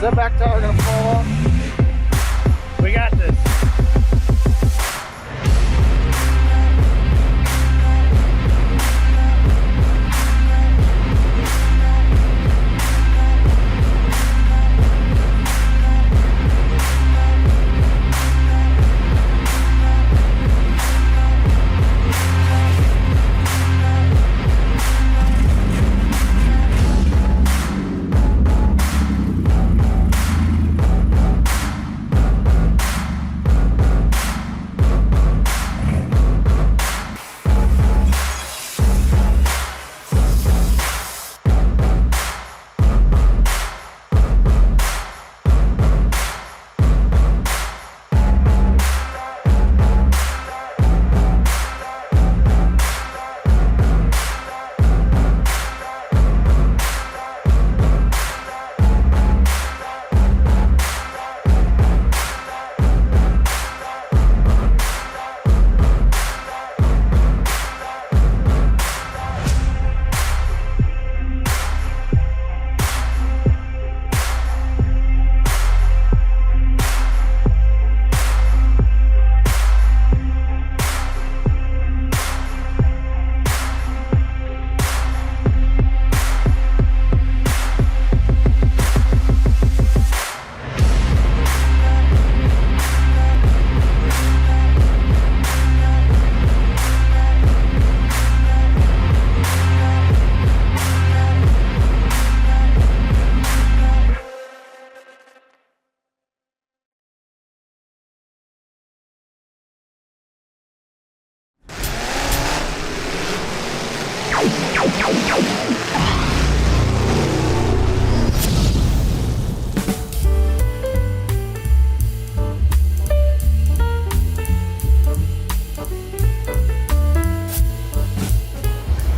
that back tire gonna fall off? We got this.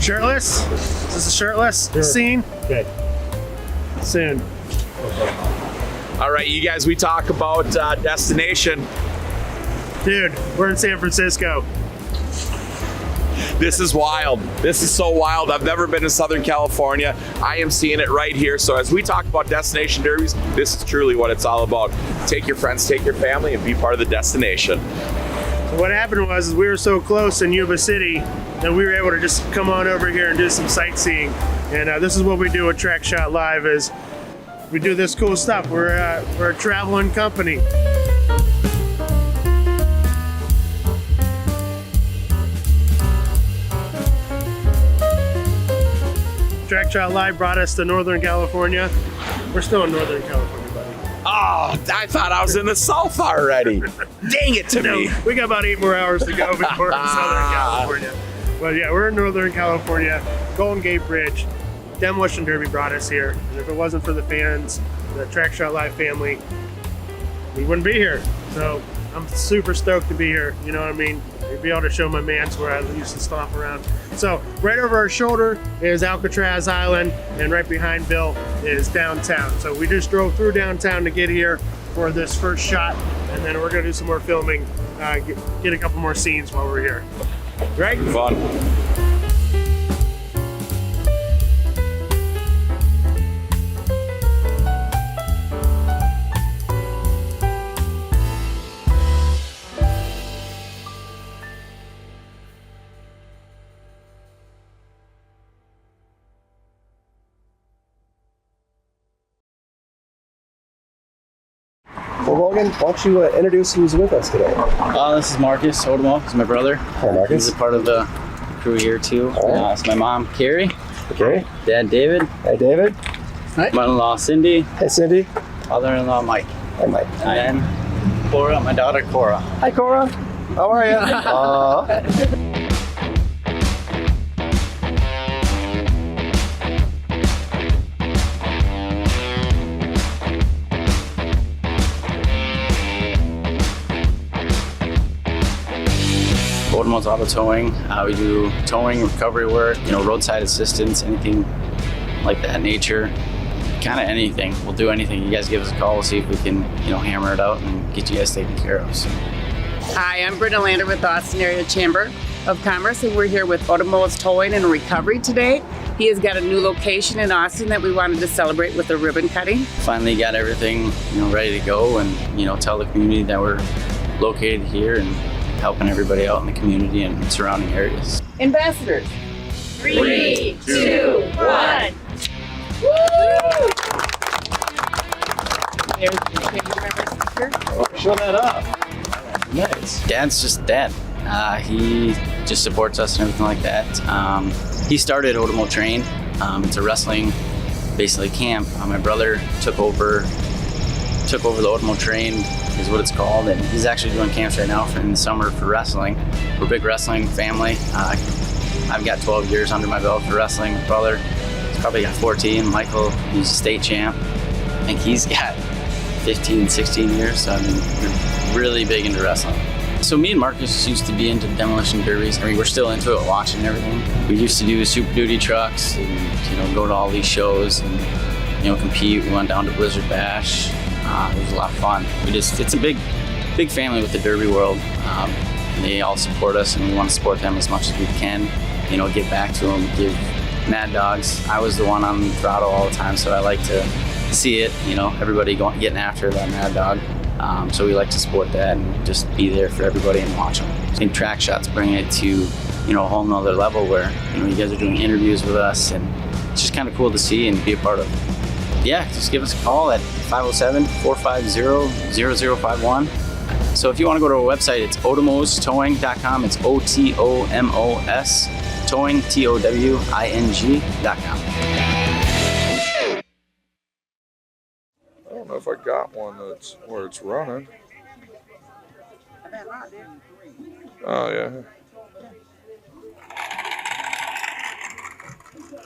Shirtless? Is this a shirtless scene? Okay. Soon. All right, you guys, we talk about destination. Dude, we're in San Francisco. This is wild. This is so wild. I've never been to Southern California. I am seeing it right here. So as we talk about destination derbies, this is truly what it's all about. Take your friends, take your family, and be part of the destination. So what happened was we were so close in Yuba City that we were able to just come on over here and do some sightseeing. And this is what we do with Track Shot Live is we do this cool stuff. We're a traveling company. Track Shot Live brought us to Northern California. We're still in Northern California, buddy. Oh, I thought I was in the South already. Dang it to me. We got about 8 more hours to go before Southern California. But yeah, we're in Northern California, Golden Gate Bridge. Demolition Derby brought us here. And if it wasn't for the fans, the Track Shot Live family, we wouldn't be here. So I'm super stoked to be here. You know what I mean? To be able to show my mans where I used to stomp around. So right over our shoulder is Alcatraz Island, and right behind Bill is downtown. So we just drove through downtown to get here for this first shot, and then we're gonna do some more filming, get a couple more scenes while we're here. Right? Fun. Well, Logan, why don't you introduce who's with us today? This is Marcus Odomo. He's my brother. Hi, Marcus. He's a part of the crew here too. Right. It's my mom, Carrie. Okay. Dad, David. Hey, David. Hi. Mother-in-law, Cindy. Hey, Cindy. Father-in-law, Mike. Hi, Mike. And Cora, my daughter, Cora. Hi, Cora. How are you? Odomo's Auto Towing. We do towing, recovery work, roadside assistance, anything like that nature. Kind of anything. We'll do anything. You guys give us a call. We'll see if we can, hammer it out and get you guys taken care of. So. Hi, I'm Britta Lander with the Austin Area Chamber of Commerce, and we're here with Odomo's Towing and Recovery today. He has got a new location in Austin that we wanted to celebrate with a ribbon cutting. Finally got everything, ready to go, and tell the community that we're located here and helping everybody out in the community and surrounding areas. Ambassadors. 3, 2, 1. Woo! There's the family member sticker. Show that up. Nice. Dad's just dad. He just supports us and everything like that. He started Otomo Train. It's a wrestling, basically, camp. My brother took over the Otomo Train, is what it's called, and he's actually doing camps right now in the summer for wrestling. We're a big wrestling family. I've got 12 years under my belt for wrestling. My brother, he's probably got 14. Michael, he's a state champ. I think he's got 15, 16 years, so we're really big into wrestling. So me and Marcus used to be into demolition derbies. We're still into it, watching everything. We used to do Super Duty trucks and go to all these shows and compete. We went down to Blizzard Bash. It was a lot of fun. It's a big family with the derby world. They all support us, and we want to support them as much as we can. Give back to them, give Mad Dogs. I was the one on the throttle all the time, so I like to see it. Everybody getting after that Mad Dog. So we like to support that and just be there for everybody and watch them. I think Track Shots bring it to a whole nother level where you guys are doing interviews with us, and it's just kind of cool to see and be a part of. Yeah, just give us a call at 507-450-0051. So if you want to go to our website, it's otomostowing.com. It's OTOMOS towing, TOWING.com. I don't know if I got one that's where it's running. Oh, yeah.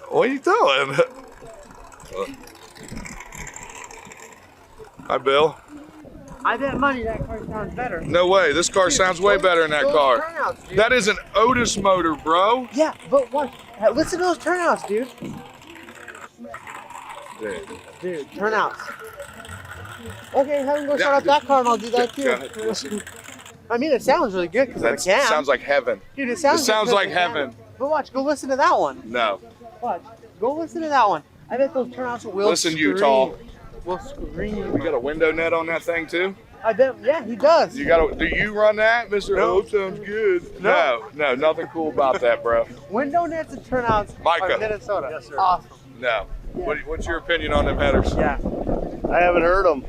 What are you doing? Hi, Bill. I bet money that car sounds better. No way. This car sounds way better than that car. Turnouts, dude. That is an Otis motor, bro. Yeah, but watch. Listen to those turnouts, dude. Dude, turnouts. Okay, have him go start up that car and I'll do that too. I mean, it sounds really good because I can. Sounds like heaven. Dude, it sounds like heaven. But watch, go listen to that one. No. Watch, go listen to that one. I bet those turnouts will Listen, scream. Utah. Will scream. You got a window net on that thing too? I bet, yeah, he does. Do you run that, Mr. No. Hope? Sounds good. No, nothing cool about that, bro. Window nets and turnouts Micah. are Minnesota. Yes, sir. Awesome. No. What's your opinion on them headers? Yeah. I haven't heard them.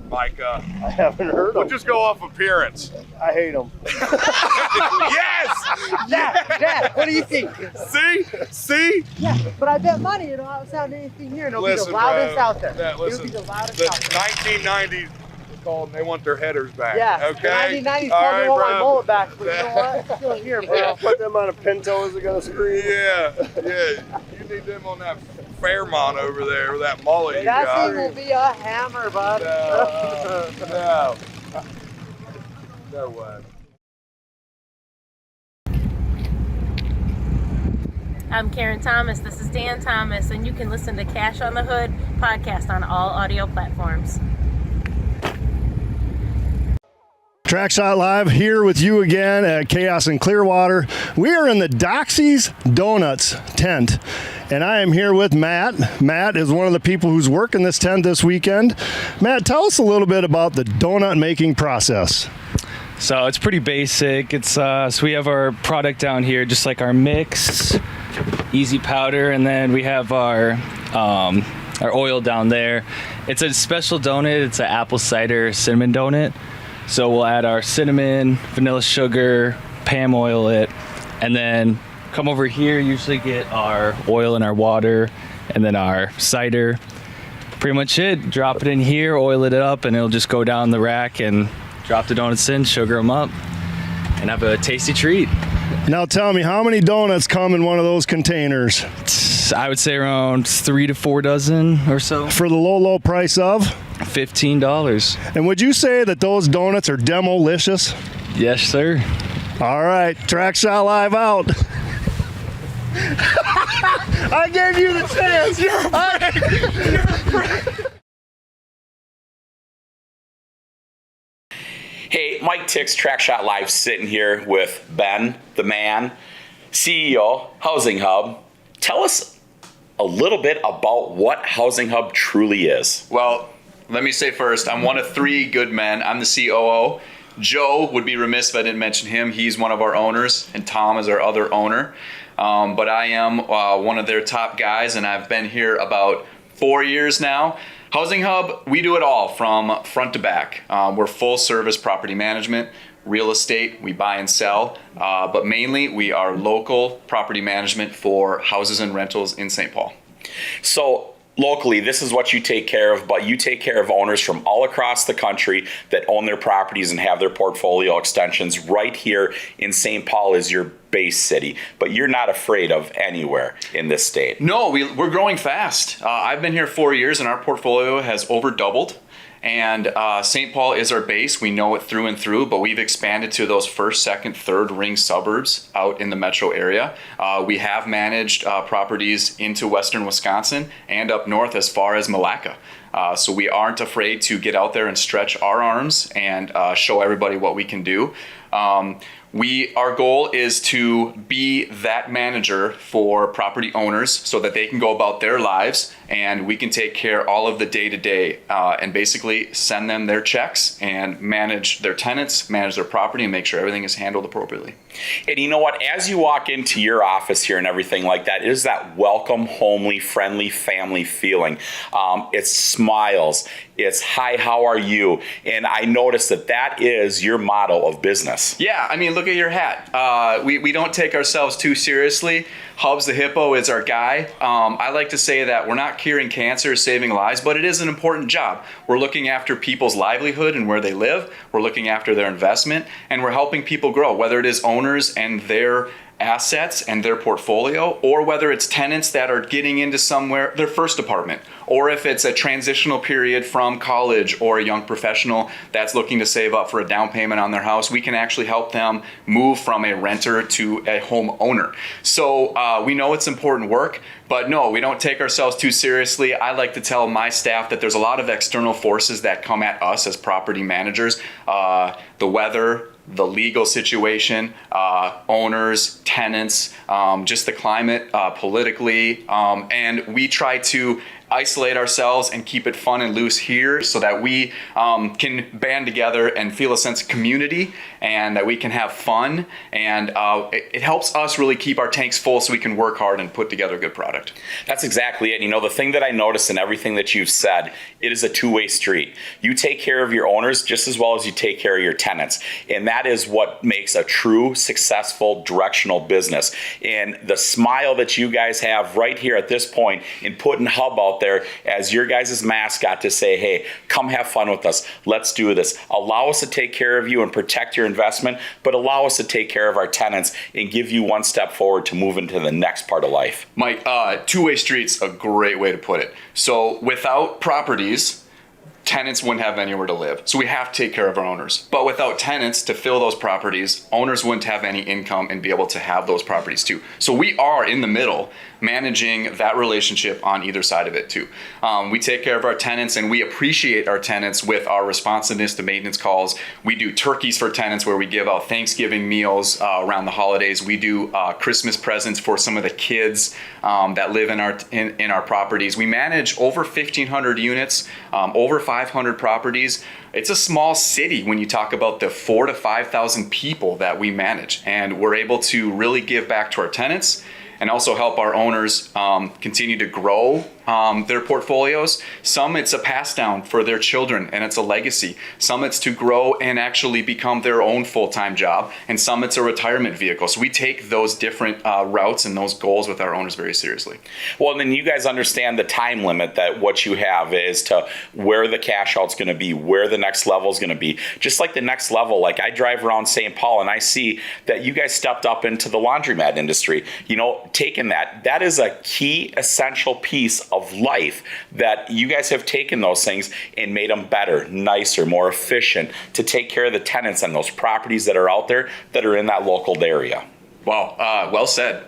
Micah. I haven't heard We'll them. just go off appearance. I hate them. Yes! Dad, what do you think? See? Yeah, but I bet money it'll outsound anything here and it'll Listen, be the loudest bro. out there. Yeah, It'll listen, be the loudest the out there. 1990s called and they want their headers back. Yeah, Okay? the 1990s All called me right, want my bro. mullet back, but you know what? It's still here, bro. Put them on a Pinto, is it gonna scream? Yeah. You need them on that Fairmont over there with that mullet you That got. thing will be a hammer, bud. No. No way. I'm Karen Thomas. This is Dan Thomas, and you can listen to Cash on the Hood podcast on all audio platforms. Trackshot Live here with you again at Chaos in Clearwater. We are in the Doxy's Donuts tent, and I am here with Matt. Matt is one of the people who's working this tent this weekend. Matt, tell us a little bit about the donut making process. So it's pretty basic. It's so we have our product down here, just like our mix, easy powder, and then we have our oil down there. It's a special donut. It's an apple cider cinnamon donut. So we'll add our cinnamon, vanilla sugar, Pam oil it, and then come over here, usually get our oil and our water, and then our cider. Pretty much it. Drop it in here, oil it up, and it'll just go down the rack and drop the donuts in, sugar them up, and have a tasty treat. Now tell me, how many donuts come in one of those containers? I would say around 3 to 4 dozen or so. For the low price of? $15. And would you say that those donuts are demo-licious? Yes, sir. All right, Trackshot Live out. I gave you the chance. Hey, Mike Tix, Trackshot Live, sitting here with Ben, the man, CEO, Housing Hub. Tell us a little bit about what Housing Hub truly is. Well, let me say first, I'm one of 3 good men. I'm the COO. Joe would be remiss if I didn't mention him. He's one of our owners, and Tom is our other owner. But I am one of their top guys, and I've been here about 4 years now. Housing Hub, we do it all from front to back. We're full service property management, real estate, we buy and sell, but mainly we are local property management for houses and rentals in St. Paul. So locally, this is what you take care of, but you take care of owners from all across the country that own their properties and have their portfolio extensions. Right here in St. Paul is your base city, but you're not afraid of anywhere in this state. No, we're growing fast. I've been here 4 years and our portfolio has over doubled. And St. Paul is our base. We know it through and through, but we've expanded to those first, second, third ring suburbs out in the metro area. We have managed properties into western Wisconsin and up north as far as Malacca. So we aren't afraid to get out there and stretch our arms and show everybody what we can do. Our goal is to be that manager for property owners so that they can go about their lives and we can take care all of the day-to-day and basically send them their checks and manage their tenants, manage their property, and make sure everything is handled appropriately. And you know what? As you walk into your office here and everything like that, it is that welcome, homely, friendly family feeling. It's smiles. It's hi, how are you? And I noticed that is your motto of business. Yeah, I mean, look at your hat. We don't take ourselves too seriously. Hubs the Hippo is our guy. I like to say that we're not curing cancer, saving lives, but it is an important job. We're looking after people's livelihood and where they live. We're looking after their investment, and we're helping people grow, whether it is owners and their assets and their portfolio, or whether it's tenants that are getting into somewhere, their first apartment, or if it's a transitional period from college or a young professional that's looking to save up for a down payment on their house, we can actually help them move from a renter to a home owner. So we know it's important work, but no, we don't take ourselves too seriously. I like to tell my staff that there's a lot of external forces that come at us as property managers. The weather, the legal situation, owners, tenants, just the climate politically, and we try to isolate ourselves and keep it fun and loose here so that we can band together and feel a sense of community and that we can have fun, and it helps us really keep our tanks full so we can work hard and put together a good product. That's exactly it. You know, the thing that I noticed in everything that you've said, it is a two-way street. You take care of your owners just as well as you take care of your tenants, and that is what makes a true successful directional business. And the smile that you guys have right here at this point in putting Hub out there as your guys' mascot to say, hey, come have fun with us. Let's do this. Allow us to take care of you and protect your investment, but allow us to take care of our tenants and give you one step forward to move into the next part of life. Mike, two-way street's a great way to put it. So without properties, tenants wouldn't have anywhere to live. So we have to take care of our owners. But without tenants to fill those properties, owners wouldn't have any income and be able to have those properties too. So we are in the middle managing that relationship on either side of it too. We take care of our tenants and we appreciate our tenants with our responsiveness to maintenance calls. We do turkeys for tenants where we give out Thanksgiving meals around the holidays. We do Christmas presents for some of the kids that live in our properties. We manage over 1,500 units, over 500 properties. It's a small city when you talk about the 4,000 to 5,000 people that we manage, and we're able to really give back to our tenants and also help our owners continue to grow their portfolios. Some it's a pass down for their children and it's a legacy. Some it's to grow and actually become their own full-time job, and some it's a retirement vehicle. So we take those different routes and those goals with our owners very seriously. Well, then you guys understand the time limit that what you have is to where the cash out's going to be, where the next level is going to be. Just like the next level, like I drive around St. Paul and I see that you guys stepped up into the laundromat industry. You know, taking that is a key essential piece of life that you guys have taken those things and made them better, nicer, more efficient to take care of the tenants and those properties that are out there that are in that local area. Wow, well said.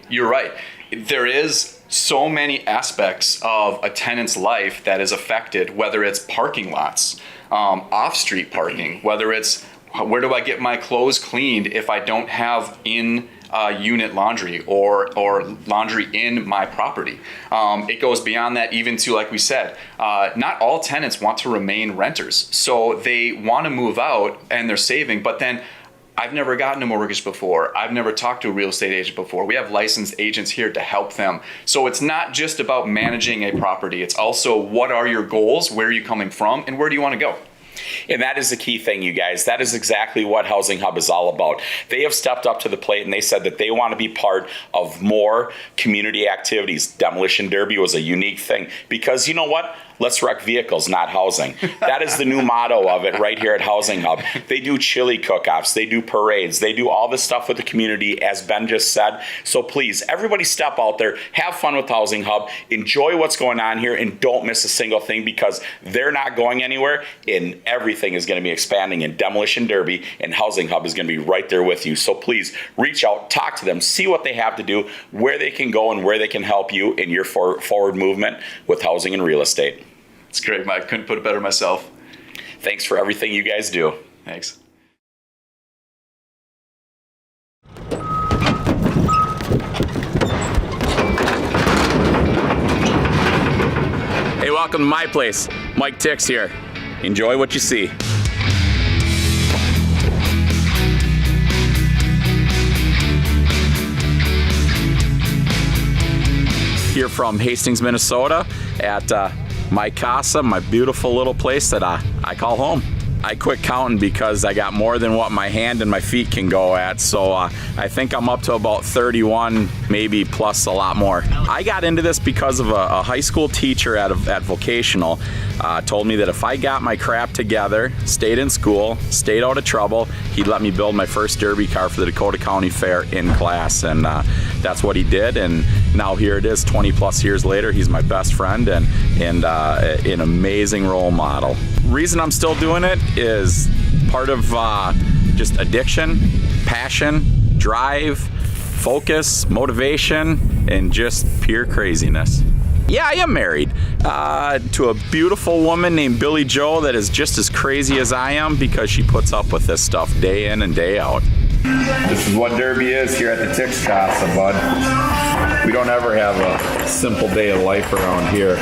You're right. There is so many aspects of a tenant's life that is affected, whether it's parking lots, off-street parking, whether it's Where do I get my clothes cleaned if I don't have in unit laundry or laundry in my property? It goes beyond that, even to, like we said, not all tenants want to remain renters. So they want to move out and they're saving, but then I've never gotten a mortgage before. I've never talked to a real estate agent before. We have licensed agents here to help them. So it's not just about managing a property. It's also, what are your goals? Where are you coming from? And where do you want to go? And that is the key thing, you guys. That is exactly what Housing Hub is all about. They have stepped up to the plate and they said that they want to be part of more community activities. Demolition Derby was a unique thing because, you know what? Let's wreck vehicles, not housing. That is the new motto of it right here at Housing Hub. They do chili cook-offs, they do parades, they do all this stuff with the community, as Ben just said. So please, everybody step out there, have fun with Housing Hub, enjoy what's going on here, and don't miss a single thing, because they're not going anywhere, and everything is going to be expanding in Demolition Derby, and Housing Hub is going to be right there with you. So please, reach out, talk to them, see what they have to do, where they can go, and where they can help you in your forward movement with housing and real estate. It's great, Mike. Couldn't put it better myself. Thanks for everything you guys do. Thanks. Hey, welcome to my place. Mike Tix here. Enjoy what you see. Here from Hastings, Minnesota at my casa, my beautiful little place that I call home. I quit counting because I got more than what my hand and my feet can go at, so I think I'm up to about 31, maybe plus a lot more. I got into this because of a high school teacher at vocational told me that if I got my crap together, stayed in school, stayed out of trouble, he'd let me build my first derby car for the Dakota County Fair in class, and that's what he did. And now here it is, 20 plus years later. He's my best friend and an amazing role model. Reason I'm still doing it is part of just addiction, passion, drive, focus, motivation, and just pure craziness. Yeah, I am married to a beautiful woman named Billy Joe that is just as crazy as I am, because she puts up with this stuff day in and day out. This is what Derby is here at the Tix Casa, bud. We don't ever have a simple day of life around here.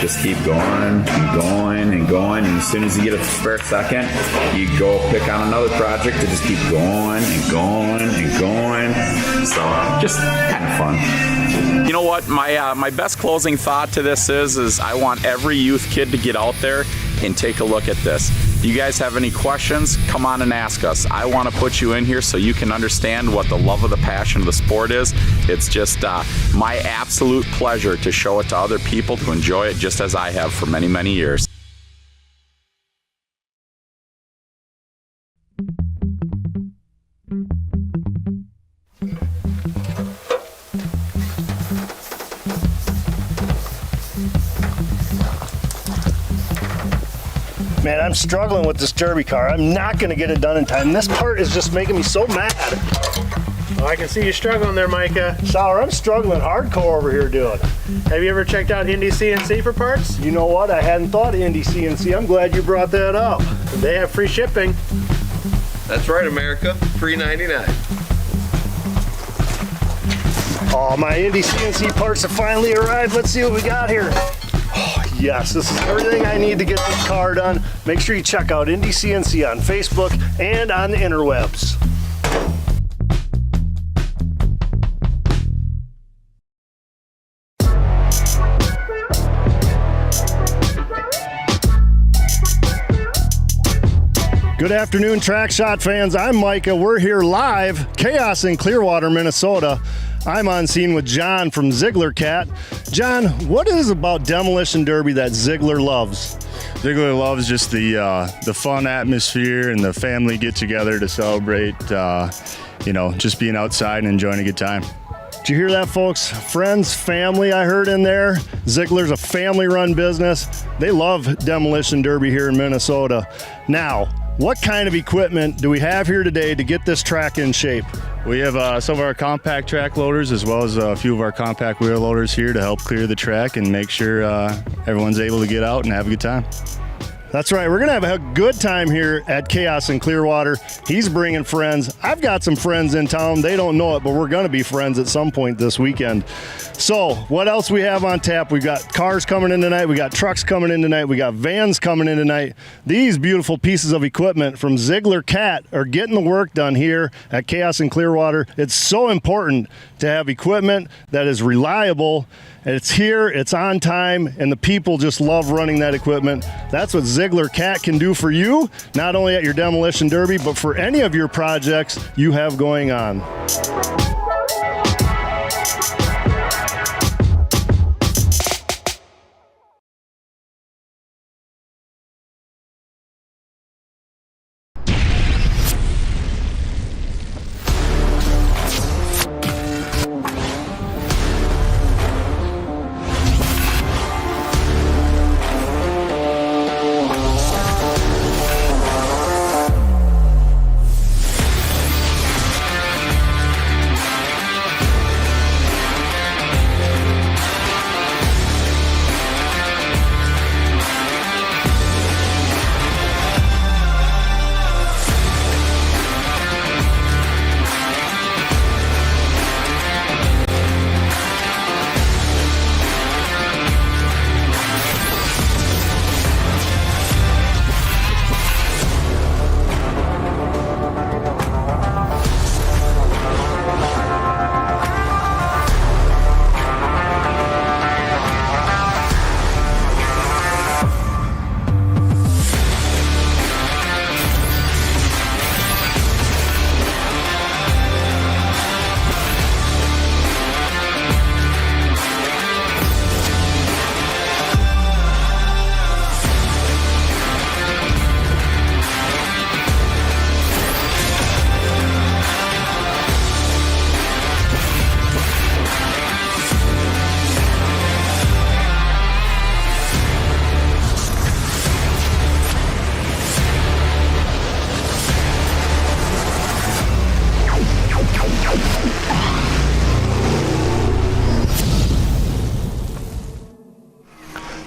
Just keep going and going and going, and as soon as you get a spare second, you go pick on another project to just keep going and going and going. So just kind of fun. You know what? My best closing thought to this is I want every youth kid to get out there and take a look at this. If you guys have any questions, come on and ask us. I want to put you in here so you can understand what the love of the passion of the sport is. It's just my absolute pleasure to show it to other people to enjoy it just as I have for many, many years. Man, I'm struggling with this derby car. I'm not going to get it done in time. This part is just making me so mad. Well, I can see you struggling there, Micah. Sauer, I'm struggling hardcore over here doing it. Have you ever checked out Indy CNC for parts? You know what? I hadn't thought of Indy CNC. I'm glad you brought that up. They have free shipping. That's right, America. $3.99. Oh, my Indy CNC parts have finally arrived. Let's see what we got here. Oh, yes, this is everything I need to get this car done. Make sure you check out Indy CNC on Facebook and on the interwebs. Good afternoon, Track Shot fans. I'm Micah. We're here live, Chaos in Clearwater, Minnesota. I'm on scene with John from Ziegler Cat. John, what is about Demolition Derby that Ziegler loves? Ziegler loves just the fun atmosphere and the family get together to celebrate, just being outside and enjoying a good time. Did you hear that, folks? Friends, family, I heard in there. Ziegler's a family-run business. They love Demolition Derby here in Minnesota. Now, what kind of equipment do we have here today to get this track in shape? We have some of our compact track loaders as well as a few of our compact wheel loaders here to help clear the track and make sure everyone's able to get out and have a good time. That's right. We're going to have a good time here at Chaos in Clearwater. He's bringing friends. I've got some friends in town. They don't know it, but we're going to be friends at some point this weekend. So what else we have on tap? We got cars coming in tonight. We got trucks coming in tonight. We got vans coming in tonight. These beautiful pieces of equipment from Ziegler Cat are getting the work done here at Chaos in Clearwater. It's so important to have equipment that is reliable. It's here, it's on time, and the people just love running that equipment. That's what Ziegler Cat can do for you, not only at your demolition derby, but for any of your projects you have going on.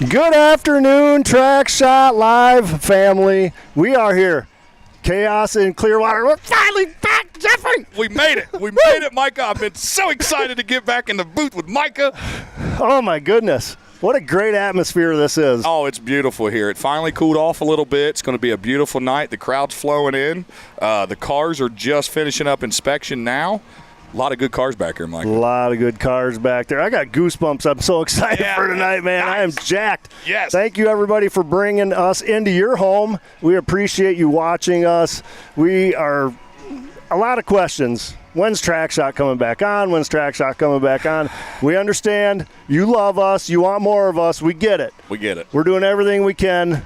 Good afternoon, Track Shot Live family. We are here, Chaos in Clearwater. We're finally back, Jeffrey. We made it. We made it, Micah. I've been so excited to get back in the booth with Micah. Oh, my goodness. What a great atmosphere this is. Oh, it's beautiful here. It finally cooled off a little bit. It's going to be a beautiful night. The crowd's flowing in. The cars are just finishing up inspection now. A lot of good cars back here, Mike. A lot of good cars back there. I got goosebumps. I'm so excited for tonight, man. Nice. I am jacked. Yes. Thank you, everybody, for bringing us into your home. We appreciate you watching us. We are a lot of questions. When's Track Shot coming back on? When's Track Shot coming back on? We understand. You love us. You want more of us. We get it. We get it. We're doing everything we can.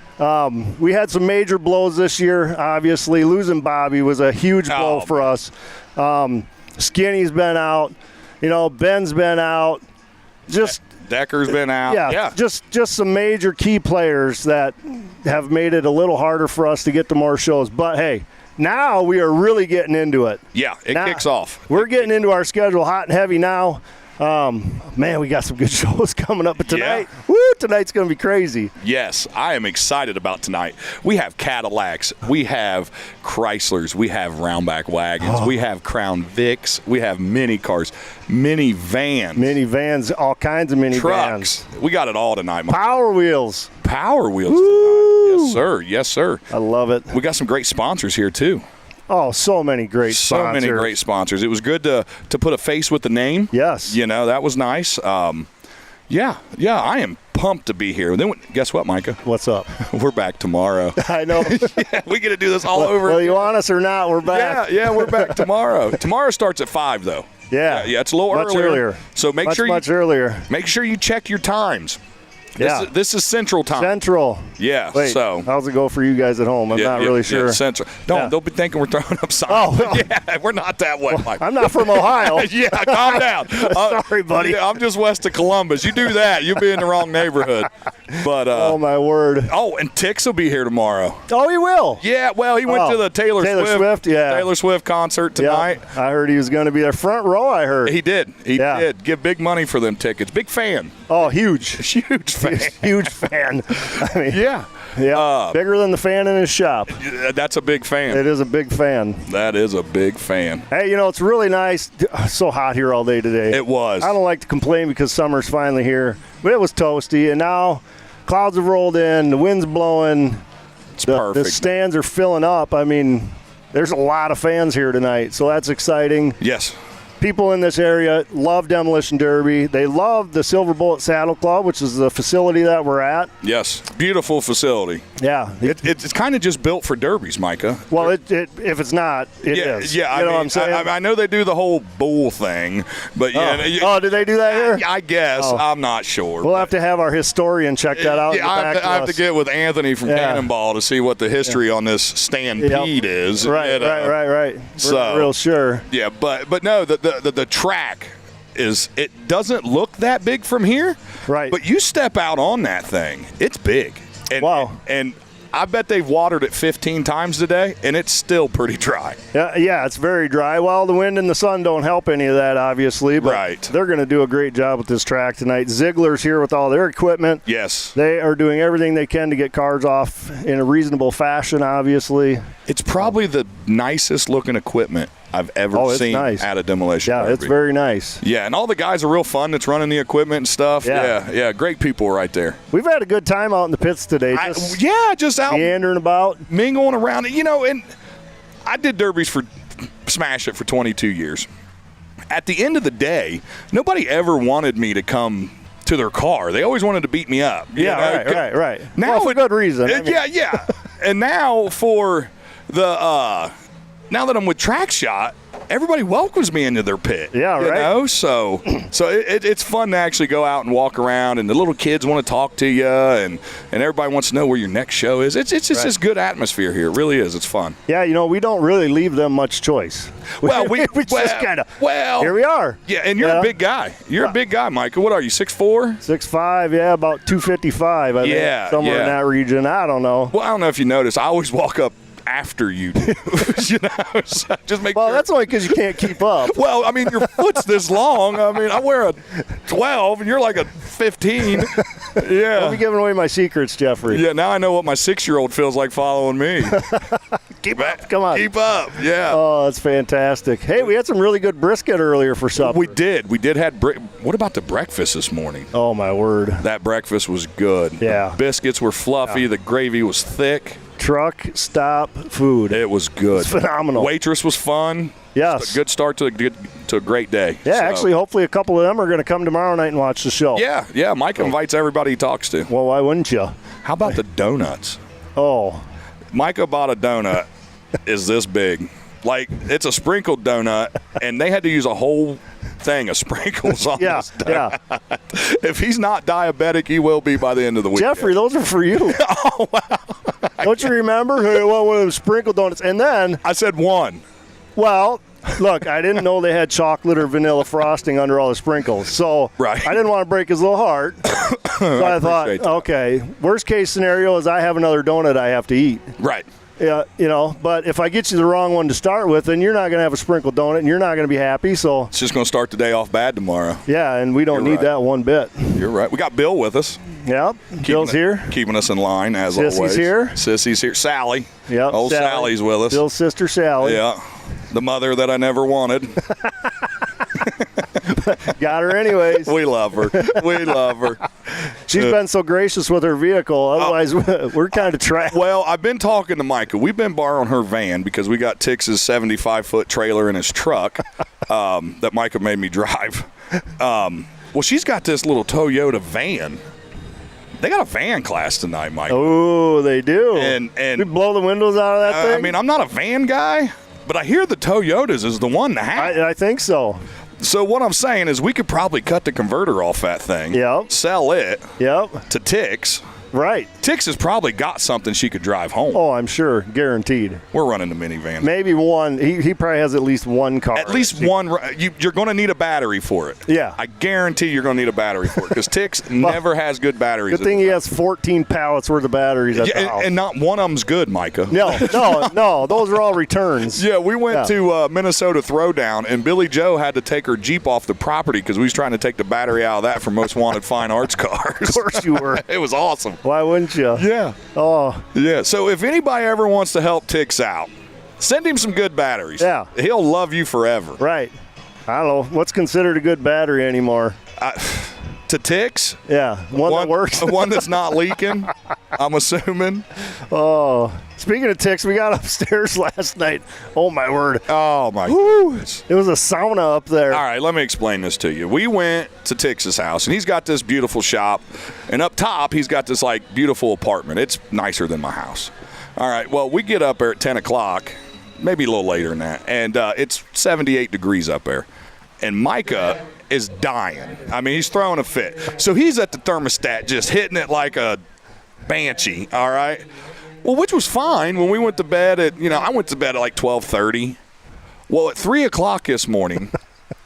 We had some major blows this year, obviously. Losing Bobby was a huge blow for us. Skinny's been out, Ben's been out, Decker's been out. Yeah. Just some major key players that have made it a little harder for us to get to more shows. But hey, now we are really getting into it. Yeah, it kicks off. We're getting into our schedule hot and heavy now. Man, we got some good shows coming up tonight. Yeah. Tonight's going to be crazy. Yes, I am excited about tonight. We have Cadillacs, we have Chryslers, we have roundback wagons, we have Crown Vics, we have mini cars, minivans, all kinds of minivans. Trucks. We got it all tonight, Mike. Power wheels tonight. Yes, sir. Yes, sir. I love it. We got some great sponsors here too. Oh, so many great sponsors. So many great sponsors. It was good to put a face with the name. Yes. That was nice. Yeah, I am pumped to be here. Then guess what, Micah? What's up? We're back tomorrow. I know. Yeah, we get to do this all over. Well, you want us or not, we're back. Yeah, we're back tomorrow. Tomorrow starts at 5, though. Yeah, it's a little much earlier. So much earlier. Make sure you check your times. Yeah. This is Central Time. Central. Yeah. Wait, so how's it go for you guys at home? I'm not really sure. Central. Don't be thinking we're throwing up signs. Oh, yeah, we're not that way, Mike. I'm not from Ohio. Yeah, calm down. Sorry, buddy. Yeah, I'm just west of Columbus. You do that, you'll be in the wrong neighborhood. But oh my word. Oh, and Tix will be here tomorrow. Oh, he will. Yeah. Well, he went to the Taylor Swift. Yeah. Taylor Swift concert tonight. Yep. I heard he was going to be there front row. I heard he did. He did give big money for them tickets. Big fan. Oh, huge. Huge fan. Huge fan. I mean, Yeah. bigger than the fan in his shop. That's a big fan. It is a big fan. That is a big fan. Hey, it's really nice. It's so hot here all day today. It was. I don't like to complain because summer's finally here, but it was toasty, and now clouds have rolled in, the wind's blowing. It's The perfect. stands are filling up. I mean, there's a lot of fans here tonight, so that's exciting. Yes. People in this area love Demolition Derby. They love the Silver Bullet Saddle Club, which is the facility that we're at. Yes. Beautiful facility. Yeah. It's kind of just built for derbies, Micah. Well, if it's not, it is. Yeah, You know what I'm saying? I know they do the whole bull thing, but did they do that here? I guess. Oh. I'm not sure. We'll have to have our historian check that out. Yeah, I have to get with Anthony from Cannonball to see what the history on this stampede is. Right. We're So, not real sure. Yeah, but no, the track it doesn't look that big from here. Right. But you step out on that thing, it's big. And, wow. And I bet they've watered it 15 times today, and it's still pretty dry. Yeah, it's very dry. Well, the wind and the sun don't help any of that, obviously. But they're going to do a great job with this track tonight. Ziegler's here with all their equipment. Yes. They are doing everything they can to get cars off in a reasonable fashion, obviously. It's probably the nicest looking equipment I've ever seen at a demolition derby. It's very nice. Yeah, and all the guys are real fun that's running the equipment and stuff. Yeah, great people right there. We've had a good time out in the pits today. Just out meandering about, mingling around. And I did derbies for Smash It for 22 years. At the end of the day, nobody ever wanted me to come to their car. They always wanted to beat me up. Right. Now for good reason. Yeah. And now for the now that I'm with Track Shot, everybody welcomes me into their pit. Yeah, you know? So it's fun to actually go out and walk around, and the little kids want to talk to you, and everybody wants to know where your next show is. It's just this good atmosphere here. It really is. It's fun. Yeah, we don't really leave them much choice. Well, we just kind of here we are. Yeah, and you're a big guy. You're a big guy, Michael. What are you, 6'4"? 6'5", yeah, about 255. I think, somewhere in that region. I don't know. Well, I don't know if you noticed. I always walk up after you do. So just make sure. That's only because you can't keep up. Well, I mean, your foot's this long. I mean, I wear a 12 and you're like a 15. Yeah. Don't be giving away my secrets, Jeffrey. Yeah, now I know what my 6-year-old feels like following me. Keep up. Come on. Keep up. Yeah. Oh, that's fantastic. Hey, we had some really good brisket earlier for supper. We did. What about the breakfast this morning? Oh, my word. That breakfast was good. Yeah. The biscuits were fluffy. The gravy was thick. Truck stop food. It was good. It's phenomenal. Waitress was fun. Yes. A good start to a great day. Yeah, actually, hopefully a couple of them are going to come tomorrow night and watch the show. Yeah. Mike invites everybody he talks to. Well, why wouldn't you? How about the donuts? Oh. Micah bought a donut is this big. Like, it's a sprinkled donut, and they had to use a whole thing of sprinkles on this donut. Yeah. If he's not diabetic, he will be by the end of the week. Jeffrey, those are for you. Oh, wow. Don't you remember? Hey, I want one of them sprinkled donuts. And then I said one. Well, look, I didn't know they had chocolate or vanilla frosting under all the sprinkles. So I didn't want to break his little heart. So I thought, okay, worst case scenario is I have another donut I have to eat. Right. Yeah, but if I get you the wrong one to start with, then you're not going to have a sprinkled donut and you're not going to be happy. So it's just going to start the day off bad tomorrow. Yeah, and we don't need that one bit. You're right. We got Bill with us. Yep. Bill's here. Keeping us in line, as always. Sissy's here. Sissy's here. Sally. Yep. Old Sally's with us. Bill's sister, Sally. Yeah. The mother that I never wanted. Got her anyways. We love her. We love her. She's been so gracious with her vehicle. Otherwise, we're kind of trapped. Well, I've been talking to Micah. We've been borrowing her van because we got Tix's 75-foot trailer in his truck that Micah made me drive. Well, she's got this little Toyota van. They got a van class tonight, Mike. Oh, they do. And we blow the windows out of that thing? I mean, I'm not a van guy, but I hear the Toyotas is the one to have. I think so. So what I'm saying is we could probably cut the converter off that thing. Yep. Sell it. Yep. To Tix. Right. Tix has probably got something she could drive home. Oh, I'm sure. Guaranteed. We're running the minivan. Maybe one. He probably has at least one car. At least one. You're going to need a battery for it. Yeah. I guarantee you're going to need a battery for it because Tix never has good batteries. Good thing he has 14 pallets worth of batteries at the house. And not one of them's good, Micah. No. Those are all returns. Yeah, we went to Minnesota Throwdown, and Billy Joe had to take her Jeep off the property because we was trying to take the battery out of that for Most Wanted Fine Arts cars. Of course you were. It was awesome. Why wouldn't you? Yeah. Oh. Yeah. So if anybody ever wants to help Tix out, send him some good batteries. Yeah. He'll love you forever. Right. I don't know. What's considered a good battery anymore? To Tix? Yeah. One that works? One that's not leaking, I'm assuming. Oh. Speaking of Tix, we got upstairs last night. Oh, my word. Oh, my Woo. goodness. It was a sauna up there. All right, let me explain this to you. We went to Tix's house, and he's got this beautiful shop. And up top, he's got this, beautiful apartment. It's nicer than my house. All right, well, we get up there at 10 o'clock, maybe a little later than that, and it's 78 degrees up there. And Micah is dying. I mean, he's throwing a fit. So he's at the thermostat just hitting it like a banshee, all right? Well, which was fine when we went to bed at, I went to bed at 12:30. Well, at 3 o'clock this morning,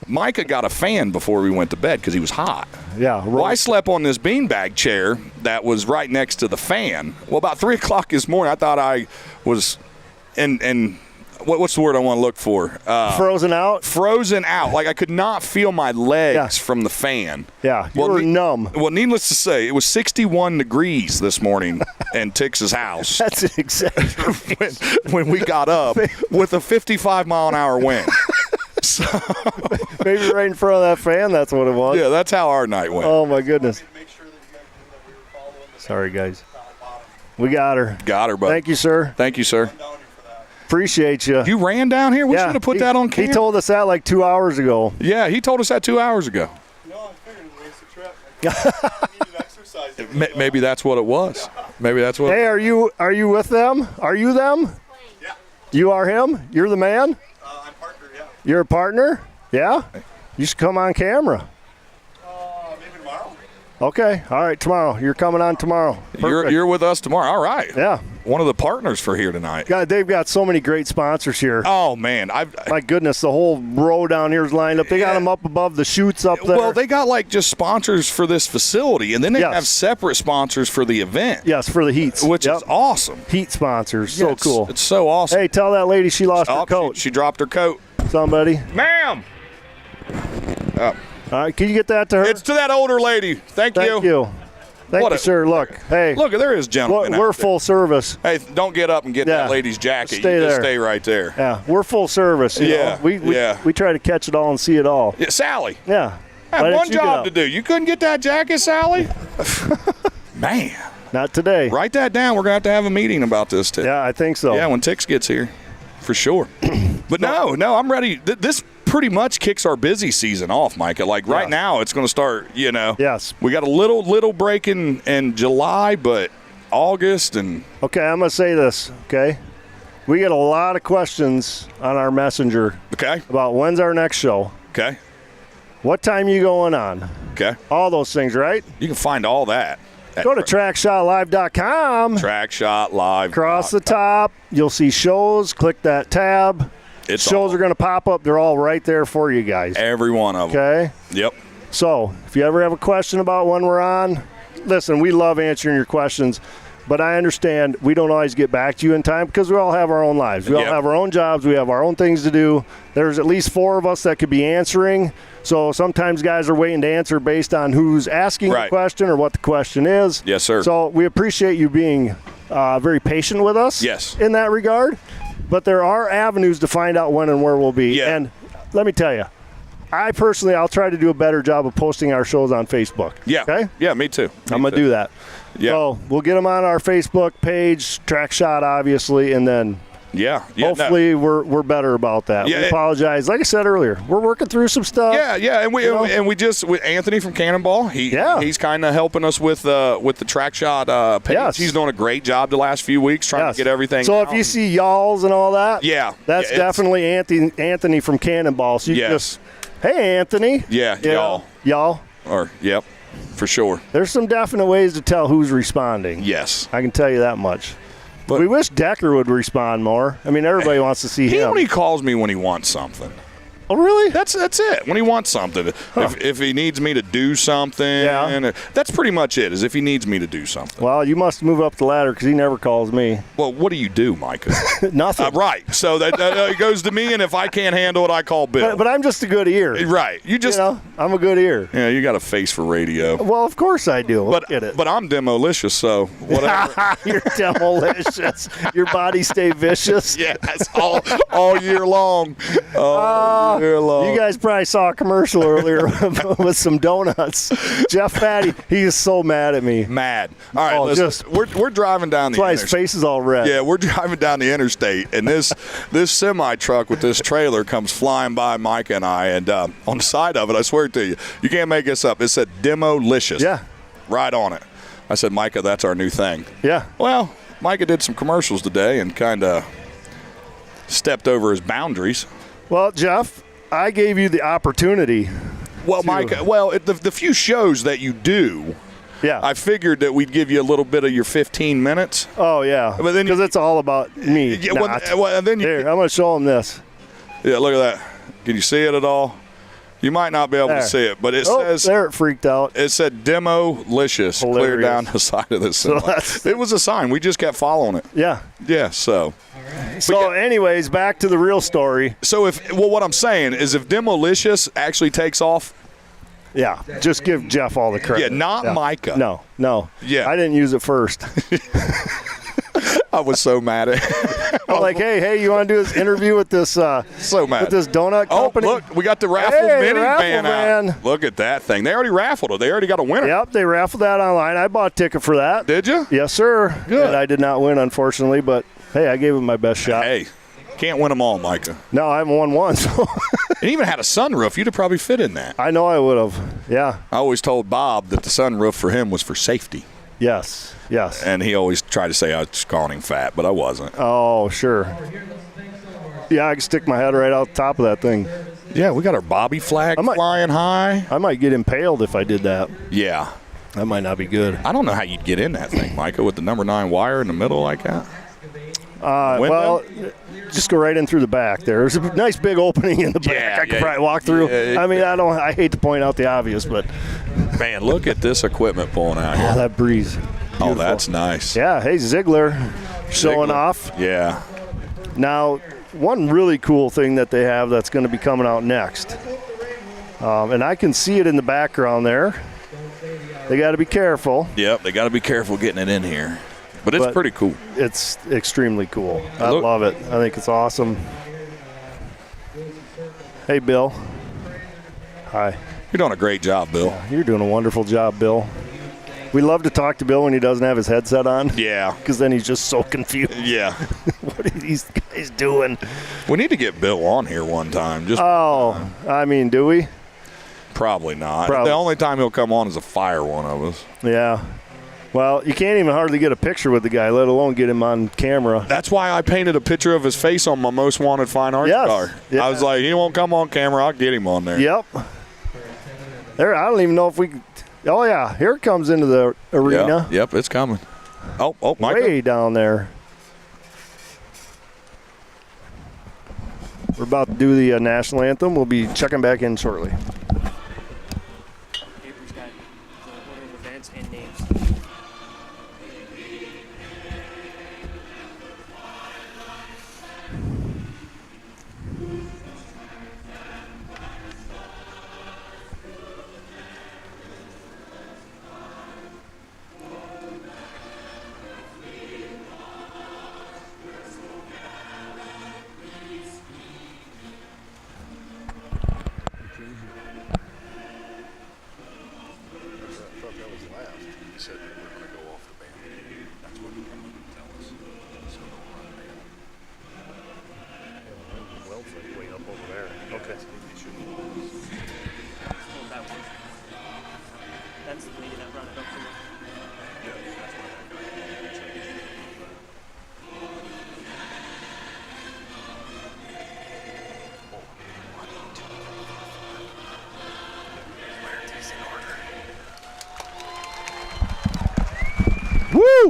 Micah got a fan before we went to bed because he was hot. Yeah. Well, I slept on this beanbag chair that was right next to the fan. Well, about 3 o'clock this morning, I thought I was in what's the word I want to look for? Frozen out? Frozen out. I could not feel my legs from the fan. Yeah, you were numb. Well, needless to say, it was 61 degrees this morning in Tix's house. That's an exaggeration. when we got up with a 55-mile-an-hour wind. So, maybe right in front of that fan, that's what it was. Yeah, that's how our night went. Oh, my goodness. Sorry, guys. We got her. Got her, buddy. Thank you, sir. Thank you, sir. Appreciate you. You ran down here? We should have put that on camera. He told us that 2 hours ago. Yeah, he told us that 2 hours ago. No, I figured it was a trip. I needed exercise. Maybe that's what it was. Maybe that's what. Hey, are you with them? Are you them? Yeah. You are him? You're the man? I'm partner, yeah. You're a partner? Yeah? You should come on camera. Maybe tomorrow. Okay. All right, tomorrow. You're coming on tomorrow. You're with us tomorrow. All right. Yeah. One of the partners for here tonight. God, they've got so many great sponsors here. Oh, man. My goodness, the whole row down here is lined up. They got them up above the chutes up there. Well, they got just sponsors for this facility, and then they have separate sponsors for the event. Yes, for the heats. Which is awesome. Heat sponsors. So cool. It's so awesome. Hey, tell that lady she lost her coat. She dropped her coat. Somebody. Ma'am. All right, can you get that to her? It's to that older lady. Thank you. Thank you. Thank you, sir. Look, hey. Look, there is gentlemen. We're full service. Hey, don't get up and get that lady's jacket. Stay there. Just stay right there. Yeah, we're full service. You know? We try to catch it all and see it all. Yeah, Sally. Yeah. I had one job to do. You couldn't get that jacket, Sally? Man. Not today. Write that down. We're going to have a meeting about this, too. Yeah, I think so. Yeah, when Tix gets here. For sure. But no, I'm ready. This pretty much kicks our busy season off, Micah. Right now, it's going to start, Yes. We got a little break in July, but August and. Okay, I'm going to say this, okay? We get a lot of questions on our messenger. Okay. About when's our next show. Okay. What time you going on? Okay. All those things, right? You can find all that. Go to trackshotlive.com. Trackshot Live. Across the top, you'll see shows. Click that tab. Shows are going to pop up. They're all right there for you guys. Every one of them. Okay? Yep. So, if you ever have a question about when we're on, listen, we love answering your questions, but I understand we don't always get back to you in time because we all have our own lives. We all have our own jobs. We have our own things to do. There's at least 4 of us that could be answering. So sometimes guys are waiting to answer based on who's asking the question or what the question is. Yes, sir. So we appreciate you being very patient with us in that regard. But there are avenues to find out when and where we'll be. Yeah. And let me tell you, I'll try to do a better job of posting our shows on Facebook. Yeah. Okay? Yeah, me too. I'm going to do that. Yeah. So we'll get them on our Facebook page, Trackshot, obviously, and then hopefully we're better about that. Yeah, we apologize. Like I said earlier, we're working through some stuff. Yeah, and we just with Anthony from Cannonball. He's kind of helping us with the Trackshot page. Yes. He's doing a great job the last few weeks trying to get everything. So out. if you see y'alls and all that, that's definitely Anthony from Cannonball. So you can just, hey Anthony. Yeah, y'all. Y'all. Or yep. for sure. There's some definite ways to tell who's responding. Yes. I can tell you that much. But we wish Decker would respond more. I mean, everybody wants to see he him. only calls me when he wants something. Oh, really? That's it. When he wants something. If he needs me to do something. Yeah. That's pretty much it, is if he needs me to do something. Well, you must move up the ladder because he never calls me. Well, what do you do, Micah? Nothing. Right. So that it goes to me, and if I can't handle it, I call Bill. But I'm just a good ear. Right. You just. I'm a good ear. Yeah, you got a face for radio. Well, of course I do. Look at it. But I'm demolicious, so whatever. You're demolicious. Your body stay vicious. Yes, all year long. All year long. You guys probably saw a commercial earlier with some donuts. Jeff Fatty, he is so mad at me. Mad. All right, listen, we're driving down the interstate. That's why interstate. his face is all red. Yeah, we're driving down the interstate, and this semi-truck with this trailer comes flying by Micah and I, and on the side of it, I swear to you, you can't make this up, it said Demolicious. Yeah. Right on it. I said, Micah, that's our new thing. Yeah. Well, Micah did some commercials today and kind of stepped over his boundaries. Well, Jeff, I gave you the opportunity. Well, Micah, the few shows that you do, yeah, I figured that we'd give you a little bit of your 15 minutes. Oh, yeah, but then because it's all about me. Yeah, and then Here, I'm going to show him this. Yeah, look at that. Can you see it at all? You might not be able to see it, but it says there. It freaked out. It said Demolicious clear down the side of this. So it was a sign. We just kept following it. Yeah. Yeah. So. So, anyways, back to the real story. So what I'm saying is, if Demolicious actually takes off. Yeah, just give Jeff all the credit. Yeah, not Micah. No. Yeah, I didn't use it first. I was so mad at it. I'm like, hey, you want to do this interview with this so mad with this donut company? Oh, look, we got the raffle minivan out. Look at that thing. They already raffled it. They already got a winner. Yep, they raffled that online. I bought a ticket for that. Did you? Yes, sir. Good. And I did not win, unfortunately, but hey, I gave it my best shot. Hey, can't win them all, Micah. No, I haven't won one. So. It even had a sunroof. You'd have probably fit in that. I know I would have. Yeah. I always told Bob that the sunroof for him was for safety. Yes. And he always tried to say I was calling him fat, but I wasn't. Oh, sure. Yeah, I can stick my head right out the top of that thing. Yeah, we got our Bobby flag flying high. I might get impaled if I did that. Yeah. That might not be good. I don't know how you'd get in that thing, Micah, with the number 9 wire in the middle like that. Well, just go right in through the back there. There's a nice big opening in the back. I could probably walk through. I mean, I hate to point out the obvious, but man, look at this equipment pulling out here. Oh, that breeze. Beautiful. Oh, that's nice. Yeah, hey, Ziegler showing off. Yeah. Now, one really cool thing that they have that's going to be coming out next, and I can see it in the background there. They got to be careful. Yep, they got to be careful getting it in here. But it's pretty cool. It's extremely cool. I love it. I think it's awesome. Hey, Bill. Hi. You're doing a great job, Bill. Yeah, you're doing a wonderful job, Bill. We love to talk to Bill when he doesn't have his headset on. Yeah. Because then he's just so confused. Yeah. What are these guys doing? We need to get Bill on here one time. I mean, do we? Probably not. The only time he'll come on is to fire one of us. Yeah. Well, you can't even hardly get a picture with the guy, let alone get him on camera. That's why I painted a picture of his face on my most wanted fine art car. Yeah. I was like, he won't come on camera. I'll get him on there. Yep. There, I don't even know if we. Oh yeah, here it comes into the arena. Yep, it's coming. Oh, Micah. Way down there. We're about to do the national anthem. We'll be checking back in shortly. Paper's got the order of events and names.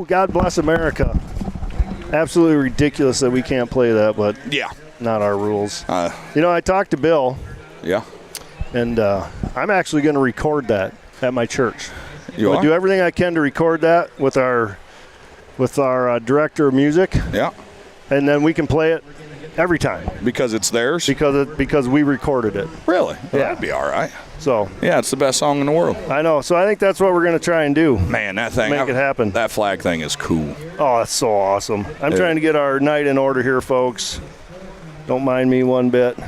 God Bless America. Absolutely ridiculous that we can't play that, but yeah, not our rules. I talked to Bill. Yeah. And I'm actually going to record that at my church. You are? Do everything I can to record that with our director of music. Yeah. And then we can play it every time. Because it's theirs? Because we recorded it. Really? Well, Yeah. that'd be all right. So. Yeah, it's the best song in the world. I know. So I think that's what we're going to try and do. Man, that thing. Make it happen. That flag thing is cool. Oh, that's so awesome. I'm trying to get our night in order here, folks. Don't mind me one bit.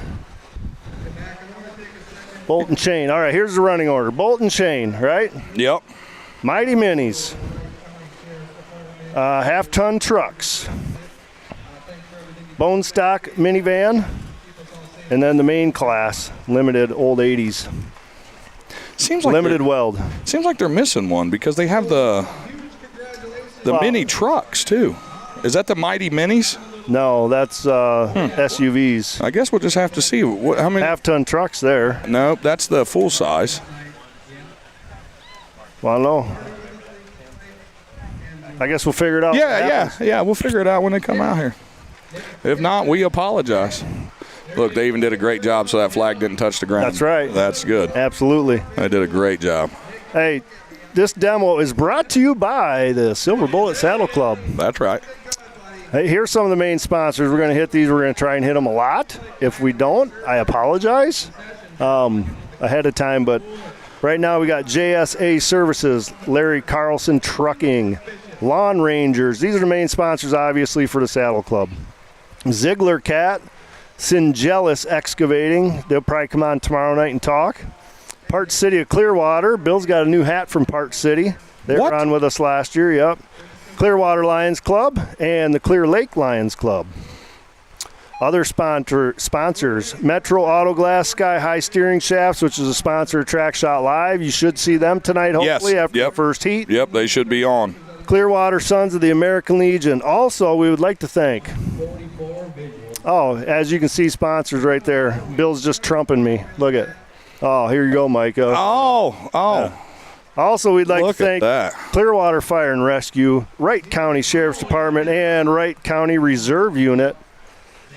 Bolt and chain. All right, here's the running order. Bolt and chain, right? Yep. Mighty Minis. Half-ton trucks. Bone stock minivan. And then the main class, limited old 80s. Seems like limited weld. Seems like they're missing one because they have the mini trucks too. Is that the Mighty Minis? No, that's SUVs. I guess we'll just have to see how many half-ton trucks there. Nope, that's the full size. Well, no. I guess we'll figure it out. Yeah. We'll figure it out when they come out here. If not, we apologize. Look, they even did a great job so that flag didn't touch the ground. That's right. That's good. Absolutely. They did a great job. Hey, this demo is brought to you by the Silver Bullet Saddle Club. That's right. Hey, here's some of the main sponsors. We're going to hit these. We're going to try and hit them a lot. If we don't, I apologize ahead of time. But right now we got JSA Services, Larry Carlson Trucking, Lawn Rangers. These are the main sponsors, obviously, for the Saddle Club. Ziegler Cat, Syngelis Excavating. They'll probably come on tomorrow night and talk. Park City of Clearwater. Bill's got a new hat from Park City. They were on with us last year, yep. Clearwater Lions Club and the Clear Lake Lions Club. Other sponsors, Metro Auto Glass Sky High Steering Shafts, which is a sponsor of Track Shot Live. You should see them tonight, hopefully, after the first heat. Yep, they should be on. Clearwater Sons of the American Legion. Also, we would like to thank, as you can see, sponsors right there. Bill's just trumping me. Look at, here you go, Micah. Yeah. Also, we'd like to thank that. Clearwater Fire and Rescue, Wright County Sheriff's Department, and Wright County Reserve Unit.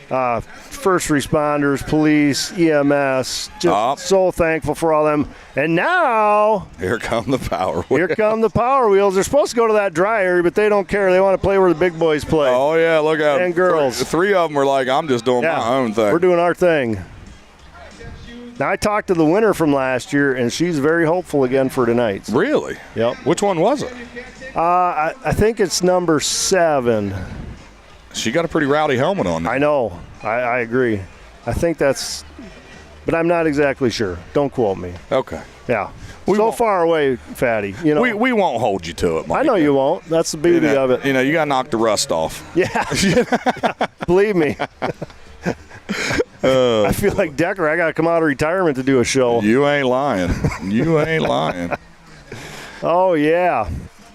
First responders, police, EMS. Just so thankful for all them. And now, here come the Power Wheels. Here come the Power Wheels. They're supposed to go to that dry area, but they don't care. They want to play where the big boys play. Oh, yeah, look at them. And girls. Three of them were like, I'm just doing my own thing. We're doing our thing. Now, I talked to the winner from last year, and she's very hopeful again for tonight. Really? Yep. Which one was it? I think it's number 7. She got a pretty rowdy helmet on there. I know. I agree. I think that's, but I'm not exactly sure. Don't quote me. Okay. Yeah. So far away, Fatty. You know, we won't hold you to it, Mike. I know you won't. That's the beauty of it. You know, you got to knock the rust off. Yeah. Believe me. I feel like Decker. I got to come out of retirement to do a show. You ain't lying. You ain't lying. Oh, yeah.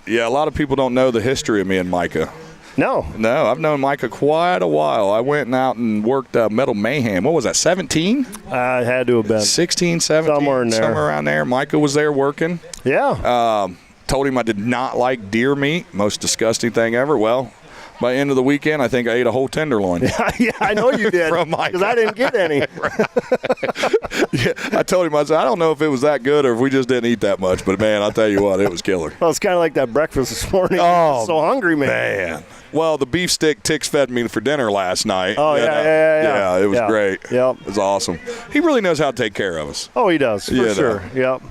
Yeah, a lot of people don't know the history of me and Micah. No, I've known Micah quite a while. I went out and worked Metal Mayhem. What was that, 17? I had to have been. 16, 17. Somewhere in there. Somewhere around there. Micah was there working. Yeah. Told him I did not like deer meat. Most disgusting thing ever. Well, by the end of the weekend, I think I ate a whole tenderloin. Yeah, I know you did. Because I didn't get any. Yeah, I told him, I said, I don't know if it was that good or if we just didn't eat that much. But, man, I'll tell you what, it was killer. Well, it's kind of like that breakfast this morning. Oh, so hungry, man. Well, the beef stick Tix fed me for dinner last night. Oh, yeah. Yeah, it was great. Yep. It was awesome. He really knows how to take care of us. Oh, he does, for sure. Yep.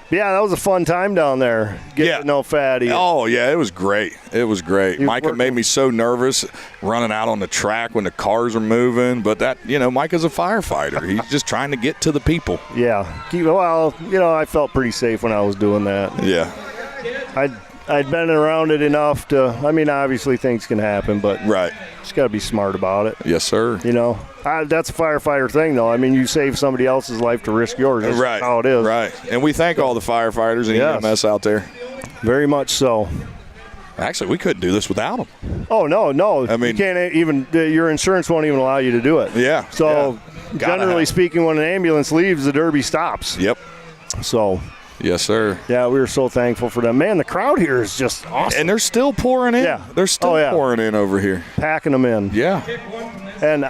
Yeah, that was a fun time down there. Getting to know Fatty. Oh, yeah, it was great. It was great. Micah made me so nervous running out on the track when the cars are moving. But that, Micah's a firefighter. He's just trying to get to the people. Yeah. Well, I felt pretty safe when I was doing that. Yeah. I'd been around it enough to, obviously things can happen, but right. Just got to be smart about it. Yes, sir. That's a firefighter thing, though. You save somebody else's life to risk yours. That's right. how it is. Right. And we thank all the firefighters and EMS out there. Very much so. Actually, we couldn't do this without them. Oh, no. You can't even, your insurance won't even allow you to do it. Yeah. So, generally speaking, when an ambulance leaves, the derby stops. Yep. So, Yes, sir. Yeah, we were so thankful for them. Man, the crowd here is just awesome. And they're still pouring in. Yeah. They're still pouring in over here. Packing them in. Yeah. And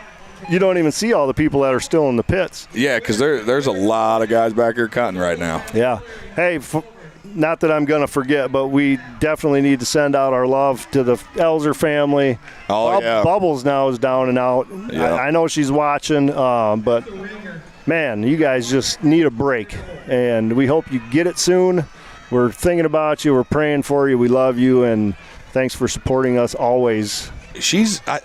you don't even see all the people that are still in the pits. Yeah, because there's a lot of guys back here cutting right now. Yeah. Hey, not that I'm going to forget, but we definitely need to send out our love to the Elzer family. Oh, yeah. Bubbles now is down and out. Yeah. I know she's watching, but, man, you guys just need a break. And we hope you get it soon. We're thinking about you. We're praying for you. We love you. And thanks for supporting us always.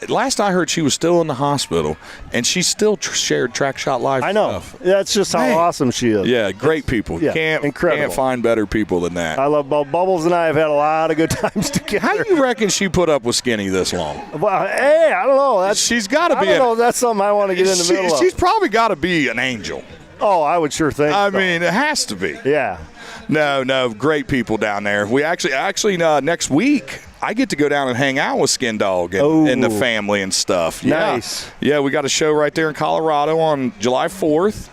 Last I heard, she was still in the hospital, and she still shared Track Shot Live. I know. Stuff. That's just how awesome she is. Yeah, great people. Yeah, incredible. Can't find better people than that. I love Bubbles, and I have had a lot of good times together. How do you reckon she put up with Skinny this long? Well, hey, I don't know. She's got to be. I don't know. That's something I want to get in the middle of. She's probably got to be an angel. Oh, I would sure think. I mean, it has to be. Yeah. No, great people down there. We actually next week, I get to go down and hang out with Skin Dog and the family and stuff. Yeah. Nice. Yeah, we got a show right there in Colorado on July 4th.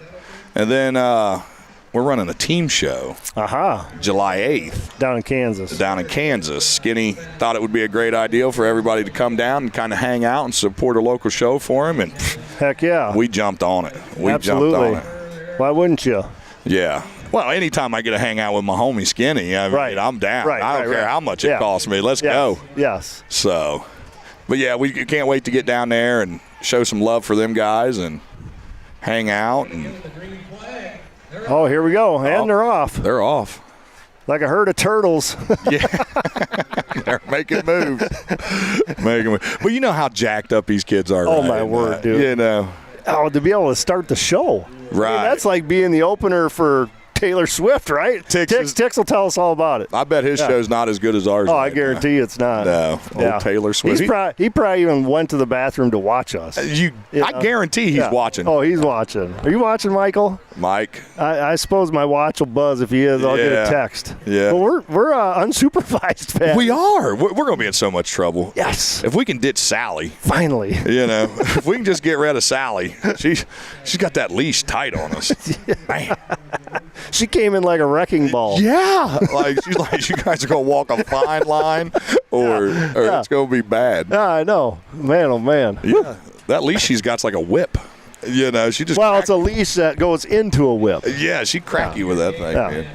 And then we're running a team show. July 8th. Down in Kansas. Skinny thought it would be a great idea for everybody to come down and kind of hang out and support a local show for him. And heck yeah. We jumped on it. Absolutely. Jumped on it. Why wouldn't you? Yeah. Well, anytime I get to hang out with my homie Skinny, I'm down. I don't care how much it costs me. Let's go. Yes. So, but yeah, we can't wait to get down there and show some love for them guys and hang out. And oh, here we go. And they're off. They're off. Like a herd of turtles. Yeah. They're making moves. But you know how jacked up these kids are. Oh, my word, dude. You know. Oh, to be able to start the show. Right. I mean, that's like being the opener for Taylor Swift, right? Tix will tell us all about it. I bet his show's not as good as ours. Oh, I guarantee it's not. No, old Taylor Swift. He probably even went to the bathroom to watch us. I guarantee he's watching. Oh, he's watching. Are you watching, Michael? Mike. I suppose my watch will buzz. If he is, I'll get a text. Yeah. But we're unsupervised fans. We are. We're going to be in so much trouble. Yes. If we can ditch Sally. Finally. You know, if we can just get rid of Sally. She's got that leash tight on us. Man. She came in like a wrecking ball. Yeah. She's like, you guys are going to walk a fine line or it's going to be bad. Yeah, I know. Man, oh, man. Yeah. That leash she's got's like a whip. You know, she just. Well, it's a leash that goes into a whip. Yeah, she crack you with that thing, man.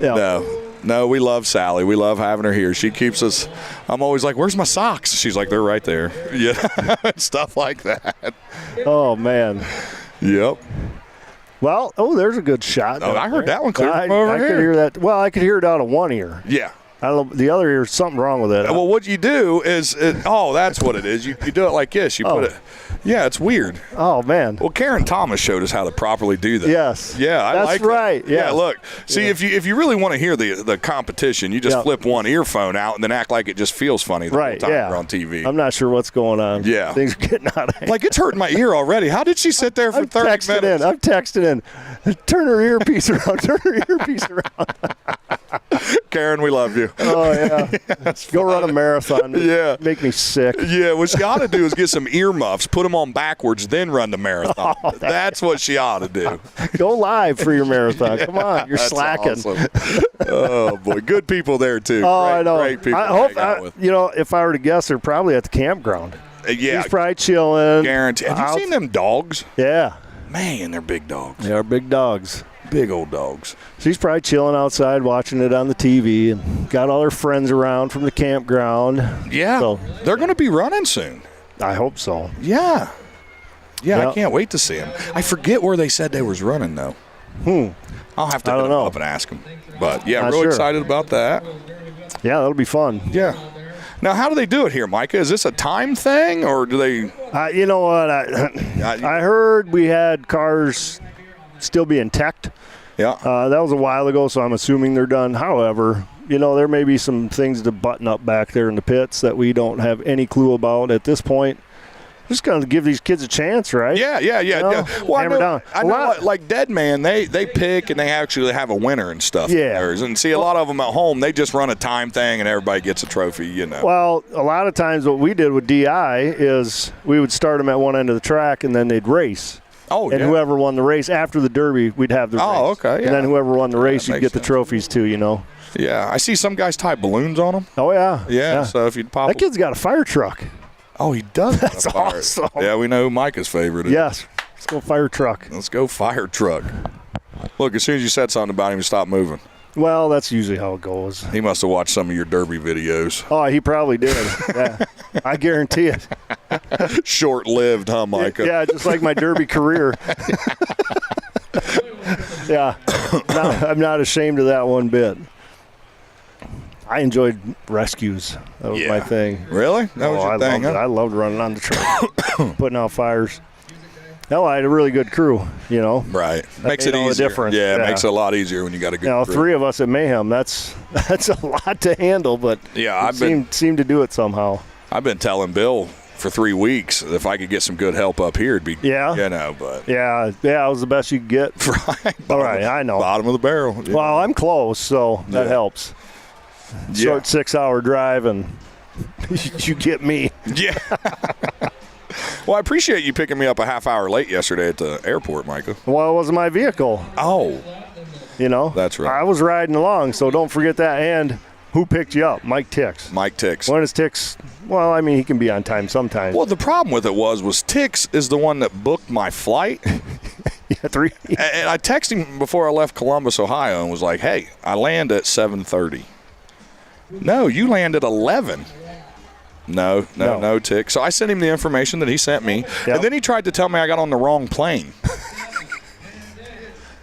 Yeah. No, we love Sally. We love having her here. She keeps us. I'm always like, "Where's my socks?" She's like, "They're right there." Yeah, stuff like that. Oh man. Yep. Well, there's a good shot. Oh, I heard that one clear from over I here. could hear that. Well, I could hear it out of one ear. Yeah. I don't know. The other ear, something wrong with it. Well, what you do is, that's what it is. You do it like this. You put it. Yeah, it's weird. Oh man. Well, Karen Thomas showed us how to properly do that. Yes. Yeah, I that's like right. That. Yeah. Look. See, if you really want to hear the competition, you just flip one earphone out and then act like it just feels funny the whole time you're on TV. I'm not sure what's going on. Yeah. Things are getting out of hand. Like it's hurting my ear already. How did she sit there for 30 minutes? I've texted in. Turn her earpiece around. Turn her earpiece around. Karen, we love you. Oh, yeah. Go run a marathon. Yeah. Make me sick. Yeah, what she ought to do is get some earmuffs, put them on backwards, then run the marathon. That's what she ought to do. Go live for your marathon. Come on. You're slacking. Awesome. Oh, boy. Good people there, too. Oh, I know. Great people I hope, if I were to guess, they're probably at the campground. Yeah. He's probably chilling. Guarantee. Have you seen them dogs? Yeah. Man, they're big dogs. They are big dogs. Big old dogs. She's probably chilling outside watching it on the TV and got all her friends around from the campground. Yeah. So, they're going to be running soon. I hope so. Yeah. Yeah, I can't wait to see them. I forget where they said they was running, though. I'll have to hit them up and ask them. But, yeah, Not real sure. excited about that. Yeah, that'll be fun. Yeah. Now, how do they do it here, Micah? Is this a time thing, or do they? You know what? I heard we had cars still being teched. Yeah. That was a while ago, so I'm assuming they're done. However, there may be some things to button up back there in the pits that we don't have any clue about at this point. Just going to give these kids a chance, right? Yeah. Well, I know like Dead Man, they pick and they actually have a winner and stuff. Yeah. And see, a lot of them at home, they just run a time thing and everybody gets a trophy, Well, a lot of times what we did with DI is we would start them at one end of the track and then they'd race. Oh, and yeah. whoever won the race after the Derby, we'd have the race. Oh, okay, yeah. And then whoever won the race, you'd makes get the sense. trophies too, you know. Yeah, I see some guys tie balloons on them. Oh, yeah. Yeah, so if you'd pop That kid's got a fire truck. Oh, he does. That's awesome. Yeah, we know who Micah's favorite is. Yes. Let's go fire truck. Let's go fire truck. Look, as soon as you said something about him, he stopped moving. Well, that's usually how it goes. He must have watched some of your Derby videos. Oh, he probably did. Yeah. I guarantee it. Short-lived, huh, Micah? Yeah, just like my Derby career. Yeah. No, I'm not ashamed of that one bit. I enjoyed rescues. That was my thing. Really? That was your thing, loved it. huh? I loved running on the trail, putting out fires. Hell, I had a really good crew, you know. Right. That Makes made it all the easier. difference. Yeah, it makes it a lot easier when you got a good You know, crew. 3 of us at Mayhem, that's a lot to handle, but Yeah, seemed to do it somehow. I've been telling Bill for 3 weeks if I could get some good help up here, it'd be, Yeah? you know, but. Yeah, it was the best you could get. Right. All right, I know. Bottom of the barrel. Yeah. Well, I'm close, so that helps. Short 6-hour drive, and you get me. Yeah. Well, I appreciate you picking me up a half hour late yesterday at the airport, Micah. Well, it wasn't my vehicle. Oh. You know? That's right. I was riding along, so don't forget that. And who picked you up? Mike Tix. Mike Tix. When is Tix? Well, I mean, he can be on time sometimes. Well, the problem with it was Tix is the one that booked my flight. Yeah, 3. And I texted him before I left Columbus, Ohio, and was like, hey, I land at 7:30. No, you land at 11. No, Tick. So I sent him the information that he sent me, and then he tried to tell me I got on the wrong plane.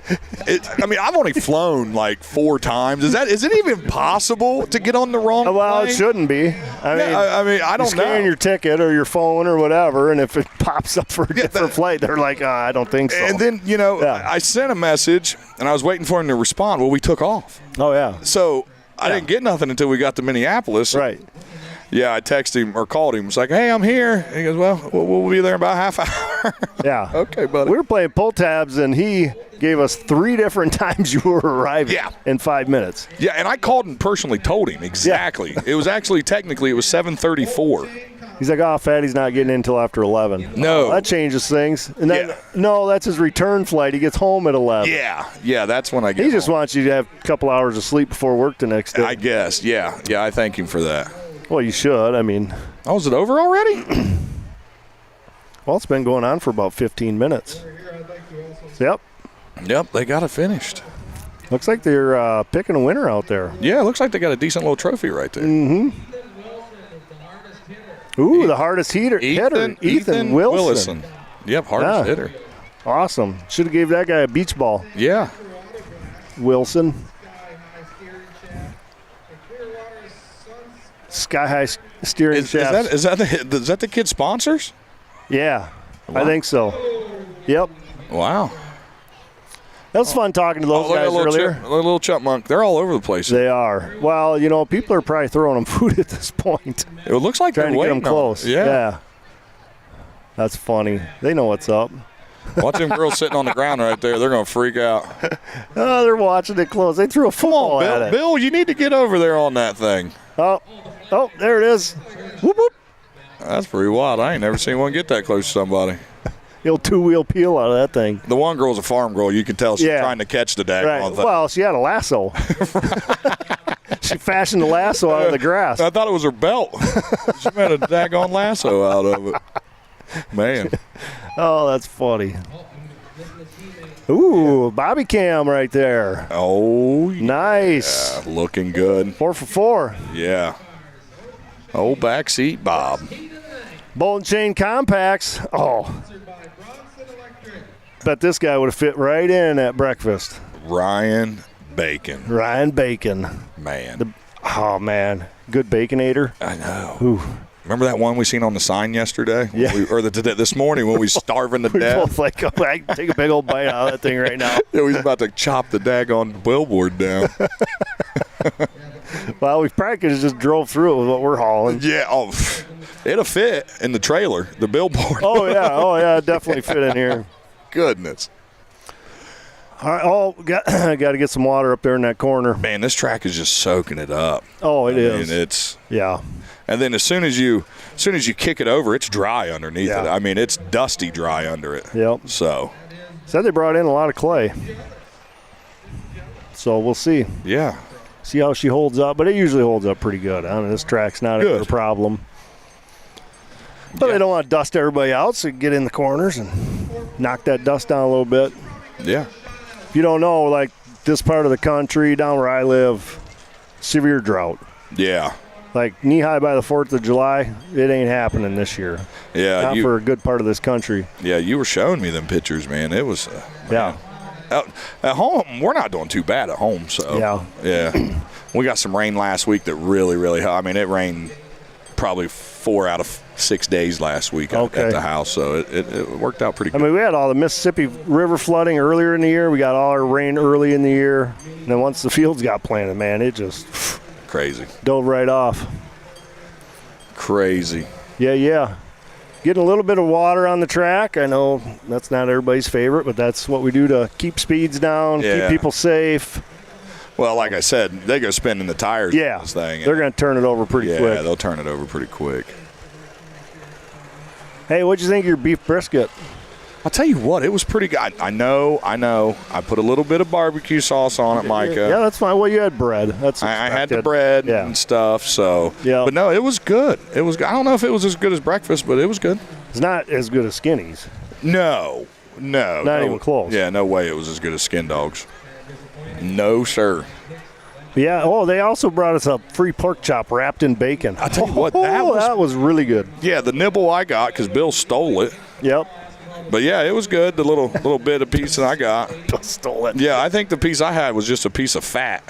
I mean, I've only flown like 4 times. Is it even possible to get on the wrong plane? Well, it shouldn't be. I mean, I don't know. Scan your ticket or your phone or whatever, and if it pops up for a different flight, they're like, I don't think so. And then, I sent a message, and I was waiting for him to respond. Well, we took off. Oh, yeah. So I didn't get nothing until we got to Minneapolis. Right. Yeah, I texted him or called him. It's like, hey, I'm here. And he goes, well, we'll be there in about half hour. Yeah. Okay, buddy. We were playing pull tabs, and he gave us 3 different times you were arriving in 5 minutes. Yeah, and I called and personally told him exactly. It was actually, technically, it was 7:34. He's like, Fatty's not getting in until after 11. No. That changes things. And then, no, that's his return flight. He gets home at 11. Yeah, that's when I get He just wants you to have a couple hours of sleep before work the next day. I guess, yeah, I thank him for that. Well, you should. I mean. Oh, is it over already? Well, it's been going on for about 15 minutes. Yep, they got it finished. Looks like they're picking a winner out there. Yeah, it looks like they got a decent little trophy right there. Mm-hmm. Ooh, the hardest hitter, Ethan Wilson. Yep, hardest hitter. Awesome. Should have gave that guy a beach ball. Yeah. Wilson. Sky High Steering Shafts. Is that the kid's sponsors? Yeah, wow. I think so. Yep. Wow. That was fun talking to those guys earlier. A little chipmunk. They're all over the place. They are. Well, people are probably throwing them food at this point. It looks like trying they're to get them close. Yeah. That's funny. They know what's up. Watch them girls sitting on the ground right there. They're going to freak out. Oh, they're watching it close. They threw a football at it. Bill, you need to get over there on that thing. Oh, there it is. Whoop, whoop. That's pretty wild. I ain't never seen one get that close to somebody. The old 2-wheel peel out of that thing. The one girl's a farm girl. You can tell she's trying to catch the daggone thing. Well, she had a lasso. She fashioned the lasso out of the grass. I thought it was her belt. She made a daggone lasso out of it. Man. Oh, that's funny. Ooh, Bobby Cam right there. Oh, nice. Yeah, looking good. 4 for 4. Yeah. Old backseat Bob. Bolt and chain compacts. Oh. Bet this guy would have fit right in at breakfast. Ryan Bacon. Man. Oh, man. Good Baconator. I know. Ooh. Remember that one we seen on the sign yesterday? Yeah. This morning when we starving to death? Both like, I can take a big old bite out of that thing right now. Yeah, we was about to chop the daggone billboard down. Well, we probably could have just drove through it with what we're hauling. Yeah, it'll fit in the trailer, the billboard. Oh, yeah, definitely fit in here. Goodness. All right. Oh, got to get some water up there in that corner. Man, this track is just soaking it up. Oh, it is. It's yeah. And then as soon as you kick it over, it's dry underneath it. I mean, it's dusty dry under it. Yep. So. Said they brought in a lot of clay. So we'll see. Yeah. See how she holds up. But it usually holds up pretty good. I mean, this track's not a problem. But they don't want to dust everybody out, so you get in the corners and knock that dust down a little bit. Yeah. If you don't know, like this part of the country, down where I live, severe drought. Yeah. Like knee-high by the 4th of July, it ain't happening this year. Yeah. Not for a good part of this country. Yeah, you were showing me them pictures, man. It was yeah. At home, we're not doing too bad at home. So yeah. We got some rain last week that really I mean, it rained probably 4 out of 6 days last week at the house, so it worked out pretty good. I mean, we had all the Mississippi River flooding earlier in the year. We got all our rain early in the year. And then once the fields got planted, man, it just crazy. Dove right off. Crazy. Yeah. Getting a little bit of water on the track. I know that's not everybody's favorite, but that's what we do to keep speeds down, keep people safe. Well, like I said, they go spinning the tires on this thing. They're going to turn it over pretty quick. Yeah, they'll turn it over pretty quick. Hey, what'd you think of your beef brisket? I'll tell you what, it was pretty good. I know. I put a little bit of barbecue sauce on it, Micah. Yeah, that's fine. Well, you had bread. That's I had the bread and stuff. So, but no, it was good. It was. I don't know if it was as good as breakfast, but it was good. It's not as good as Skinny's. No, not even close. Yeah, no way it was as good as Skin Dogs. No, sir. Yeah. Oh, they also brought us a free pork chop wrapped in bacon. I tell you what, that was really good. Yeah, the nibble I got because Bill stole it. Yep. But yeah, it was good. The little bit of piece that I got. Bill stole it. Yeah, I think the piece I had was just a piece of fat.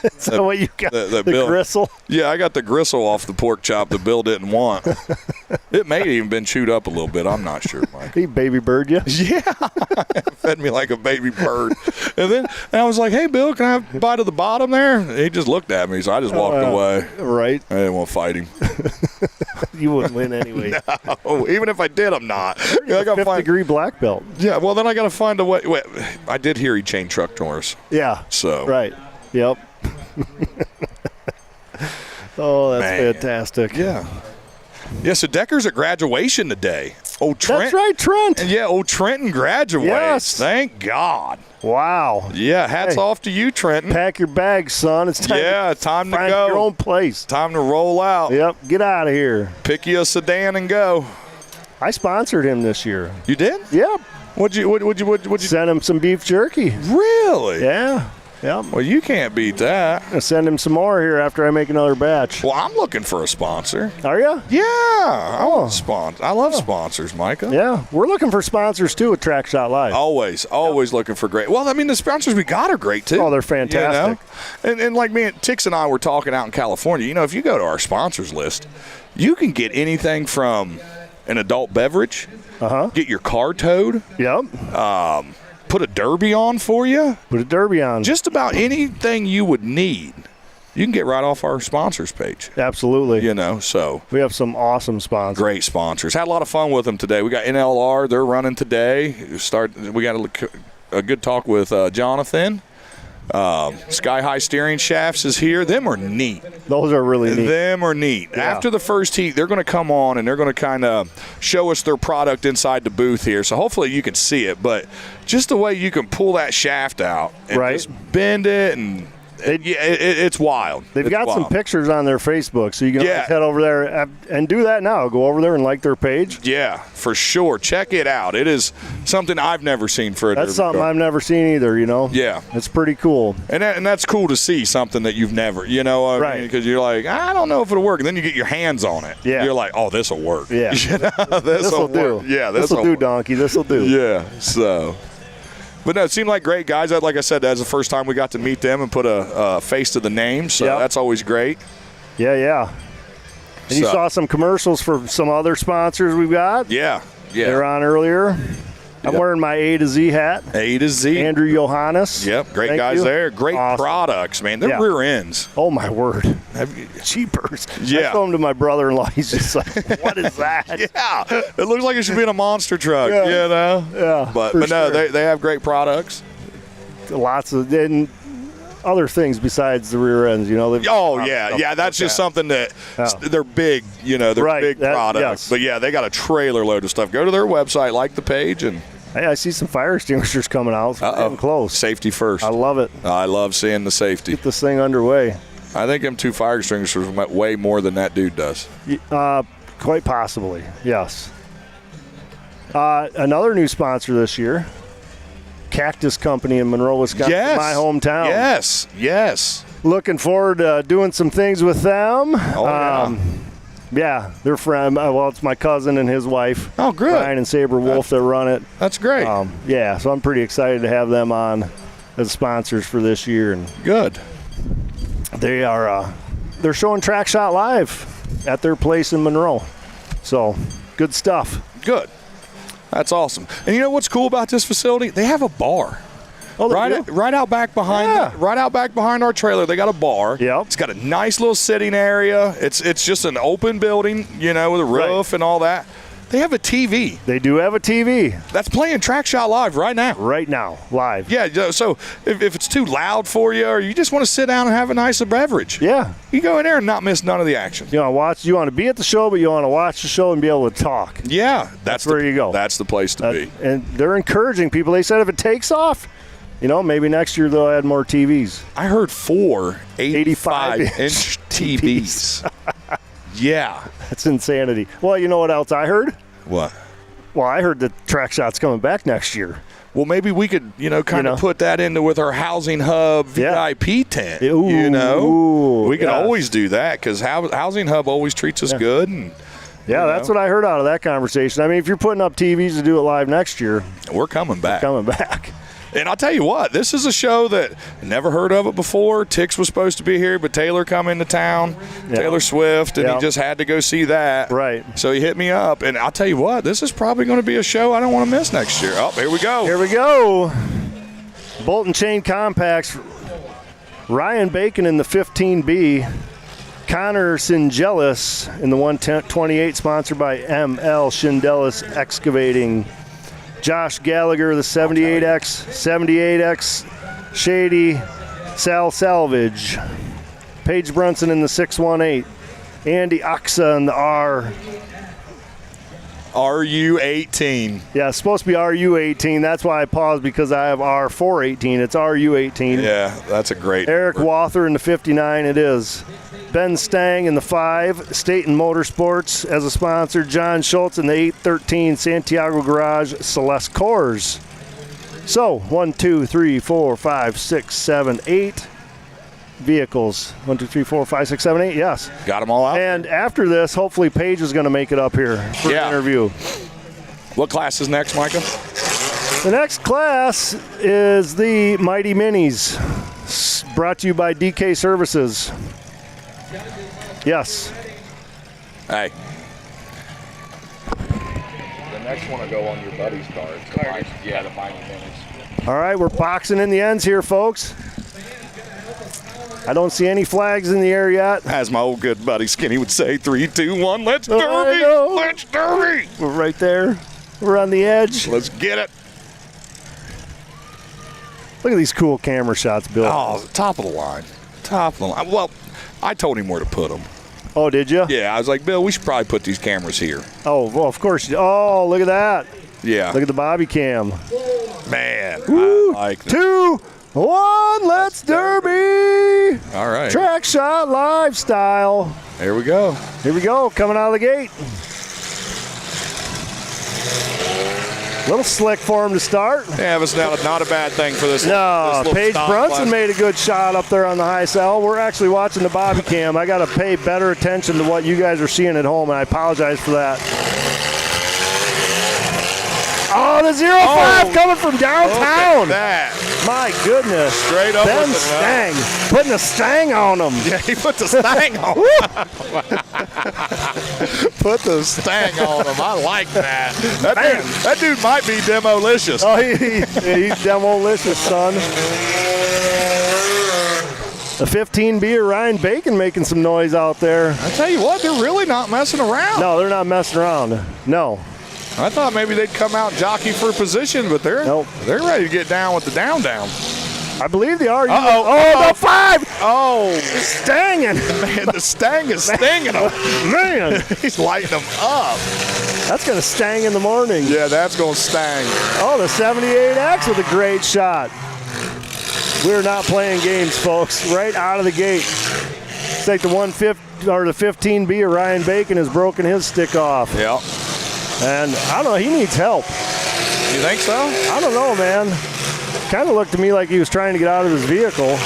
Is that what you got? The gristle? Yeah, I got the gristle off the pork chop that Bill didn't want. It may have even been chewed up a little bit. I'm not sure, Mike. He baby bird you? Yeah. Fed me like a baby bird. And I was like, hey, Bill, can I have a bite of the bottom there? And he just looked at me, so I just walked away. Right. I didn't want to fight him. You wouldn't win anyway. No, even if I did, I'm not. I got 5th-degree black belt. Yeah, well, then I got to find a way. Wait, I did hear he chained truck doors. Yeah. So. Right. Yep. Oh, that's fantastic. Yeah. Yeah, so Decker's at graduation today. Oh, Trent. That's right, Trent. Yeah, Trenton graduates. Yes. Thank God. Wow. Yeah, hats off to you, Trenton. Pack your bags, son. It's time time to find go. your own place. Time to roll out. Yep, get out of here. Pick you a sedan and go. I sponsored him this year. You did? Yep. What'd you send him some beef jerky? Really? Yeah. Yep. Well, you can't beat that. I'm gonna send him some more here after I make another batch. Well, I'm looking for a sponsor. Are you? Yeah. I want sponsors. I love sponsors, Micah. Yeah. We're looking for sponsors, too, at Track Shot Live. Always looking for great. Well, I mean, the sponsors we got are great, too. Oh, they're fantastic. You know? And like me and Tix and I were talking out in California, if you go to our sponsors list, you can get anything from an adult beverage, get your car towed. Yep. Put a derby on for you. Put a derby on. Just about anything you would need, you can get right off our sponsors page. Absolutely. So. We have some awesome sponsors. Great sponsors. Had a lot of fun with them today. We got NLR. They're running today. We got a good talk with Jonathan. Sky High Steering Shafts is here. Them are neat. Those are really neat. Them are neat. Yeah. After the first heat, they're going to come on and they're going to kind of show us their product inside the booth here. So hopefully you can see it. But just the way you can pull that shaft out and just bend it and it's wild. They've got some pictures on their Facebook, so you can head over there and do that now. Go over there and like their page. Yeah, for sure. Check it out. It is something I've never seen for a That's something I've never seen either, Yeah. It's pretty cool. And that's cool to see something that you've never, right. Because you're like, I don't know if it'll work. And then you get your hands on it. Yeah. You're like, oh, this will work. Yeah. This will do. Yeah, this will do, donkey. This will do. Yeah, so. But no, it seemed like great guys. Like I said, that's the first time we got to meet them and put a face to the name, so that's always great. Yeah. And you saw some commercials for some other sponsors we've got? Yeah. They're on earlier. I'm wearing my A to Z hat. A to Z. Andrew Johannes. Yep, great guys there. Great products, man. They're rear ends. Oh, my word. Cheapers. Yeah. I told them to my brother-in-law. He's just like, what is that? Yeah. It looks like it should be in a monster truck, Yeah. Yeah. But no, they have great products. lots of and other things besides the rear ends. That's just something that they're big. They're big products. Yes. But yeah, they got a trailer load of stuff. Go to their website, like the page, and hey, I see some fire extinguishers coming out. Getting close. Safety first. I love it. I love seeing the safety. Get this thing underway. I think them 2 fire extinguishers weigh more than that dude does. Quite possibly, yes. Another new sponsor this year, Cactus Company in Monroe, Wisconsin, my hometown. Yes. Looking forward to doing some things with them. Yeah, they're from, it's my cousin and his wife. Oh, good. Ryan and Saber Wolf that run it. That's great. So I'm pretty excited to have them on as sponsors for this year. And good. They are, they're showing Track Shot Live at their place in Monroe. So, good stuff. Good. That's awesome. And you know what's cool about this facility? They have a bar. Oh, right out back behind right out back behind our trailer, they got a bar. Yep. It's got a nice little sitting area. It's just an open building, with a roof and all that. They have a TV. They do have a TV. That's playing Track Shot Live right now. Right now, live. Yeah, so if it's too loud for you or you just want to sit down and have a nice beverage, you go in there and not miss none of the action. You want to be at the show, but you want to watch the show and be able to talk. Yeah, that's where you go. That's the place to be. And they're encouraging people. They said if it takes off, maybe next year they'll add more TVs. I heard 4 85-inch TVs. Yeah. That's insanity. Well, you know what else I heard? What? Well, I heard that Track Shot's coming back next year. Well, maybe we could, kind of put that into with our Housing Hub VIP tent. We can always do that because Housing Hub always treats us good. And that's what I heard out of that conversation. I mean, if you're putting up TVs to do it live next year, we're coming back. And I'll tell you what, this is a show that never heard of it before. Tix was supposed to be here, but Taylor come into town, Taylor Swift, and he just had to go see that. Right. So he hit me up, and I'll tell you what, this is probably going to be a show I don't want to miss next year. Oh, here we go. Here we go. Bolt and Chain Compacts. Ryan Bacon in the 15B. Connor Singelis in the 128, sponsored by ML Shindelis Excavating. Josh Gallagher, the 78X, 78X, Shady, Sal Salvage. Paige Brunson in the 618. Andy Oxa in the RU18. Yeah, it's supposed to be RU18. That's why I paused, because I have R418. It's RU18. Yeah, that's a great Eric number. Wather in the 59, it is. Ben Stang in the 5, Staten Motorsports as a sponsor. John Schultz in the 813, Santiago Garage, Celeste Coors. So, 1, 2, 3, 4, 5, 6, 7, 8 vehicles. 1, 2, 3, 4, 5, 6, 7, 8, yes. Got them all out. And after this, hopefully Paige is going to make it up here for an interview. What class is next, Micah? The next class is the Mighty Minis, brought to you by DK Services. Yes. Hey. The next one will go on your buddy's car. The Mighty Minis. All right, we're boxing in the ends here, folks. I don't see any flags in the air yet. As my old good buddy Skinny would say, 3, 2, 1, let's derby! Let's derby! We're right there. We're on the edge. Let's get it. Look at these cool camera shots, Bill. Oh, top of the line. Top of the line. Well, I told him where to put them. Oh, did you? Yeah, I was like, Bill, we should probably put these cameras here. Oh, well, of course. Oh, look at that. Yeah. Look at the bobby cam. Man, Woo. I like that. 2, 1, let's derby. All right. Track Shot Lifestyle. There we go. Here we go, coming out of the gate. Little slick for him to start. Yeah, it's not a bad thing for this. No, this Paige Brunson made a good shot up there on the high cell. We're actually watching the bobby cam. I got to pay better attention to what you guys are seeing at home, and I apologize for that. Oh, the 05 coming from downtown. Look at that. My goodness. Straight up Ben with the Stang. Putting a stang on him. Yeah, he put the stang on him. Put the stang on him. I like that. That dude might be demolicious. Oh, he's demolicious, son. The 15B, Ryan Bacon making some noise out there. I tell you what, they're really not messing around. No, they're not messing around. No. I thought maybe they'd come out and jockey for position, but they're ready to get down with the down. I believe they are. Uh-oh. The 5! Oh, Stanging. man, the Stang is stinging him. Man, He's lighting them up. that's going to stang in the morning. Yeah, that's going to stang. Oh, the 78X with a great shot. We're not playing games, folks. Right out of the gate. It's like the 150 or the 15B of Ryan Bacon has broken his stick off. Yeah. And I don't know, he needs help. You think so? I don't know, man. Kind of looked to me like he was trying to get out of his vehicle.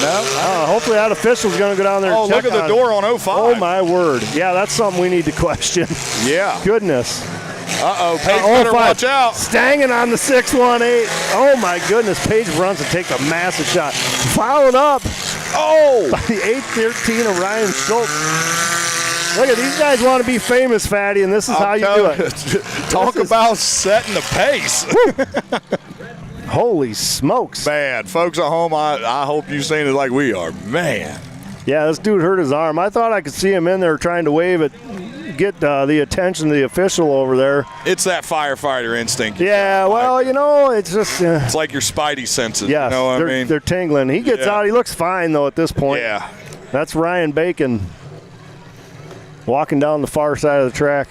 No. Hopefully that official's going to go down there and check look at the on door on 05. Oh, my word. Yeah, that's something we need to question. Yeah. Goodness. Paige better watch out. Stanging on the 618. Oh, my goodness. Paige runs and takes a massive shot. Followed up. Oh! By the 813 of Ryan Schultz. Look at these guys want to be famous, Fatty, and this is how you do it. Talk about setting the pace. Holy smokes. Man, folks at home, I hope you've seen it like we are. Man. Yeah, this dude hurt his arm. I thought I could see him in there trying to wave it, get the attention of the official over there. It's that firefighter instinct. Yeah, well, you know, it's just... it's like your spidey senses. Yes, you know what I mean? They're tingling. He gets out. He looks fine, though, at this point. Yeah. That's Ryan Bacon walking down the far side of the track.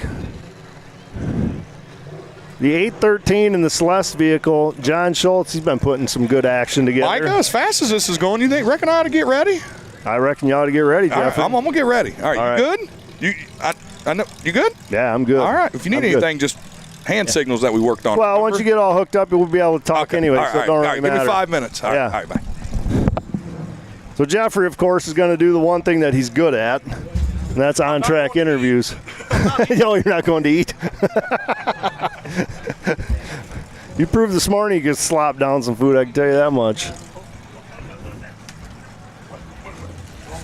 The 813 in the Celeste vehicle, John Schultz, he's been putting some good action together. Micah, as fast as this is going, you reckon I ought to get ready? I reckon you ought to get ready, Jeff. Right, I'm going to get ready. All right, you good? I know. You good? Yeah, I'm good. All right. If you need anything, just hand signals that we worked on. Well, once you get all hooked up, we'll be able to talk anyway, all right, so it don't really give matter. me 5 minutes. All right, bye. So Jeffrey, of course, is going to do the one thing that he's good at, and that's on-track interviews. No, you're not going to eat. You proved this morning you could slop down some food, I can tell you that much.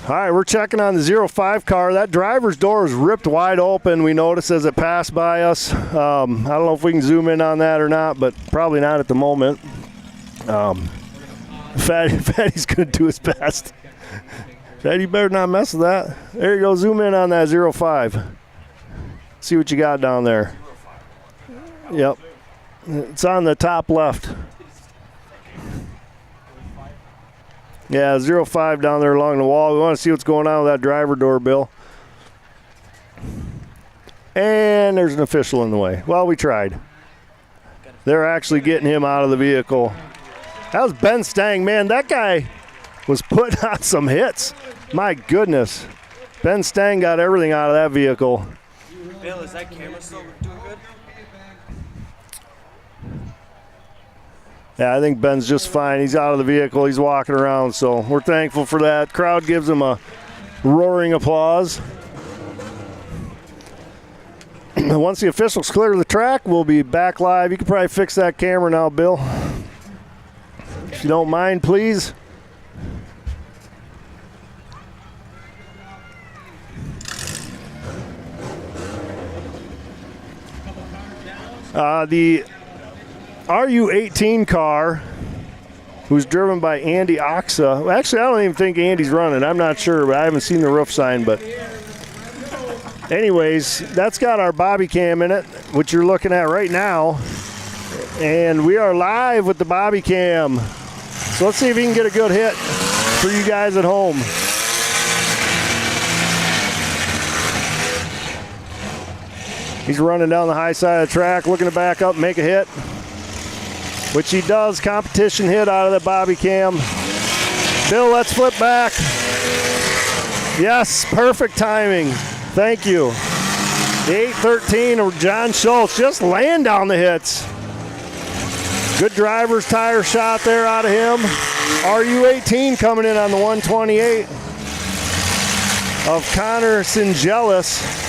All right, we're checking on the 05 car. That driver's door is ripped wide open, we noticed as it passed by us. I don't know if we can zoom in on that or not, but probably not at the moment. Fatty's going to do his best. Fatty, you better not mess with that. There you go. Zoom in on that 05. See what you got down there. Yep. It's on the top left. Yeah, 05 down there along the wall. We want to see what's going on with that driver door, Bill. And there's an official in the way. Well, we tried. They're actually getting him out of the vehicle. That was Ben Stang. Man, that guy was putting on some hits. My goodness. Ben Stang got everything out of that vehicle. Bill, is that camera still doing good? Yeah, I think Ben's just fine. He's out of the vehicle. He's walking around, so we're thankful for that. Crowd gives him a roaring applause. Once the officials clear the track, we'll be back live. You can probably fix that camera now, Bill. If you don't mind, please. The RU18 car, who's driven by Andy Oxa. Well, actually, I don't even think Andy's running. I'm not sure, but I haven't seen the roof sign. But anyways, that's got our bobby cam in it, which you're looking at right now. And we are live with the bobby cam. So let's see if we can get a good hit for you guys at home. He's running down the high side of the track, looking to back up and make a hit, which he does. Competition hit out of the bobby cam. Bill, let's flip back. Yes, perfect timing. Thank you. The 813 of John Schultz just laying down the hits. Good driver's tire shot there out of him. RU18 coming in on the 128 of Connor Singelis.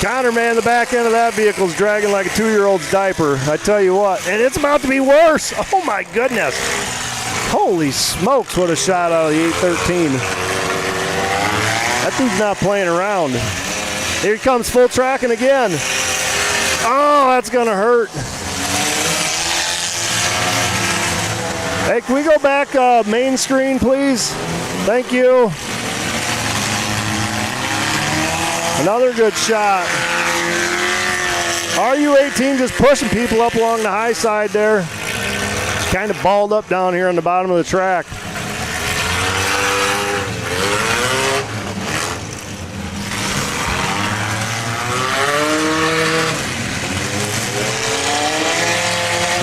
Connor, man, the back end of that vehicle's dragging like a 2-year-old's diaper. I tell you what. And it's about to be worse. Oh, my goodness. Holy smokes, what a shot out of the 813. That dude's not playing around. Here he comes full tracking again. Oh, that's going to hurt. Hey, can we go back main screen, please? Thank you. Another good shot. RU18 just pushing people up along the high side there. kind of balled up down here on the bottom of the track.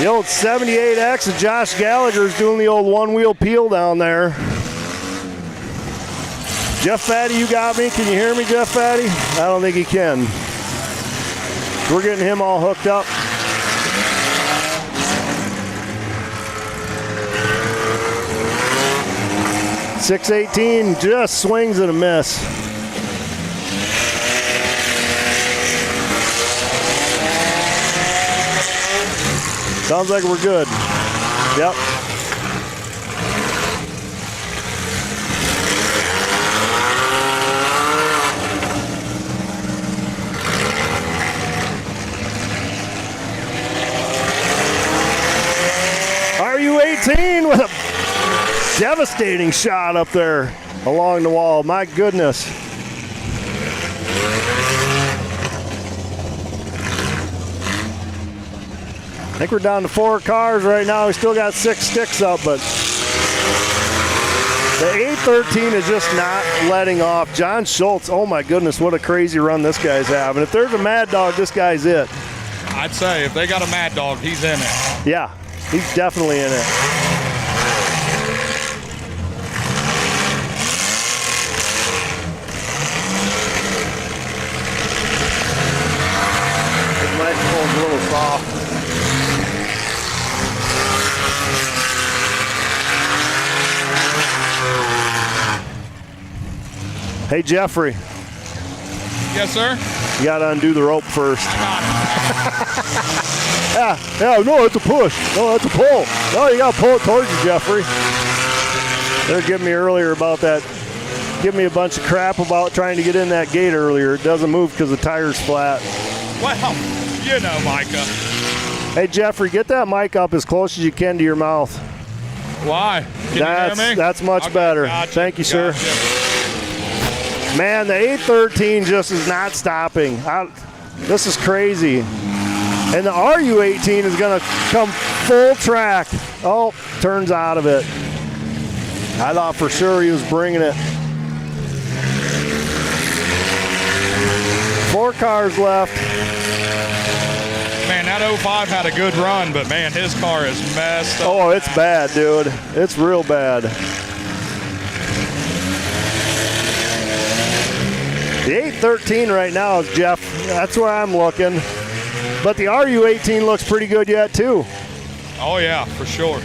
The old 78X of Josh Gallagher's doing the old one-wheel peel down there. Jeff Fatty, you got me? Can you hear me, Jeff Fatty? I don't think he can. We're getting him all hooked up. .618 just swings and a miss. Sounds like we're good. Yep. RU18 with a devastating shot up there along the wall. My goodness. I think we're down to 4 cars right now. We still got 6 sticks up, but the 813 is just not letting off. John Schultz, oh my goodness, what a crazy run this guy's having. If there's a mad dog, this guy's it. I'd say if they got a mad dog, he's in it. Yeah, he's definitely in it. His microphone's a little soft. Hey, Jeffrey. Yes, sir? You got to undo the rope first. I yeah, no, it's a push. No, that's a pull. No, you got to pull it towards you, Jeffrey. They were giving me earlier about that. Give me a bunch of crap about trying to get in that gate earlier. It doesn't move because the tire's flat. Well, you know, Micah. Hey, Jeffrey, get that mic up as close as you can to your mouth. Why? Can you hear me? That's much Okay, better. gotcha, Thank you, sir. gotcha. Man, the 813 just is not stopping. This is crazy. And the RU18 is going to come full track. Oh, turns out of it. I thought for sure he was bringing it. 4 cars left. Man, that 05 had a good run, but man, his car is messed up. Oh, it's bad, dude. It's real bad. The 813 right now is Jeff. That's where I'm looking. But the RU18 looks pretty good yet, too. Oh, yeah, for sure.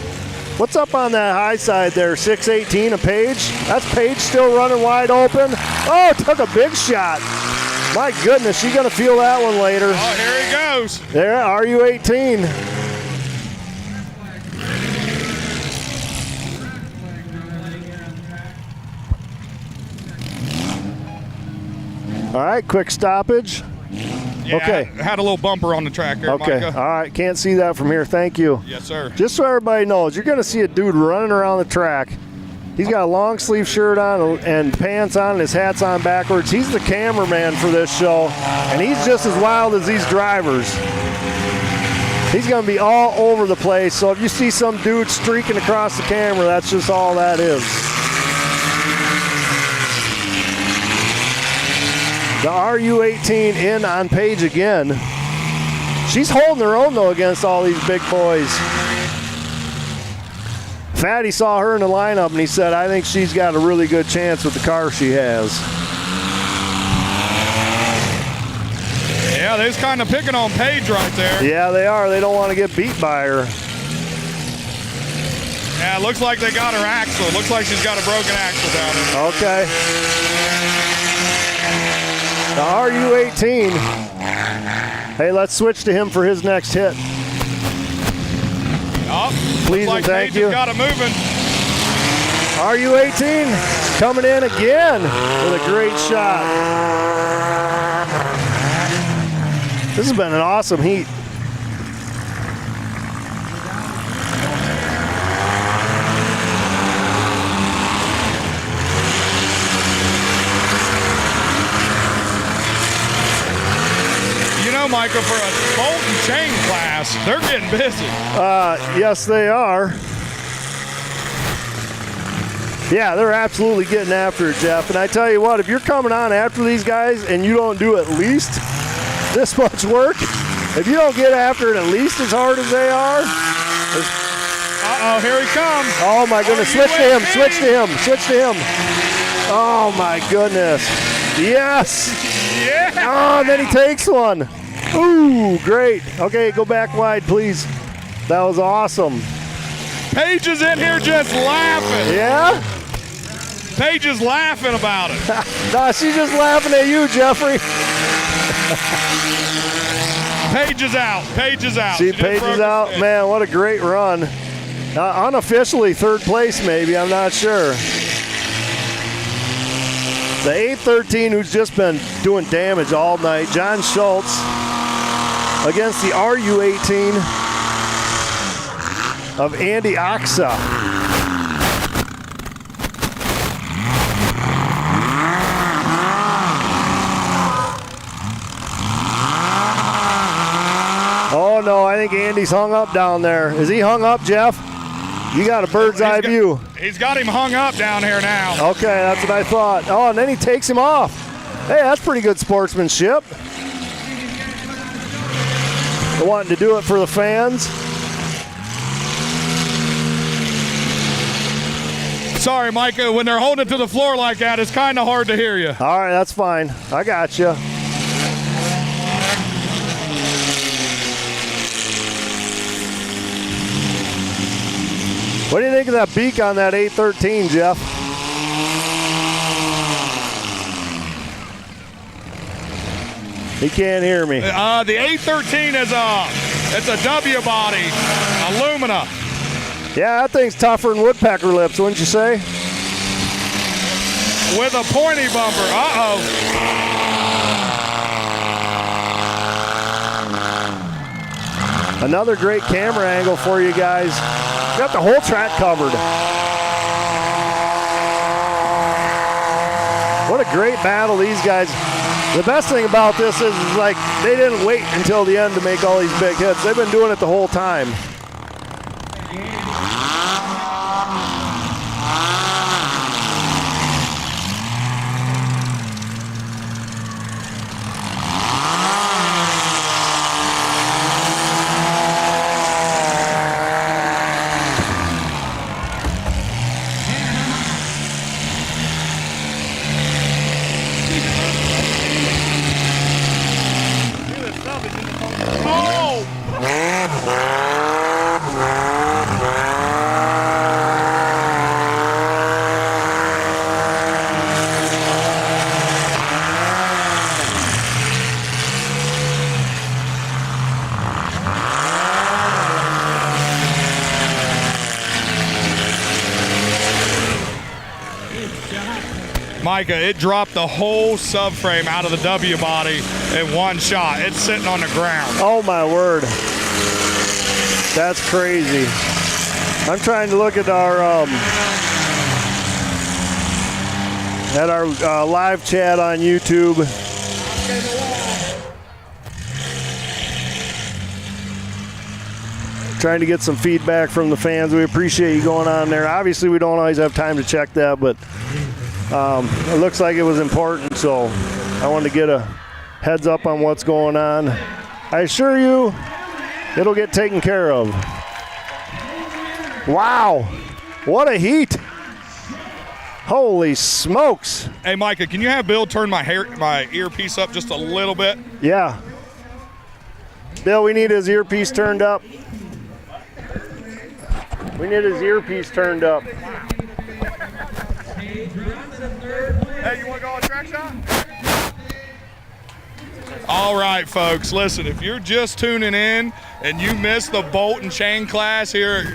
What's up on that high side there? 618, a Page? That's Page still running wide open. Oh, took a big shot. My goodness, she's going to feel that one later. Oh, here he goes. There, RU18. All right, quick stoppage. Yeah, okay. Had a little bumper on the track there, Okay, Micah. all right, can't see that from here. Thank you. Yes, sir. Just so everybody knows, you're going to see a dude running around the track. He's got a long sleeve shirt on and pants on, and his hat's on backwards. He's the cameraman for this show, and he's just as wild as these drivers. He's going to be all over the place, so if you see some dude streaking across the camera, that's just all that is. The RU18 in on Page again. She's holding her own, though, against all these big boys. Fatty saw her in the lineup, and he said, I think she's got a really good chance with the car she has. Yeah, they're kind of picking on Paige right there. Yeah, they are. They don't want to get beat by her. Yeah, it looks like they got her axle. It looks like she's got a broken axle down there. Okay. The RU18. Hey, let's switch to him for his next hit. Oh, Please like and thank Paige you. has got it moving. RU18 coming in again with a great shot. This has been an awesome heat. You know, Micah, for a bolt and chain class. They're getting busy. Yes, they are. Yeah, they're absolutely getting after it, Jeff. And I tell you what, if you're coming on after these guys and you don't do at least this much work, if you don't get after it at least as hard as they are. Uh-oh, here he comes. Oh, my goodness. Switch to him. Switch to him. Switch to him. Oh, my goodness. Yes. Yeah. Oh, and then he takes one. Ooh, great. Okay, go back wide, please. That was awesome. Paige is in here just laughing. Yeah? Paige is laughing about it. Nah, she's just laughing at you, Jeffrey. Paige is out. Paige is out. See, Paige is out. Man, what a great run. Unofficially third place, maybe. I'm not sure. The 813, who's just been doing damage all night, John Schultz against the RU18 of Andy Oxa. Oh no, I think Andy's hung up down there. Is he hung up, Jeff? You got a bird's eye view. He's got him hung up down here now. Okay, that's what I thought. Oh, and then he takes him off. Hey, that's pretty good sportsmanship. They're wanting to do it for the fans. Sorry, Micah, when they're holding it to the floor like that, it's kind of hard to hear you. All right, that's fine. I got you. What do you think of that beak on that 813, Jeff? He can't hear me. The 813 is it's a W body, alumina. Yeah, that thing's tougher than woodpecker lips, wouldn't you say? With a pointy bumper. Uh-oh. Another great camera angle for you guys. Got the whole track covered. What a great battle these guys. The best thing about this is like they didn't wait until the end to make all these big hits. They've been doing it the whole time. Micah, it dropped the whole subframe out of the W body in one shot. It's sitting on the ground. Oh my word. That's crazy. I'm trying to look at our live chat on YouTube. Trying to get some feedback from the fans. We appreciate you going on there. Obviously, we don't always have time to check that, but it looks like it was important, so I wanted to get a heads up on what's going on. I assure you, it'll get taken care of. Wow, what a heat. Holy smokes. Hey, Micah, can you have Bill turn my earpiece up just a little bit? Yeah. Bill, we need his earpiece turned up. We need his earpiece turned up. Hey, you want to go on track shot? All right, folks, listen, if you're just tuning in and you missed the bolt and chain class here at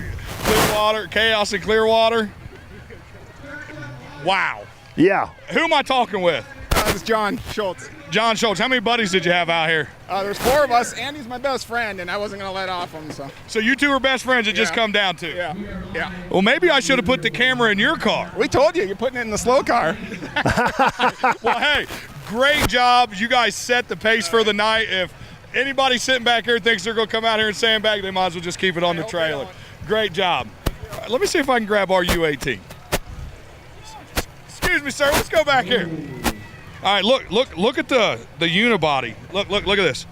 Clearwater, Chaos in Clearwater, wow. Yeah. Who am I talking with? This is John Schultz. John Schultz. How many buddies did you have out here? There's 4 of us. Andy's my best friend, and I wasn't going to let off him. So you two are best friends. It just come down to. Yeah. Well, maybe I should have put the camera in your car. We told you. You're putting it in the slow car. Well, hey, great job. You guys set the pace for the night. Anybody sitting back here thinks they're going to come out here and sandbag, they might as well just keep it on the trailer. Great job. All right, let me see if I can grab our U18. Excuse me, sir. Let's go back here. All right, look at the unibody. Look at this.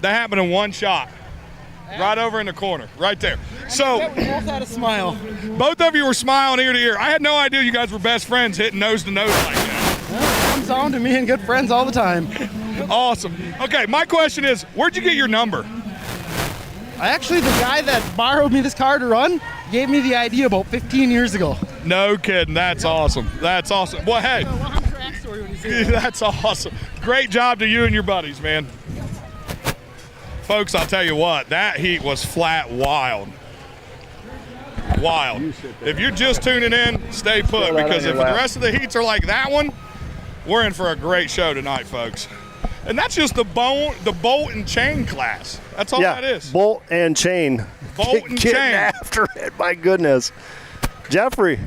That happened in one shot. Right over in the corner, right there. So we both had a smile. Both of you were smiling ear to ear. I had no idea you guys were best friends hitting nose to nose like that. Well, it comes on to me and good friends all the time. Awesome. Okay, my question is, where'd you get your number? Actually, the guy that borrowed me this car to run gave me the idea about 15 years ago. No kidding. That's awesome. That's awesome. Well, hey. That's awesome. Great job to you and your buddies, man. Folks, I'll tell you what, that heat was flat wild. Wild. If you're just tuning in, stay put, because if the rest of the heats are like that one, we're in for a great show tonight, folks. And that's just the bolt and chain class. That's all that is. Bolt and chain. Bolt and Getting chain. after it, my goodness. Jeffrey.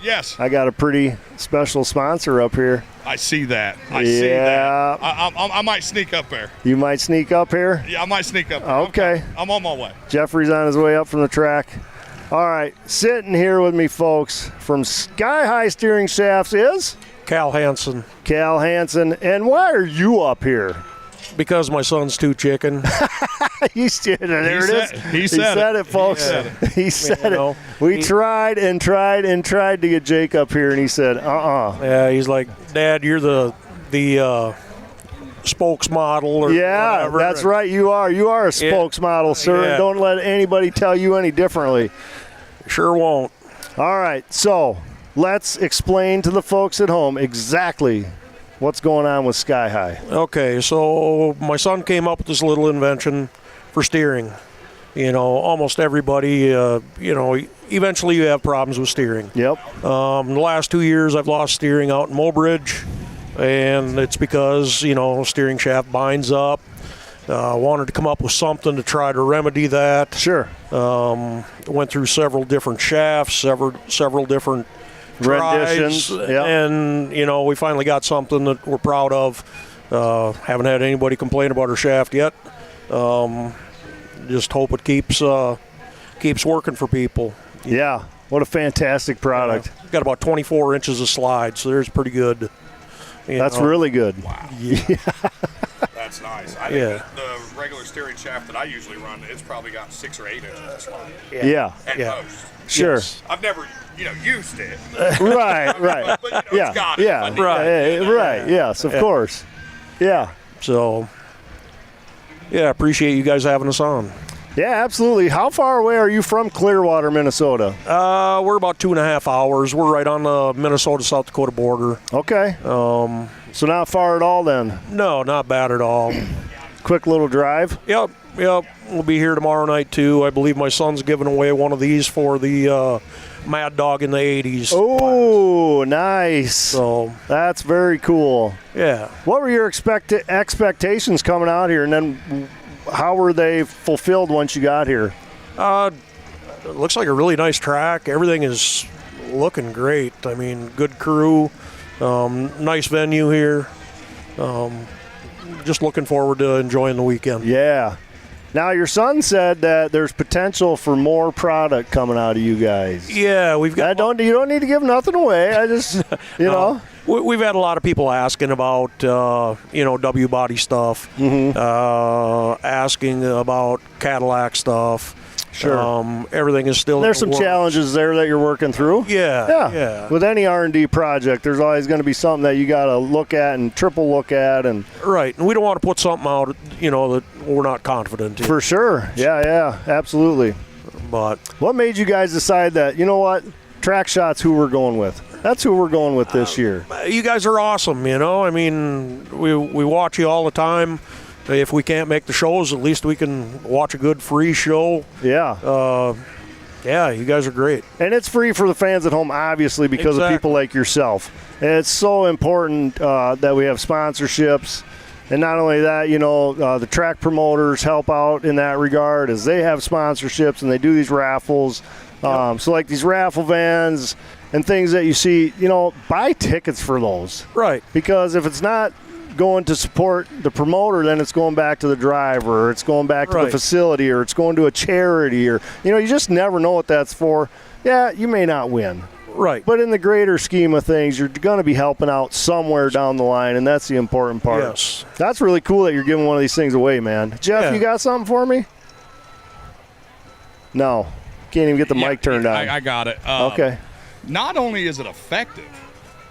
Yes. I got a pretty special sponsor up here. I see that. I see that. I might sneak up there. You might sneak up here? Yeah, I might sneak up there. Okay. I'm on my way. Jeffrey's on his way up from the track. All right, sitting here with me, folks, from Sky High Steering Shafts is? Cal Hansen. Cal Hansen. And why are you up here? Because my son's too chicken. He said it. There it is. He said it, folks. He said it. We tried and tried and tried to get Jake up here, and he said, Yeah, he's like, Dad, you're the spokesmodel or whatever. That's right. You are a spokesmodel, sir. Yeah. And don't let anybody tell you any differently. Sure won't. All right, so let's explain to the folks at home exactly what's going on with Sky High. Okay, so my son came up with this little invention for steering. You know, almost everybody, eventually you have problems with steering. Yep. The last 2 years I've lost steering out in Mobridge, and it's because, steering shaft binds up. Wanted to come up with something to try to remedy that. Sure. Went through several different shafts, several different renditions, and we finally got something that we're proud of. Haven't had anybody complain about our shaft yet. Just hope it keeps working for people. Yeah, what a fantastic product. Got about 24 inches of slide, so there's pretty good. That's really good. Wow. Yeah. That's nice. I think the regular steering shaft that I usually run, it's probably got 6 or 8 inches of slide. Yeah. At most. Sure. Yes. I've never, used it. Right. But, it's got it. Yeah. Right. Yes, of course. Yeah. So, appreciate you guys having us on. Yeah, absolutely. How far away are you from Clearwater, Minnesota? We're about 2.5 hours. We're right on the Minnesota-South Dakota border. Okay. So not far at all then? No, not bad at all. Quick little drive? Yep. We'll be here tomorrow night, too. I believe my son's giving away one of these for the Mad Dog in the 80s. Oh, nice. So that's very cool. Yeah. What were your expectations coming out here, and then how were they fulfilled once you got here? It looks like a really nice track. Everything is looking great. I mean, good crew, nice venue here. Just looking forward to enjoying the weekend. Yeah. Now, your son said that there's potential for more product coming out of you guys. Yeah, we've got. You don't need to give nothing away. I just, know. We've had a lot of people asking about, W body stuff, asking about Cadillac stuff. Sure. Everything is still. There's some challenges there that you're working through. Yeah. With any R&D project, there's always going to be something that you got to look at and triple look at, and right. And we don't want to put something out, that we're not confident in. For sure. Yeah, absolutely. But what made you guys decide that? You know what? Track Shot's who we're going with. That's who we're going with this year. You guys are awesome. I mean, we watch you all the time. If we can't make the shows, at least we can watch a good free show. Yeah. You guys are great. And it's free for the fans at home, obviously, because of people like yourself. And it's so important that we have sponsorships. And not only that, the track promoters help out in that regard as they have sponsorships and they do these raffles. So like these raffle vans and things that you see, buy tickets for those. Right. Because if it's not going to support the promoter, then it's going back to the driver, or it's going back to the facility, or it's going to a charity, or you just never know what that's for. Yeah, you may not win. Right. But in the greater scheme of things, you're going to be helping out somewhere down the line, and that's the important part. Yes. That's really cool that you're giving one of these things away, man. Jeff, you got something for me? No. Can't even get the mic turned on. I got it. Okay. Not only is it effective,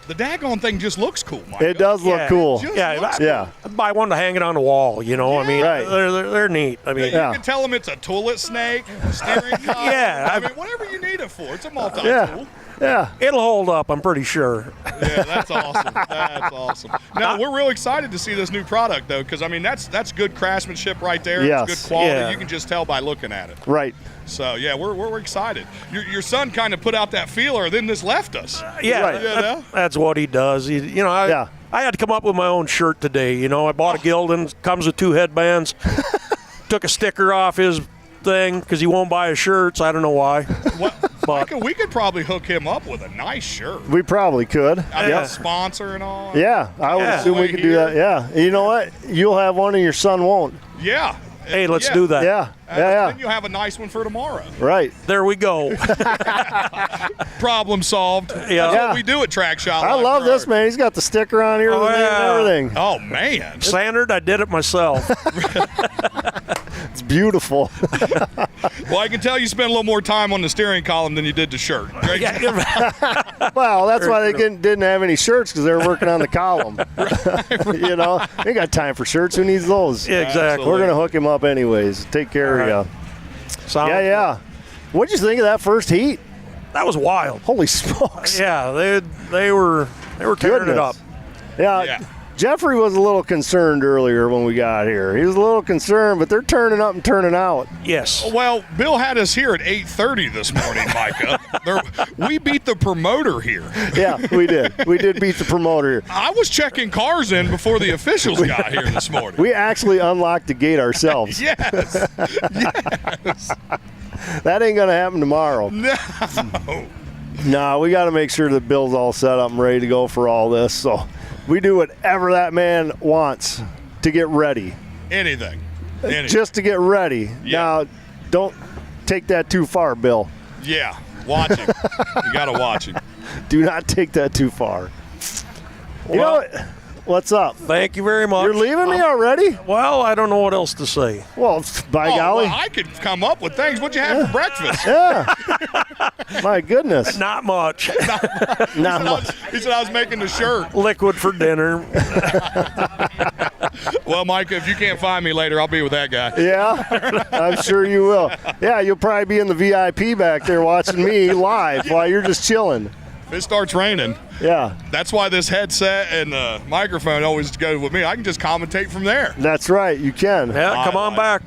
the daggone thing just looks cool, Mike. It does look cool. Yeah. I'd buy one to hang it on the wall, I mean, they're neat. I mean, you can tell them it's a toilet snake, steering column. I mean, whatever you need it for. It's a multi-tool. Yeah. It'll hold up, I'm pretty sure. Yeah, that's awesome. That's awesome. No, we're real excited to see this new product, though, because, I mean, that's good craftsmanship right there. Yes. It's good quality. Yeah. You can just tell by looking at it. Right. So, yeah, we're excited. Your son kind of put out that feeler, then this left us. That's what he does. I had to come up with my own shirt today. I bought a Gildan, comes with 2 headbands, took a sticker off his thing because he won't buy his shirts. I don't know why. Micah, we could probably hook him up with a nice shirt. We probably could. A sponsor and all. Yeah, I would assume we could do that. Yeah. You know what? You'll have one and your son won't. Yeah. Hey, let's do that. Yeah. Then you'll have a nice one for tomorrow. Right. There we go. Problem solved. Yeah. That's what we do at Track Shot. I love this, man. He's got the sticker on here and everything. Oh, man. Standard, I did it myself. It's beautiful. Well, I can tell you spent a little more time on the steering column than you did the shirt. Great. Well, that's why they didn't have any shirts, because they were working on the column. Right. They got time for shirts. Who needs those? Yeah, exactly. We're going to hook him up anyways. Take care of you. Yeah. What'd you think of that first heat? That was wild. Holy smokes. Yeah, they were tearing it up. Yeah. Jeffrey was a little concerned earlier when we got here. He was a little concerned, but they're turning up and turning out. Yes. Well, Bill had us here at 8:30 this morning, Micah. We beat the promoter here. Yeah, we did. We did beat the promoter here. I was checking cars in before the officials got here this morning. We actually unlocked the gate ourselves. Yes. That ain't going to happen tomorrow. No, we got to make sure that Bill's all set up and ready to go for all this. So we do whatever that man wants to get ready. Anything. Just to get ready. Yeah. Now, don't take that too far, Bill. Yeah, watch him. You got to watch him. Do not take that too far. You know what? What's up? Thank you very much. You're leaving me already? Well, I don't know what else to say. Well, by golly. Well, I could come up with things. What'd you have for breakfast? Yeah. My goodness. Not much. Not much. He said I was making the shirt. Liquid for dinner. Well, Micah, if you can't find me later, I'll be with that guy. Yeah, I'm sure you will. Yeah, you'll probably be in the VIP back there watching me live while you're just chilling. If it starts raining, that's why this headset and the microphone always go with me. I can just commentate from there. That's right, you can. Yeah, come on back.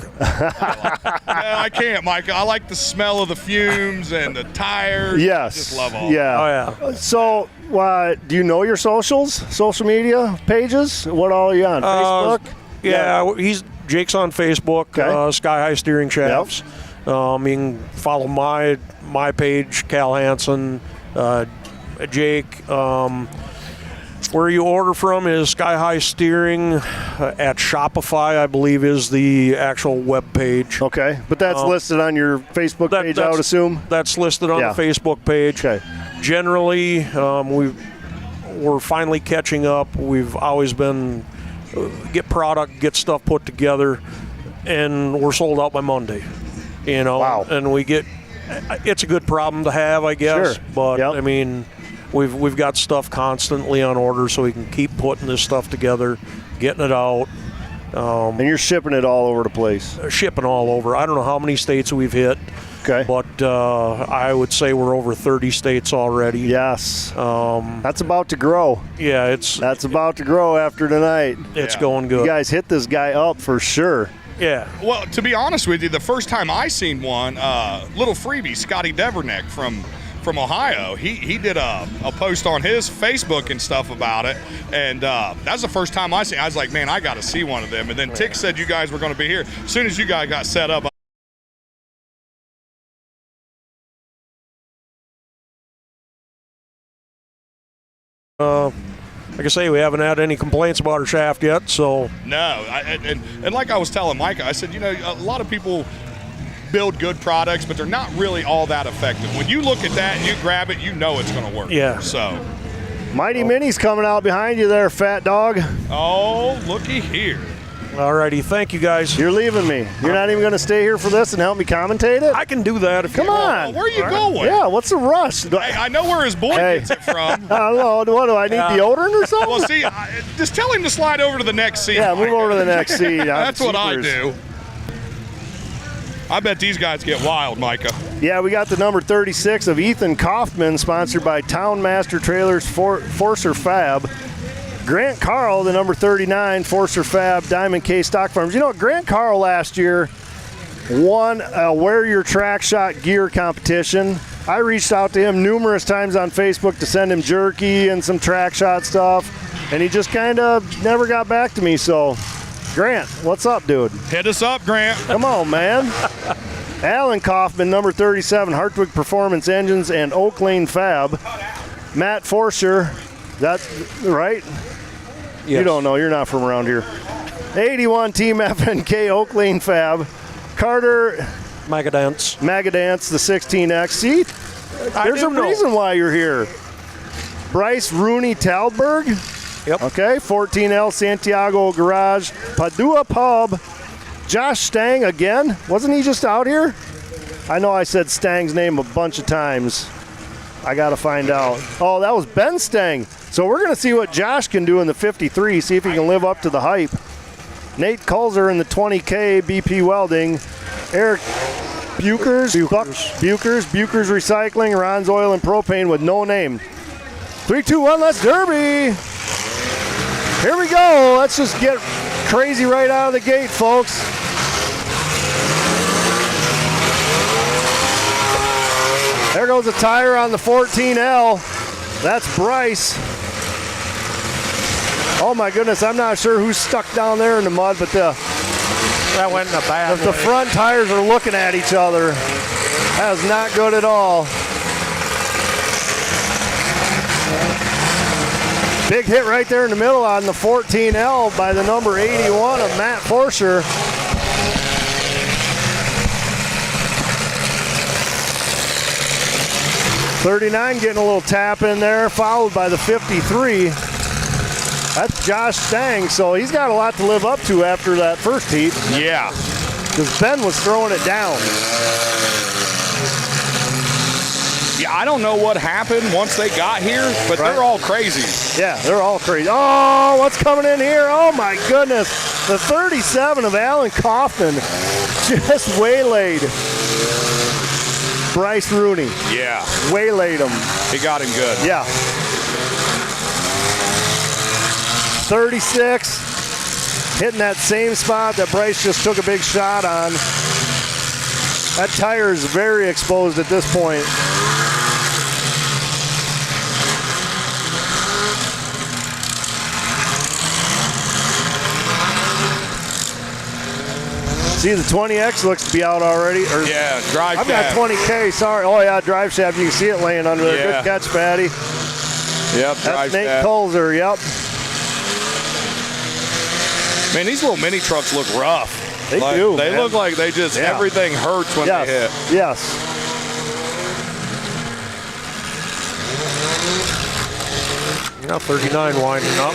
I can't, Micah. I like the smell of the fumes and the tires. Yes. I just love all that. Oh, yeah. So, do you know your social media pages? What all are you on? Facebook? Yeah, Jake's on Facebook, Sky High Steering Shafts. You can follow my page, Cal Hansen. Jake, where you order from is Sky High Steering at Shopify, I believe, is the actual web page. Okay, but that's listed on your Facebook page, I would assume? That's listed on the Facebook page. Okay. Generally, we're finally catching up. We've always been get product, get stuff put together, and we're sold out by Monday. Wow. And it's a good problem to have, I guess. Sure. But I mean, we've got stuff constantly on order, so we can keep putting this stuff together, getting it out. And you're shipping it all over the place. Shipping all over. I don't know how many states we've hit. Okay. But I would say we're over 30 states already. Yes. That's about to grow. Yeah, that's about to grow after tonight. It's going good. You guys hit this guy up for sure. Yeah. Well, to be honest with you, the first time I seen one, little freebie, Scotty Deverneck from Ohio, he did a post on his Facebook and stuff about it, and that's the first time I seen it. I was like, man, I got to see one of them. And then Tick said you guys were going to be here. As soon as you guys got set up, like I say, we haven't had any complaints about our shaft yet. So No, and like I was telling Micah, I said, a lot of people build good products, but they're not really all that effective. When you look at that and you grab it, you know it's going to work. Yeah. So, Mighty Mini's coming out behind you there, fat dog. oh, looky here. alrighty, thank you guys. You're leaving me. You're not even going to stay here for this and help me commentate it? I can do that if Come you on. Where are you going? Yeah, what's the rush? Hey, I know where his boy Hey. gets it from. I don't know. What do I need, deodorant or something? Well, see, just tell him to slide over to the next seat. Yeah, move Micah. over to the next seat. That's what I Jeepers. do. I bet these guys get wild, Micah. Yeah, we got the number 36 of Ethan Kaufman, sponsored by Town Master Trailers, Forcer Fab. Grant Carl, the number 39, Forcer Fab, Diamond K Stock Farms. Grant Carl last year won a Wear Your Track Shot gear competition. I reached out to him numerous times on Facebook to send him jerky and some track shot stuff, and he just kind of never got back to me. So, Grant, what's up, dude? Hit us up, Grant. Come on, man. Alan Kaufman, number 37, Hartwig Performance Engines and Oak Lane Fab. Matt Forscher, that's right? Yes. You don't know, you're not from around here. 81 Team FNK Oak Lane Fab. Carter Magadance, the 16X. See, there's a reason why you're here. Bryce Rooney Talberg. Yep. Okay, 14L Santiago Garage. Padua Pub. Josh Stang again. Wasn't he just out here? I know I said Stang's name a bunch of times. I got to find out. Oh, that was Ben Stang. So we're going to see what Josh can do in the 53, see if he can live up to the hype. Nate Kulzer in the 20K BP Welding. Eric Buchers Recycling, Ron's Oil and Propane with no name. 3, 2, 1, let's derby. Here we go. Let's just get crazy right out of the gate, folks. There goes a tire on the 14L. That's Bryce. Oh my goodness, I'm not sure who's stuck down there in the mud, but that went in a bad the front tires are looking at each other. That is not good at all. Big hit right there in the middle on the 14L by the number 81 of Matt Forscher. .39 getting a little tap in there, followed by the 53. That's Josh Stang, so he's got a lot to live up to after that first heat. Yeah. Because Ben was throwing it down. Yeah, I don't know what happened once they got here, but they're all crazy. Yeah, they're all crazy. Oh, what's coming in here? Oh, my goodness. The 37 of Alan Kaufman just waylaid Bryce Rooney. Yeah. Waylaid him. He got him good. Yeah. 36, hitting that same spot that Bryce just took a big shot on. That tire is very exposed at this point. See, the 20X looks to be out already. Yeah, drive I've shaft. got 20K, sorry. Oh, yeah, drive shaft. You can see it laying under there. Yeah. Good catch, Patty. Yep, That's Nate Kulzer, yep. Man, these little mini trucks look rough. They do, They man. look like they just, everything hurts when they hit. Yes. Yeah, 39 winding up.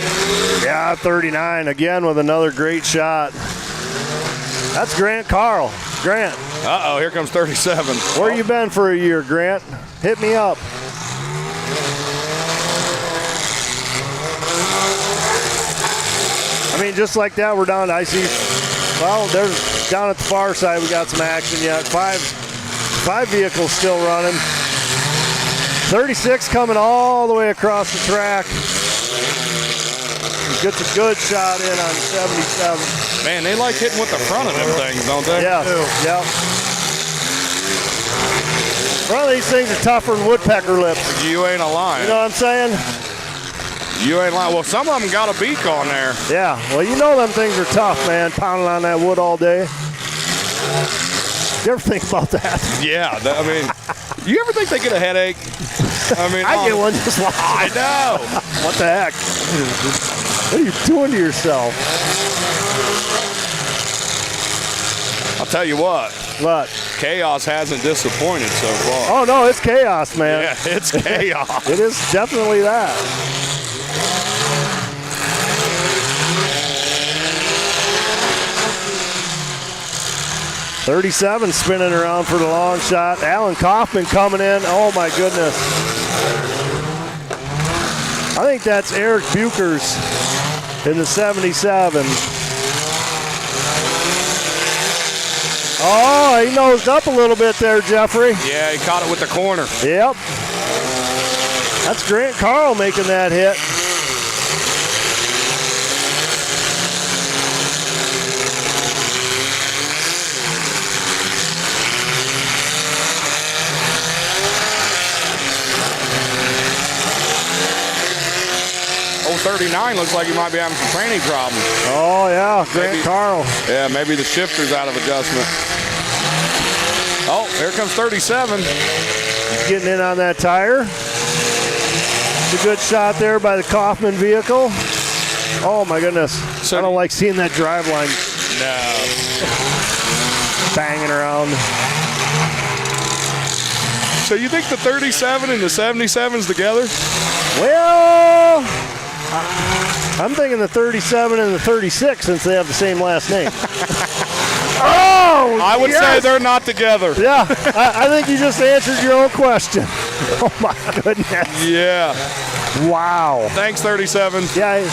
Yeah, 39 again with another great shot. That's Grant Carl. Grant. Uh-oh, here comes 37. Where you been for a year, Grant? Hit me up. I mean, just like that, we're down. I see. Well, there's down at the far side. We got some action yet. Five vehicles still running. 36 coming all the way across the track. Gets a good shot in on 77. Man, they like hitting with the front of them things, don't they? Yeah. Yep. One of these things are tougher than woodpecker lips. You ain't a lying. You know what I'm saying? You ain't lying. Well, some of them got a beak on there. Yeah. Well, you know them things are tough, man. Pounding on that wood all day. You ever think about that? Yeah, I mean, you ever think they get a headache? I mean, I get one just watching. I know. What the heck? What are you doing to yourself? I'll tell you what. What? Chaos hasn't disappointed so far. Oh, no, it's chaos, man. Yeah, it's chaos. It is definitely that. .37 spinning around for the long shot. Alan Kaufman coming in. Oh, my goodness. I think that's Eric Buchers in the 77. Oh, he nosed up a little bit there, Jeffrey. Yeah, he caught it with the corner. Yep. That's Grant Carl making that hit. Oh, 39 looks like he might be having some training problems. Oh, yeah, Grant Carl. Yeah, maybe the shifter's out of adjustment. Oh, here comes 37. Getting in on that tire. It's a good shot there by the Kaufman vehicle. Oh, my goodness. I don't like seeing that drive line. No. Banging around. So you think the 37 and the 77's together? Well, I'm thinking the 37 and the 36 since they have the same last name. Oh, I would say they're not together. Yeah, I think you just answered your own question. Oh, my goodness. Yeah. Wow. Thanks, 37. Yeah, he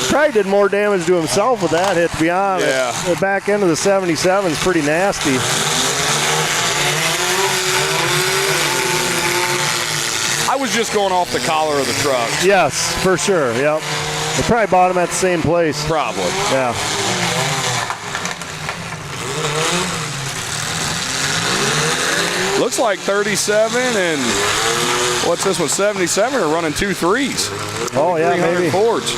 probably did more damage to himself with that hit, to be honest. Yeah. The back end of the 77 is pretty nasty. I was just going off the collar of the truck. Yes, for sure. Yep. They probably bought him at the same place. Probably. Yeah. Looks like 37 and what's this one? 77 are running 2 3s. Oh, yeah, 300 maybe. Fords.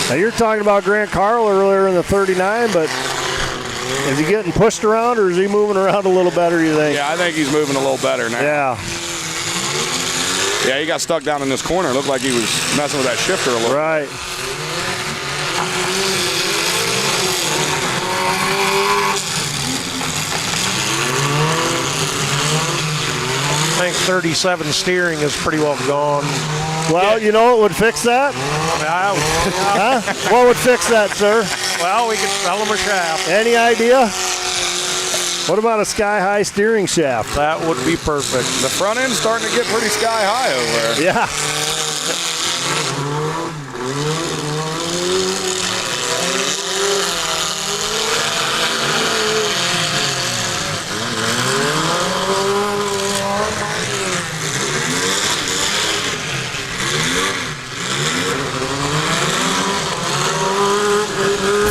Now, you're talking about Grant Carl earlier in the 39, but is he getting pushed around or is he moving around a little better, you think? Yeah, I think he's moving a little better now. Yeah. Yeah, he got stuck down in this corner. It looked like he was messing with that shifter a little. Right. I think 37 steering is pretty well gone. Well, you know what would fix that? Huh? What would fix that, sir? Well, we could sell them a shaft. Any idea? What about a sky-high steering shaft? That would be perfect. The front end's starting to get pretty sky high over there. Yeah.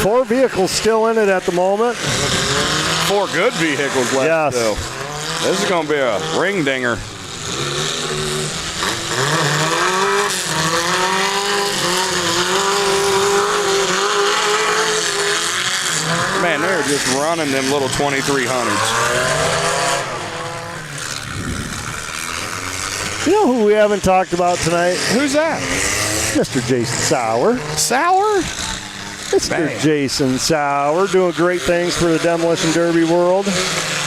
Four vehicles still in it at the moment. 4 good vehicles left Yes. still. This is going to be a ring dinger. Man, they're just running them little 2300s. You know who we haven't talked about tonight? Who's that? Mr. Jason Sauer. Sauer? Mr. Man. Jason Sauer doing great things for the Demolition Derby world.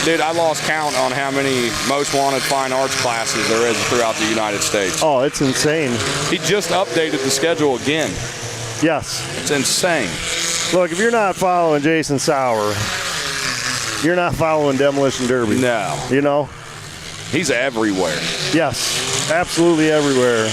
Dude, I lost count on how many most wanted fine arts classes there is throughout the United States. Oh, it's insane. He just updated the schedule again. Yes. It's insane. Look, if you're not following Jason Sauer, you're not following Demolition Derby. No. You know? He's everywhere. Yes, absolutely everywhere.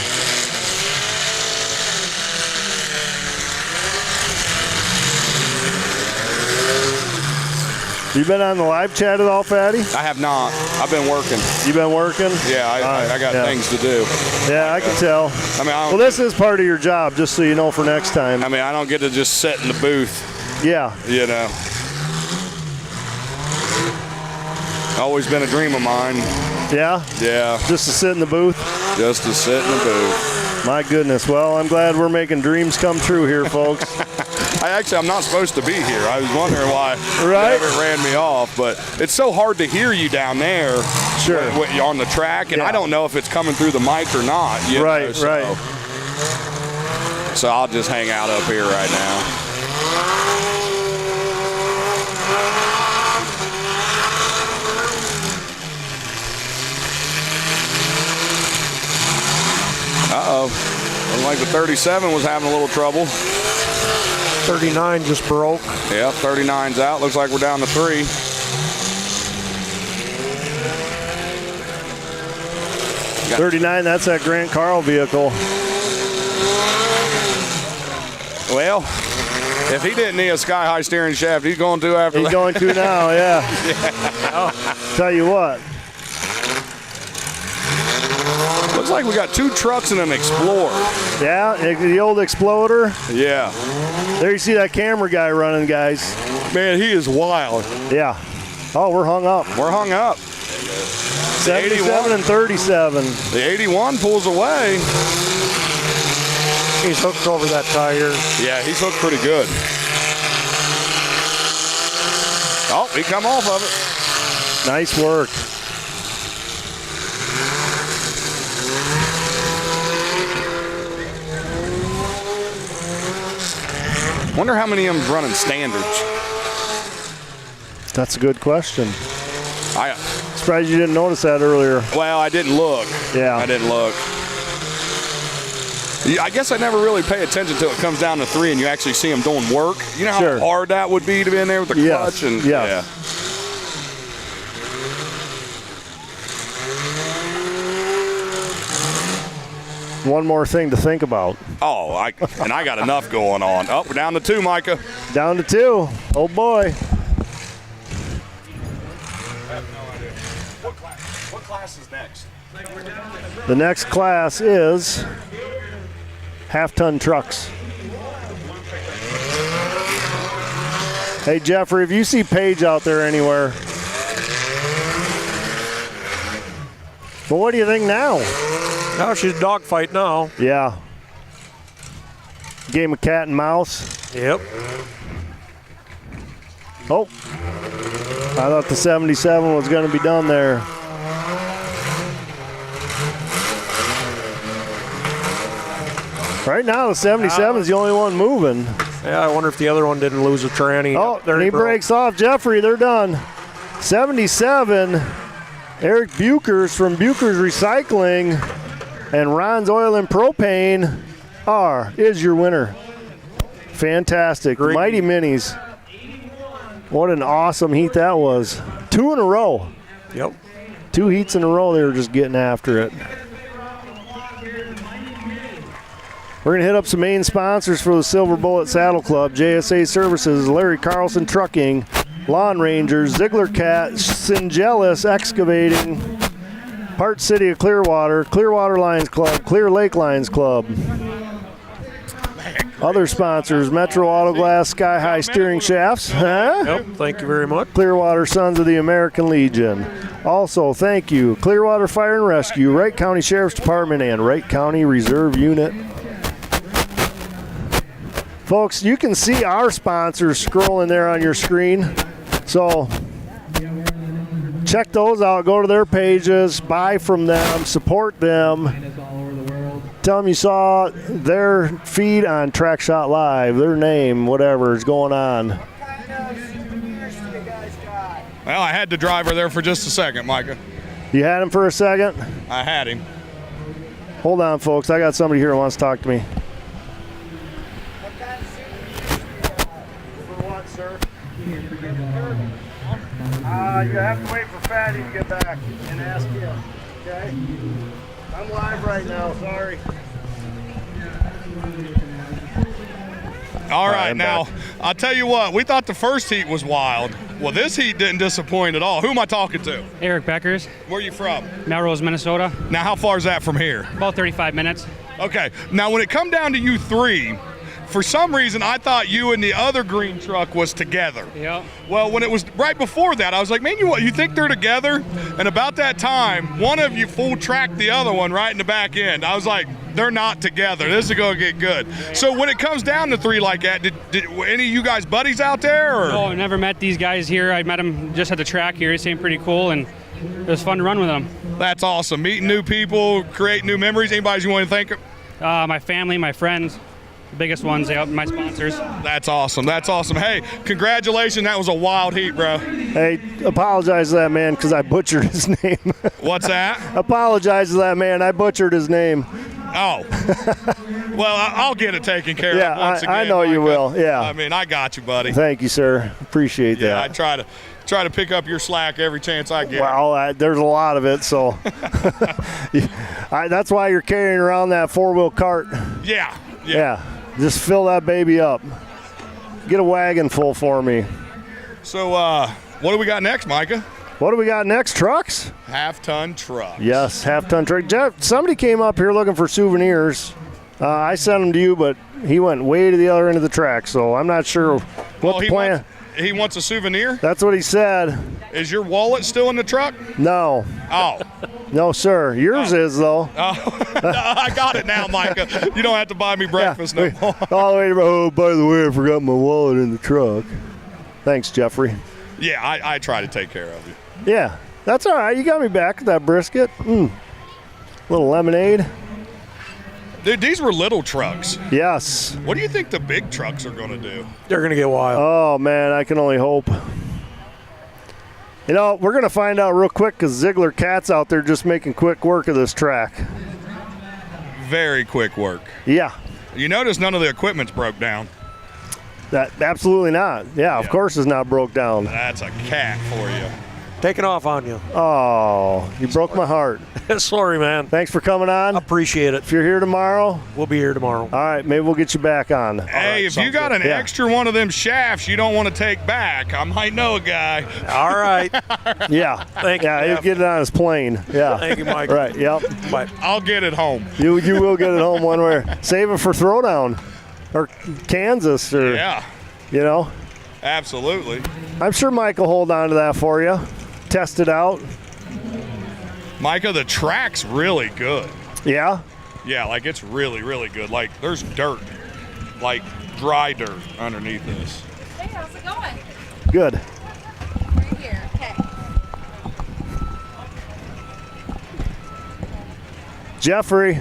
You been on the live chat at all, Fatty? I have not. I've been working. You been working? Yeah, I got things to do. Yeah, I can tell. I mean, well, this is part of your job, just so you know for next time. I mean, I don't get to just sit in the booth. Yeah. You know. Always been a dream of mine. Yeah? Yeah. Just to sit in the booth? Just to sit in the booth. My goodness. Well, I'm glad we're making dreams come true here, folks. I'm not supposed to be here. I was wondering why it ran me off, but it's so hard to hear you down there. Sure. When you're on the track, and I don't know if it's coming through the mic or not. Right. So I'll just hang out up here right now. Looked like the 37 was having a little trouble. 39 just broke. Yep, 39's out. Looks like we're down to 3. Got 39, that's that Grant Carl vehicle. Well, if he didn't need a sky-high steering shaft, he's going to after that. He's going to now, yeah. Tell you what. Looks like we got 2 trucks and an Explorer. Yeah, the old Exploder. Yeah. There you see that camera guy running, guys. Man, he is wild. Yeah. Oh, we're hung up. We're hung up. 77 and 37. The 81 pulls away. He's hooked over that tire. Yeah, he's hooked pretty good. Oh, he come off of it. Nice work. Wonder how many of them's running standards. That's a good question. I surprised you didn't notice that earlier. Well, I didn't look. Yeah. I didn't look. I guess I never really pay attention until it comes down to 3 and you actually see them doing work. You know how hard that would be to be in there with the clutch? And yeah. One more thing to think about. Oh, I got enough going on. Oh, we're down to 2, Micah. Down to 2. Oh, boy. I have no idea. What class is next? The next class is half-ton trucks. Hey, Jeffrey, if you see Paige out there anywhere. But what do you think now? Now she's dogfight now. Yeah. Game of cat and mouse. Yep. Oh. I thought the 77 was going to be done there. Right now, the 77 is the only one moving. Yeah, I wonder if the other one didn't lose a tranny. Oh, there he breaks off. Jeffrey, they're done. 77, Eric Bukers from Bukers Recycling and Ron's Oil and Propane is your winner. Fantastic. Great. Mighty Minis. What an awesome heat that was. 2 in a row. Yep. 2 heats in a row, they were just getting after it. We're going to hit up some main sponsors for the Silver Bullet Saddle Club. JSA Services, Larry Carlson Trucking, Lawn Rangers, Ziegler Cat, Syngelis Excavating, Part City of Clearwater, Clearwater Lions Club, Clear Lake Lions Club. Other sponsors, Metro Auto Glass, Sky High Steering Shafts. Huh? Yep, thank you very much. Clearwater Sons of the American Legion. Also, thank you, Clearwater Fire and Rescue, Wright County Sheriff's Department, and Wright County Reserve Unit. Folks, you can see our sponsors scrolling there on your screen. So check those out. Go to their pages, buy from them, support them. Tell them you saw their feed on Track Shot Live, their name, whatever is going on. Well, I had the driver there for just a second, Micah. You had him for a second? I had him. Hold on, folks. I got somebody here who wants to talk to me. You have to wait for Fatty to get back and ask him, okay? I'm live right now, sorry. All right, now, I'll tell you what, we thought the first heat was wild. Well, this heat didn't disappoint at all. Who am I talking to? Eric Beckers. Where are you from? Melrose, Minnesota. Now, how far is that from here? About 35 minutes. Okay. Now, when it come down to you 3, for some reason, I thought you and the other green truck was together. Yeah. Well, when it was right before that, I was like, man, you think they're together? And about that time, one of you full tracked the other one right in the back end. I was like, they're not together. This is going to get good. So when it comes down to 3 like that, did any of you guys buddies out there? Or? Oh, I never met these guys here. I met them just at the track here. They seemed pretty cool, and it was fun to run with them. That's awesome. Meeting new people, creating new memories. Anybody you want to thank? My family, my friends. The biggest ones, my sponsors. That's awesome. That's awesome. Hey, congratulations. That was a wild heat, bro. Hey, apologize to that man because I butchered his name. What's that? Apologize to that man. I butchered his name. Oh. Well, I'll get it taken care of once again. I know you will. Yeah. I mean, I got you, buddy. Thank you, sir. Appreciate that. I try to pick up your slack every chance I get. Well, there's a lot of it, so that's why you're carrying around that 4-wheel cart. Yeah. Just fill that baby up. Get a wagon full for me. So, what do we got next, Micah? What do we got next? Trucks? Half-ton trucks. Yes, half-ton truck. Jeff, somebody came up here looking for souvenirs. I sent them to you, but he went way to the other end of the track, so I'm not sure what the plan. He wants a souvenir? That's what he said. Is your wallet still in the truck? No. Oh. No, sir. Yours is, though. Oh, no, I got it now, Micah. You don't have to buy me breakfast no more. All the way to, oh, by the way, I forgot my wallet in the truck. Thanks, Jeffrey. Yeah, I try to take care of you. Yeah, that's all right. You got me back with that brisket. Little lemonade. Dude, these were little trucks. Yes. What do you think the big trucks are going to do? They're going to get wild. Oh, man, I can only hope. You know, we're going to find out real quick because Ziegler Cat's out there just making quick work of this track. Very quick work. Yeah. You notice none of the equipment's broke down. Absolutely not. Yeah, of course it's not broke down. That's a cat for you. Taking off on you. Oh, you broke my heart. Sorry, man. Thanks for coming on. Appreciate it. If you're here tomorrow, we'll be here tomorrow. All right, maybe we'll get you back on. Hey, if you got an extra one of them shafts you don't want to take back, I might know a guy. All right. Yeah. Thank you. Yeah, he'll get it on his plane. Yeah. Thank you, Mike. Right, yep. Bye. I'll get it home. You will get it home one way. Save it for Throwdown or Kansas or, you know. Absolutely. I'm sure Mike will hold on to that for you. Test it out. Micah, the track's really good. Yeah? Yeah, like it's really, really good. Like there's dirt, like dry dirt underneath this. Hey, how's it going? Good. Right here, okay. Jeffrey,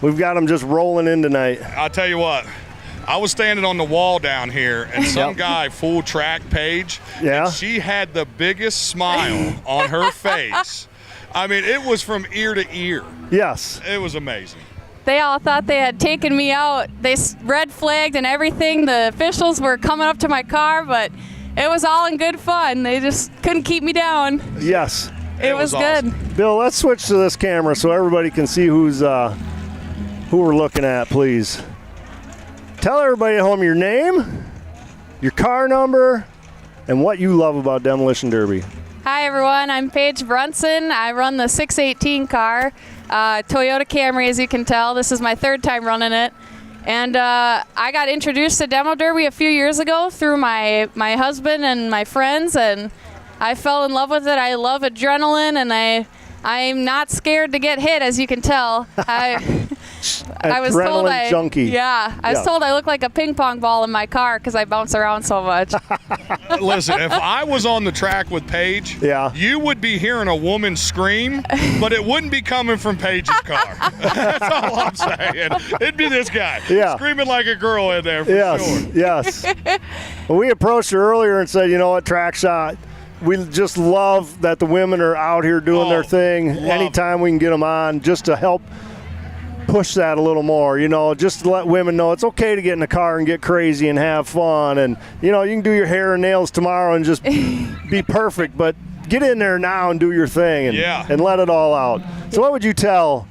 we've got him just rolling in tonight. I'll tell you what. I was standing on the wall down here, and some guy full track Paige. Yeah. And she had the biggest smile on her face. I mean, it was from ear to ear. Yes. It was amazing. They all thought they had taken me out. They red flagged and everything. The officials were coming up to my car, but it was all in good fun. They just couldn't keep me down. Yes. It was awesome. good. Bill, let's switch to this camera so everybody can see who we're looking at, please. Tell everybody at home your name, your car number, and what you love about Demolition Derby. Hi, everyone. I'm Paige Brunson. I run the 618 car, Toyota Camry, as you can tell. This is my 3rd time running it. And I got introduced to Demo Derby a few years ago through my husband and my friends, and I fell in love with it. I love adrenaline, and I'm not scared to get hit, as you can tell. I was told junkie. Yeah, I was told I look like a ping pong ball in my car because I bounce around so much. Listen, if I was on the track with Paige, you would be hearing a woman scream, but it wouldn't be coming from Paige's car. That's all I'm saying. It'd be this guy screaming like a girl in there for sure. Yes. Well, we approached her earlier and said, you know what, Track Shot, we just love that the women are out here doing their thing. Anytime we can get them on just to help push that a little more, you know, just to let women know it's okay to get in the car and get crazy and have fun. And, you know, you can do your hair and nails tomorrow and just be perfect, but get in there now and do your thing and let it all out. So what would you tell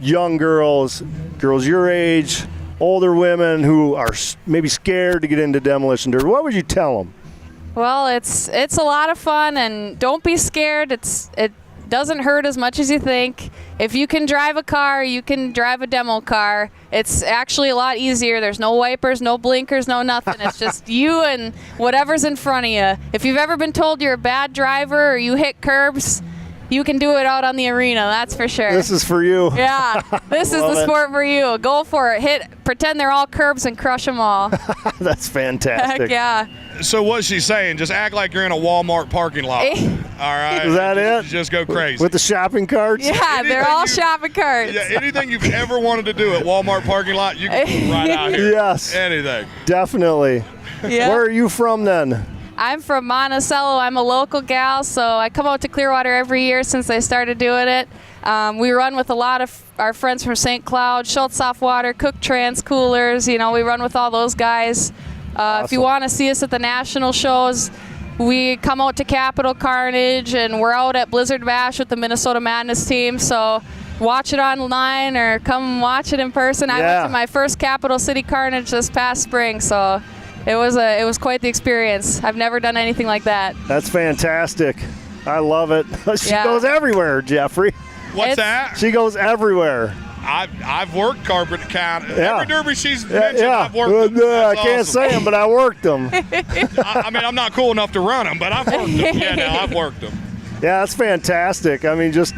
young girls your age, older women who are maybe scared to get into Demolition Derby? What would you tell them? Well, it's a lot of fun, and don't be scared. Doesn't hurt as much as you think. If you can drive a car, you can drive a demo car. It's actually a lot easier. There's no wipers, no blinkers, no nothing. It's just you and whatever's in front of you. If you've ever been told you're a bad driver or you hit curbs, you can do it out on the arena, that's for sure. This is for you. Yeah, this is the sport for you. Go for it. Pretend they're all curbs and crush them all. That's fantastic. Heck yeah. So what's she saying? Just act like you're in a Walmart parking lot. All right. Is that it? Just go crazy. With the shopping carts? Yeah, they're all shopping carts. Yeah, anything you've ever wanted to do at Walmart parking lot, you can do right out here. Yes. Anything. Definitely. Yeah. Where are you from then? I'm from Monticello. I'm a local gal, so I come out to Clearwater every year since I started doing it. We run with a lot of our friends from St. Cloud, Schultz Soft Water, Cook Trans Coolers. You know, we run with all those guys. If you want to see us at the national shows, we come out to Capital Carnage, and we're out at Blizzard Bash with the Minnesota Madness team. So watch it online or come watch it in person. I went to my first Capital City Carnage this past spring, so it was quite the experience. I've never done anything like that. That's fantastic. I love it. She goes everywhere, Jeffrey. What's that? She goes everywhere. I've worked carpet count. Yeah. Every derby she's mentioned, I've worked them. I can't say them, but I worked them. I mean, I'm not cool enough to run them, but I've worked them. Yeah, no, I've worked them. Yeah, that's fantastic. I mean, just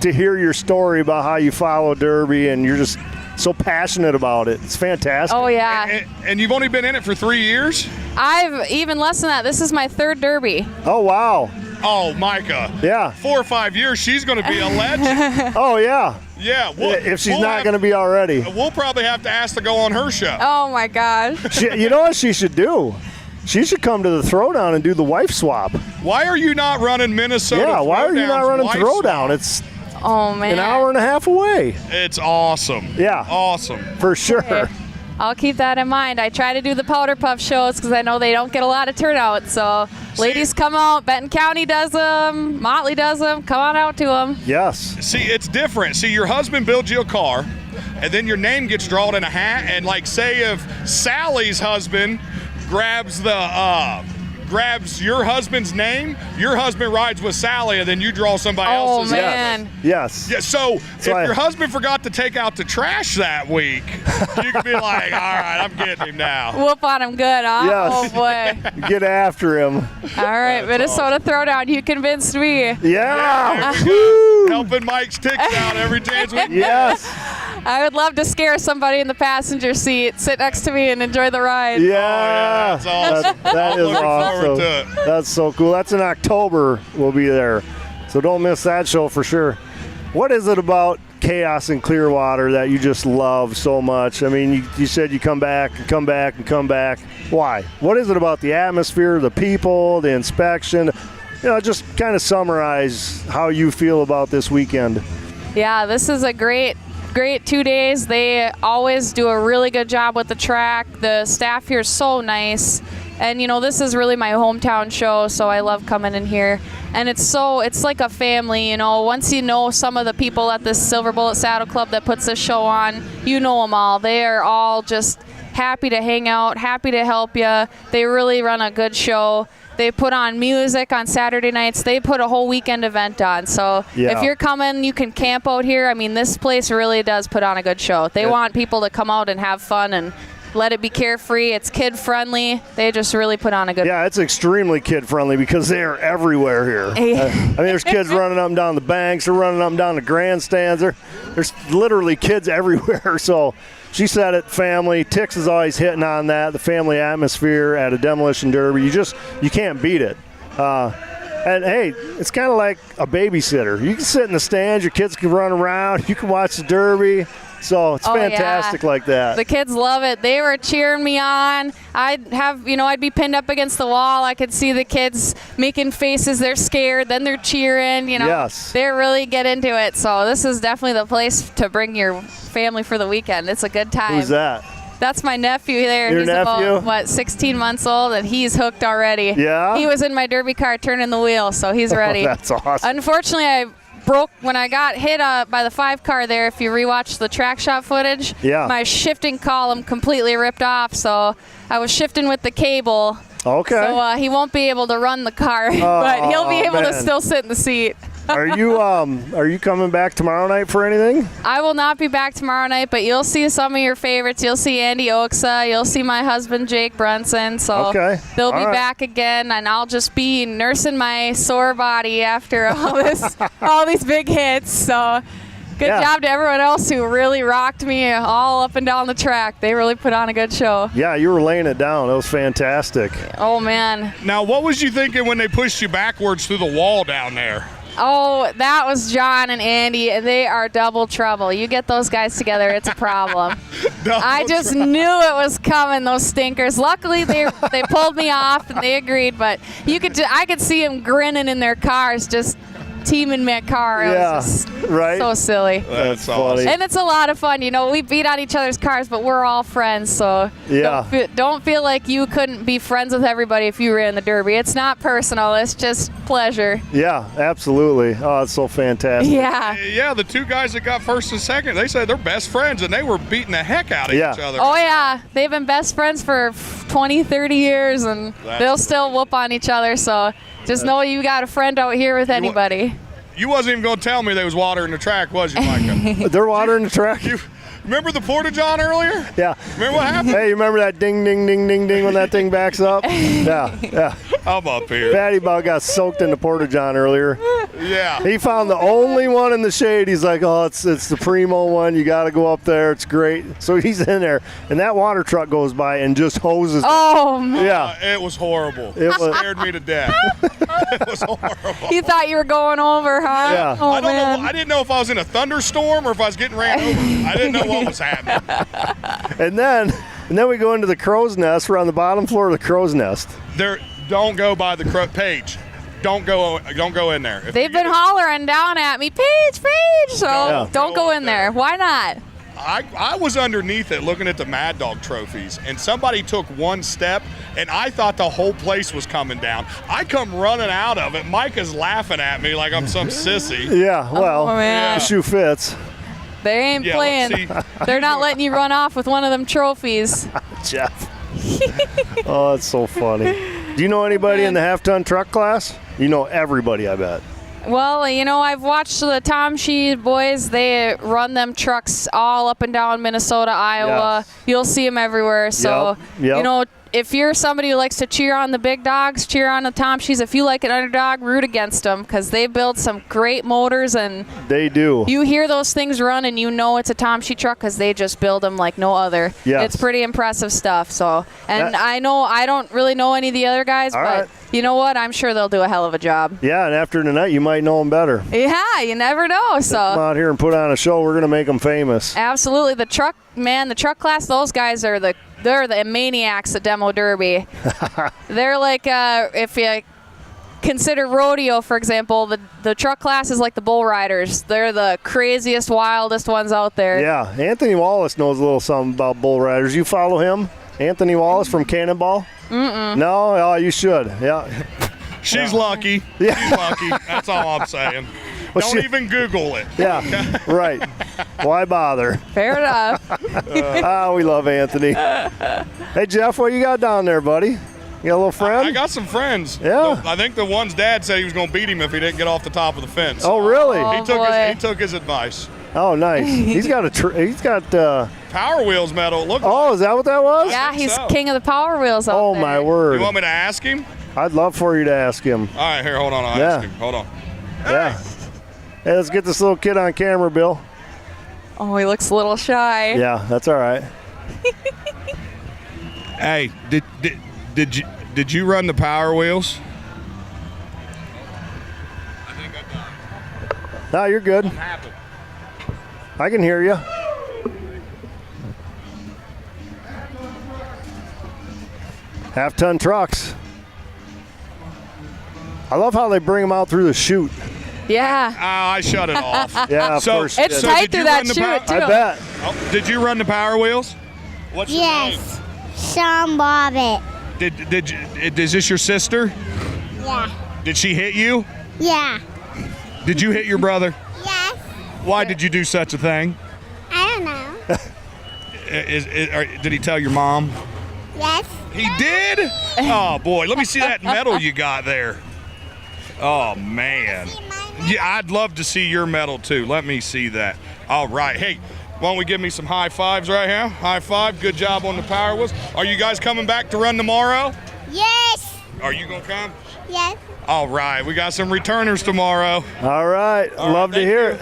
to hear your story about how you follow Derby and you're just so passionate about it. It's fantastic. Oh, yeah. And you've only been in it for 3 years? I've even less than that. This is my third Derby. Oh, wow. Oh, Micah. Yeah. 4 or 5 years, she's going to be a legend. Oh, yeah. Yeah. If she's not going to be already. We'll probably have to ask to go on her show. Oh, my gosh. You know what she should do? She should come to the Throwdown and do the wife swap. Why are you not running Minnesota? Yeah, why are you not running Throwdown? It's an hour and a half away. It's awesome. Yeah. Awesome. For sure. Okay. I'll keep that in mind. I try to do the Powder Puff shows because I know they don't get a lot of turnout. So ladies come out. Benton County does them. Motley does them. Come on out to them. Yes. See, it's different. See, your husband builds you a car, and then your name gets drawn in a hat. And like, say if Sally's husband grabs your husband's name, your husband rides with Sally, and then you draw somebody else's name. Oh, man. Yes. Yeah, so if your husband forgot to take out the trash that week, you could be like, all right, I'm getting him now. Whoop on him good, huh? Yes. Oh, boy. Get after him. All right, Minnesota Throwdown. You convinced me. Yeah. Helping Mike's ticks out every chance we can. Yes. I would love to scare somebody in the passenger seat, sit next to me, and enjoy the ride. Yeah. That's awesome. That is awesome. That's so cool. That's in October. We'll be there. So don't miss that show for sure. What is it about Chaos in Clearwater that you just love so much? I mean, you said you come back and come back and come back. Why? What is it about the atmosphere, the people, the inspection? You know, just kind of summarize how you feel about this weekend. Yeah, this is a great 2 days. They always do a really good job with the track. The staff here is so nice. And, you know, this is really my hometown show, so I love coming in here. And it's like a family, you know. Once you know some of the people at this Silver Bullet Saddle Club that puts this show on, you know them all. They are all just happy to hang out, happy to help you. They really run a good show. They put on music on Saturday nights. They put a whole weekend event on. So if you're coming, you can camp out here. I mean, this place really does put on a good show. They want people to come out and have fun and let it be carefree. It's kid-friendly. They just really put on a good... Yeah, it's extremely kid-friendly because they're everywhere here. I mean, there's kids running up and down the banks. They're running up and down the grandstands. There's literally kids everywhere. So she said it, family. Tix is always hitting on that, the family atmosphere at a demolition derby. You can't beat it. And, hey, it's kind of like a babysitter. You can sit in the stands. Your kids can run around. You can watch the derby. So it's fantastic like that. The kids love it. They were cheering me on. I'd be pinned up against the wall. I could see the kids making faces. They're scared. Then they're cheering. You know, yes. They really get into it. So this is definitely the place to bring your family for the weekend. It's a good time. Who's that? That's my nephew there. Your he's nephew? about, 16 months old, and he's hooked already. Yeah? He was in my derby car turning the wheel, so he's ready. That's awesome. Unfortunately, I broke when I got hit by the 5 car there. If you rewatch the track shot footage, my shifting column completely ripped off, so I was shifting with the cable. Okay. So he won't be able to run the car, but he'll be able to still sit in the seat. Are you coming back tomorrow night for anything? I will not be back tomorrow night, but you'll see some of your favorites. You'll see Andy Oaksa. You'll see my husband, Jake Brunson. So they'll be back again, and I'll just be nursing my sore body after all these big hits. So good job to everyone else who really rocked me all up and down the track. They really put on a good show. Yeah, you were laying it down. It was fantastic. Oh, man. Now, what was you thinking when they pushed you backwards through the wall down there? Oh, that was John and Andy, and they are double trouble. You get those guys together, it's a problem. I just knew it was coming, those stinkers. Luckily, they pulled me off, and they agreed, but I could see them grinning in their cars, just teaming my car. It was just so silly. That's funny. And it's a lot of fun. You know, we beat on each other's cars, but we're all friends, so don't feel like you couldn't be friends with everybody if you ran the Derby. It's not personal. It's just pleasure. Yeah, absolutely. Oh, it's so fantastic. Yeah, the two guys that got first and second, they said they're best friends, and they were beating the heck out of each other. Oh, yeah. They've been best friends for 20, 30 years, and they'll still whoop on each other, so just know you got a friend out here with anybody. You wasn't even going to tell me they was watering the track, was you, Micah? They're watering the track? Remember the Porta-John earlier? Yeah. Remember what happened? Hey, you remember that ding, ding, ding, ding, ding when that thing backs up? Yeah. I'm up here. Patty Bob got soaked in the Porta-John earlier. Yeah. He found the only one in the shade. He's like, oh, it's the Primo one. You got to go up there. It's great. So he's in there, and that water truck goes by and just hoses. Oh, man. Yeah. It was horrible. It scared me to death. It was horrible. You thought you were going over, huh? Yeah. Oh, I didn't know if I was in a thunderstorm or if I was getting ran over. I didn't know what was happening. And then we go into the crow's nest. We're on the bottom floor of the crow's nest. Don't go by the Paige. Don't go in there. They've been hollering down at me, Paige, so don't go in there. Why not? I was underneath it looking at the Mad Dog trophies, and somebody took one step, and I thought the whole place was coming down. I come running out of it. Micah's laughing at me like I'm some sissy. Yeah, well, the shoe fits. They ain't playing. They're not letting you run off with one of them trophies. Jeff. Oh, that's so funny. Do you know anybody in the half-ton truck class? You know everybody, I bet. Well, you know, I've watched the Tom Shee boys. They run them trucks all up and down Minnesota, Iowa. Yes. You'll see them everywhere. So, Yep. you know, if you're somebody who likes to cheer on the big dogs, cheer on the Tom Shees. If you like an underdog, root against them because they build some great motors. And they do. You hear those things run and you know it's a Tom Shee truck because they just build them like no other. Yes. It's pretty impressive stuff. So, and I know I don't really know any of the other guys, but you know what? I'm sure they'll do a hell of a job. Yeah, and after tonight, you might know them better. Yeah, you never know. So come out here and put on a show. We're going to make them famous. Absolutely. The truck class, those guys are they're the maniacs at Demo Derby. They're like, if you consider rodeo, for example, the truck class is like the bull riders. They're the craziest, wildest ones out there. Yeah, Anthony Wallace knows a little something about bull riders. You follow him? Anthony Wallace from Cannonball? Mm-mm. No? Oh, you should. Yeah. She's lucky. Yeah. She's lucky. That's all I'm saying. Well, Don't even Google it. Yeah, right. Why bother? Fair enough. We love Anthony. Hey, Jeff, what you got down there, buddy? You got a little friend? I got some friends. Yeah. I think the one's dad said he was going to beat him if he didn't get off the top of the fence. Oh, really? He took his advice. Oh, nice. He's got Power Wheels medal. Look. Oh, is that what that was? Yeah, he's king of the Power Wheels out there. Oh, my word. You want me to ask him? I'd love for you to ask him. All right, here, hold on. I'll ask him. Hold on. Yeah. Hey, let's get this little kid on camera, Bill. Oh, he looks a little shy. Yeah, that's all right. Hey, did you run the Power Wheels? No, you're good. I can hear you. Half-ton trucks. I love how they bring them out through the chute. Yeah. I shut it off. Yeah, of course. It's tight through that chute, too. I bet. Oh, did you run the Power Wheels? What's your name? Sean Bobbitt. Is this your sister? Yeah. Did she hit you? Yeah. Did you hit your brother? Yes. Why did you do such a thing? I don't know. Did he tell your mom? Yes. He did? Oh, boy. Let me see that medal you got there. Oh, man. See my Yeah, I'd love to see your medal too. Let me see that. All right. Hey, why don't we give me some high fives right here? High five. Good job on the power wheels. Are you guys coming back to run tomorrow? Yes. Are you going to come? Yes. All right. We got some returners tomorrow. All right. Love to hear it.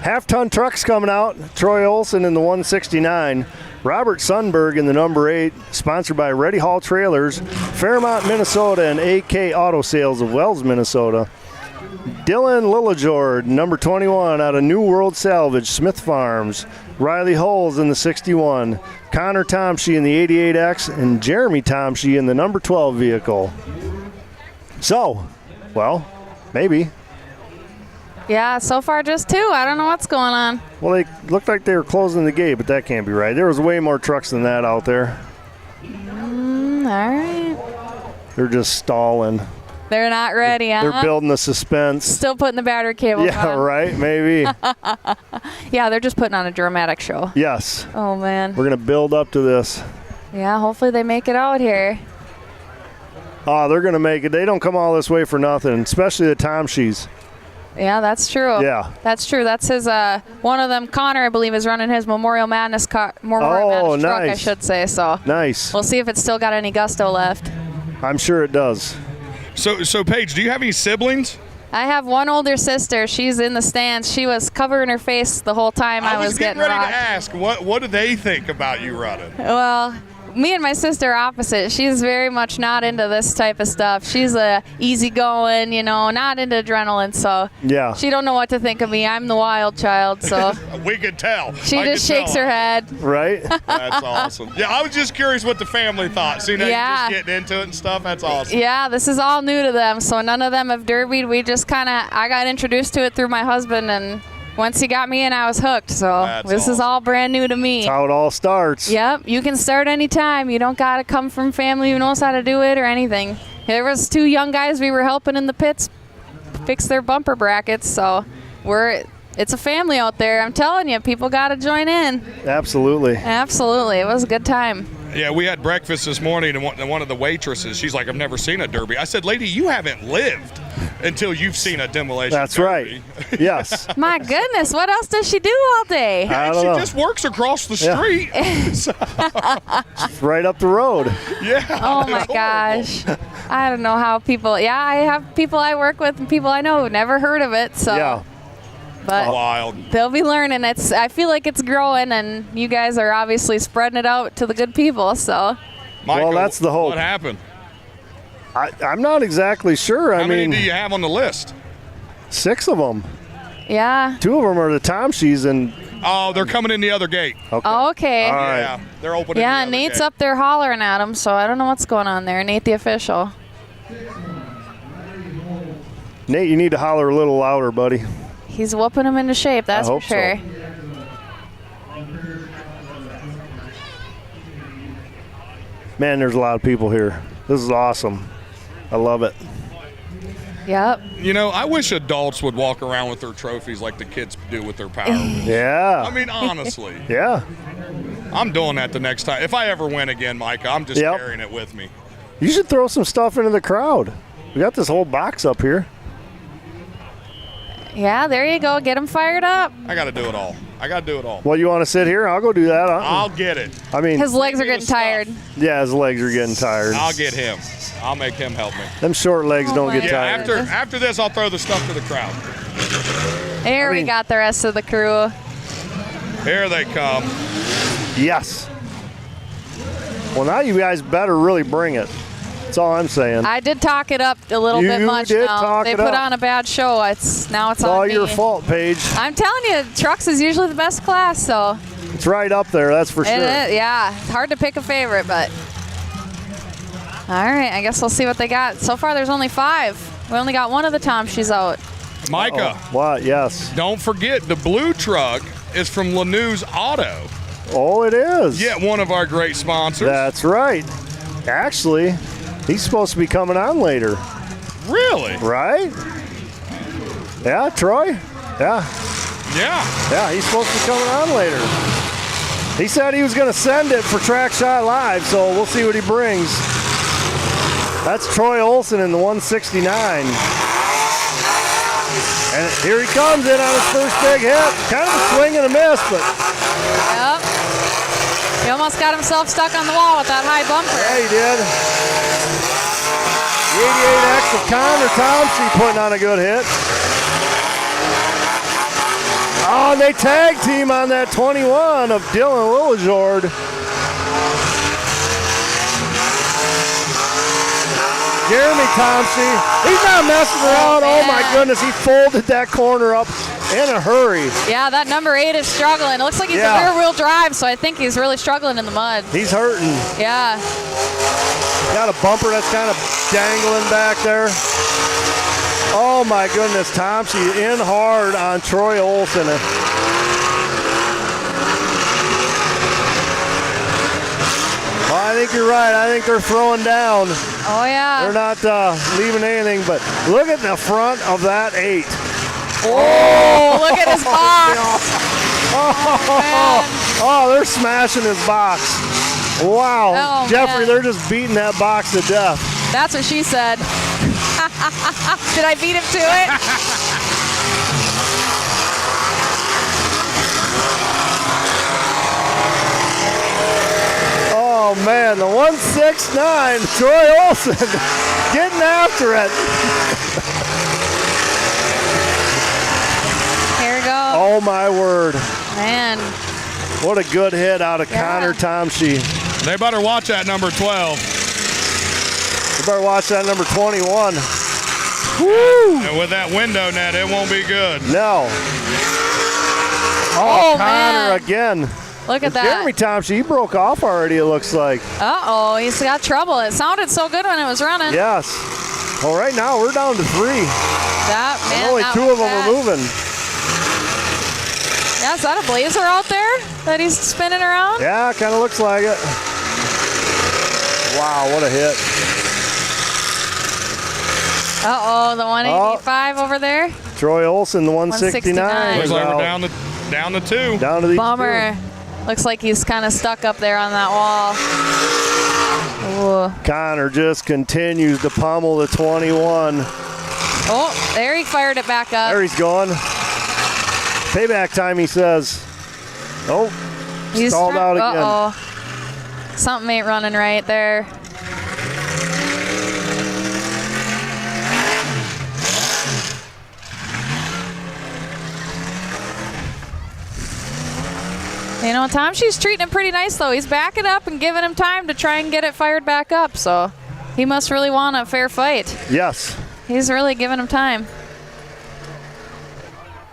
Half-ton trucks coming out. Troy Olson in the 169. Robert Sundberg in the number 8, sponsored by Ready Haul Trailers, Fairmont, Minnesota, and AK Auto Sales of Wells, Minnesota. Dylan Lillajord, number 21, out of New World Salvage, Smith Farms. Riley Holes in the 61. Connor Tomshe in the 88X, and Jeremy Tomshe in the number 12 vehicle. So, well, maybe. Yeah, so far just 2. I don't know what's going on. Well, they looked like they were closing the gate, but that can't be right. There was way more trucks than that out there. All right. They're just stalling. They're not ready, huh? They're building the suspense. Still putting the battery cable Yeah, on. right, maybe. Yeah, they're just putting on a dramatic show. Yes. Oh, man. We're going to build up to this. Yeah, hopefully they make it out here. Oh, they're going to make it. They don't come all this way for nothing, especially the Tomshes. Yeah, that's true. Yeah. That's true. That's his, one of them, Connor, I believe, is running his Memorial Madness truck, I should say. So nice. We'll see if it's still got any gusto left. I'm sure it does. So Paige, do you have any siblings? I have one older sister. She's in the stands. She was covering her face the whole time I was getting ready rocked. to ask, what do they think about you running? Well, me and my sister are opposite. She's very much not into this type of stuff. She's easygoing, not into adrenaline. So yeah, she don't know what to think of me. I'm the wild child, so we could tell. She just shakes her head. Right. That's awesome. Yeah, I was just curious what the family thought. See, now you're just getting into it and stuff. That's awesome. Yeah, this is all new to them. So none of them have derbied. We just I got introduced to it through my husband, and once he got me in, I was hooked. So this is all brand new to me. That's how it all starts. Yep, you can start anytime. You don't got to come from family who knows how to do it or anything. There was 2 young guys we were helping in the pits fix their bumper brackets. So it's a family out there. I'm telling you, people got to join in. Absolutely. Absolutely. It was a good time. Yeah, we had breakfast this morning, and one of the waitresses, she's like, I've never seen a derby. I said, lady, you haven't lived until you've seen a demolition That's derby. right. Yes. My goodness, what else does she do all day? I don't know. She just works across the street. Right up the road. Yeah. Oh, my gosh. I don't know how people, I have people I work with and people I know who never heard of it. So. Yeah. But wild. They'll be learning. I feel like it's growing, and you guys are obviously spreading it out to the good people. So, Michael, well, that's the hope. What happened? I'm not exactly sure. How many do you have on the list? 6 of them. Yeah. 2 of them are the Tomshes, and oh, they're coming in the other gate. Okay. Oh, okay. All right. Yeah, they're opening. Yeah, the other Nate's gate. up there hollering at him, so I don't know what's going on there. Nate, the official. Nate, you need to holler a little louder, buddy. He's whooping him into shape, that's I for hope sure. so. Man, there's a lot of people here. This is awesome. I love it. Yep. I wish adults would walk around with their trophies like the kids do with their power wheels. Yeah. I mean, honestly. Yeah. I'm doing that the next time. If I ever win again, Micah, I'm just carrying it with me. You should throw some stuff into the crowd. We got this whole box up here. Yeah, there you go. Get him fired up. I got to do it all. Well, you want to sit here? I'll go do that. I'll get it. I mean, his legs are getting tired. Yeah, his legs are getting tired. I'll get him. I'll make him help me. Them short legs don't get tired. After this, I'll throw the stuff to the crowd. There we got the rest of the crew. Here they come. Yes. Well, now you guys better really bring it. That's all I'm saying. I did talk it up a little bit much did now. talk They it put up. on a bad show. It's all all me. your fault, Paige. I'm telling you, trucks is usually the best class, so. It's right up there, that's for sure. Yeah, it's hard to pick a favorite, but. All right, I guess we'll see what they got. So far, there's only 5. We only got one of the Tomshes out. Micah. What? Yes. Don't forget, the blue truck is from Lanús Auto. Oh, it is. Yeah, one of our great sponsors. That's right. Actually, he's supposed to be coming on later. Really? Right? Yeah, Troy? Yeah. Yeah. Yeah, he's supposed to be coming on later. He said he was going to send it for Track Shot Live, so we'll see what he brings. That's Troy Olson in the 169. And here he comes in on his first big hit. Kind of a swing and a miss, but. Yep. He almost got himself stuck on the wall with that high bumper. Yeah, he did. The 88X of Connor Thompson putting on a good hit. Oh, and they tag team on that 21 of Dylan Lillejord. Jeremy Thompson, he's not messing around. Oh my goodness, he folded that corner up in a hurry. Yeah, that number 8 is struggling. It looks like he's a rear-wheel drive, so I think he's really struggling in the mud. He's hurting. Yeah. Got a bumper that's kind of dangling back there. Oh my goodness, Thompson in hard on Troy Olson. Well, I think you're right. I think they're throwing down. Oh, yeah. They're not leaving anything, but look at the front of that 8. Oh, look at his box. Oh, they're smashing his box. Wow. Oh, Jeffrey, man. they're just beating that box to death. That's what she said. Did I beat him to it? Oh, man, the 169, Troy Olson getting after it. Here we go. Oh, my word. Man. What a good hit out of Connor Thompson. They better watch that number 12. They better watch that number 21. Woo! And with that window net, it won't be good. No. Oh, Connor man. again. Look at that. Jeremy Thompson, he broke off already, it looks like. Uh-oh, he's got trouble. It sounded so good when it was running. Yes. Well, right now we're down to 3. Man, and only 2 of them are moving. Yeah, is that a Blazer out there that he's spinning around? Yeah, kind of looks like it. Wow, what a hit. Uh-oh, the 185 over there. Troy Olson, the 169. Looks like we're down to 2. Down to these Bummer. 2. Looks like he's kind of stuck up there on that wall. Ooh. Connor just continues to pummel the 21. Oh, there he fired it back up. There he's going. Payback time, he says. Oh, He's stalled out again. Uh-oh. Something ain't running right there. You know, She's treating him pretty nice, though. He's backing up and giving him time to try and get it fired back up, so he must really want a fair fight. Yes. He's really giving him time.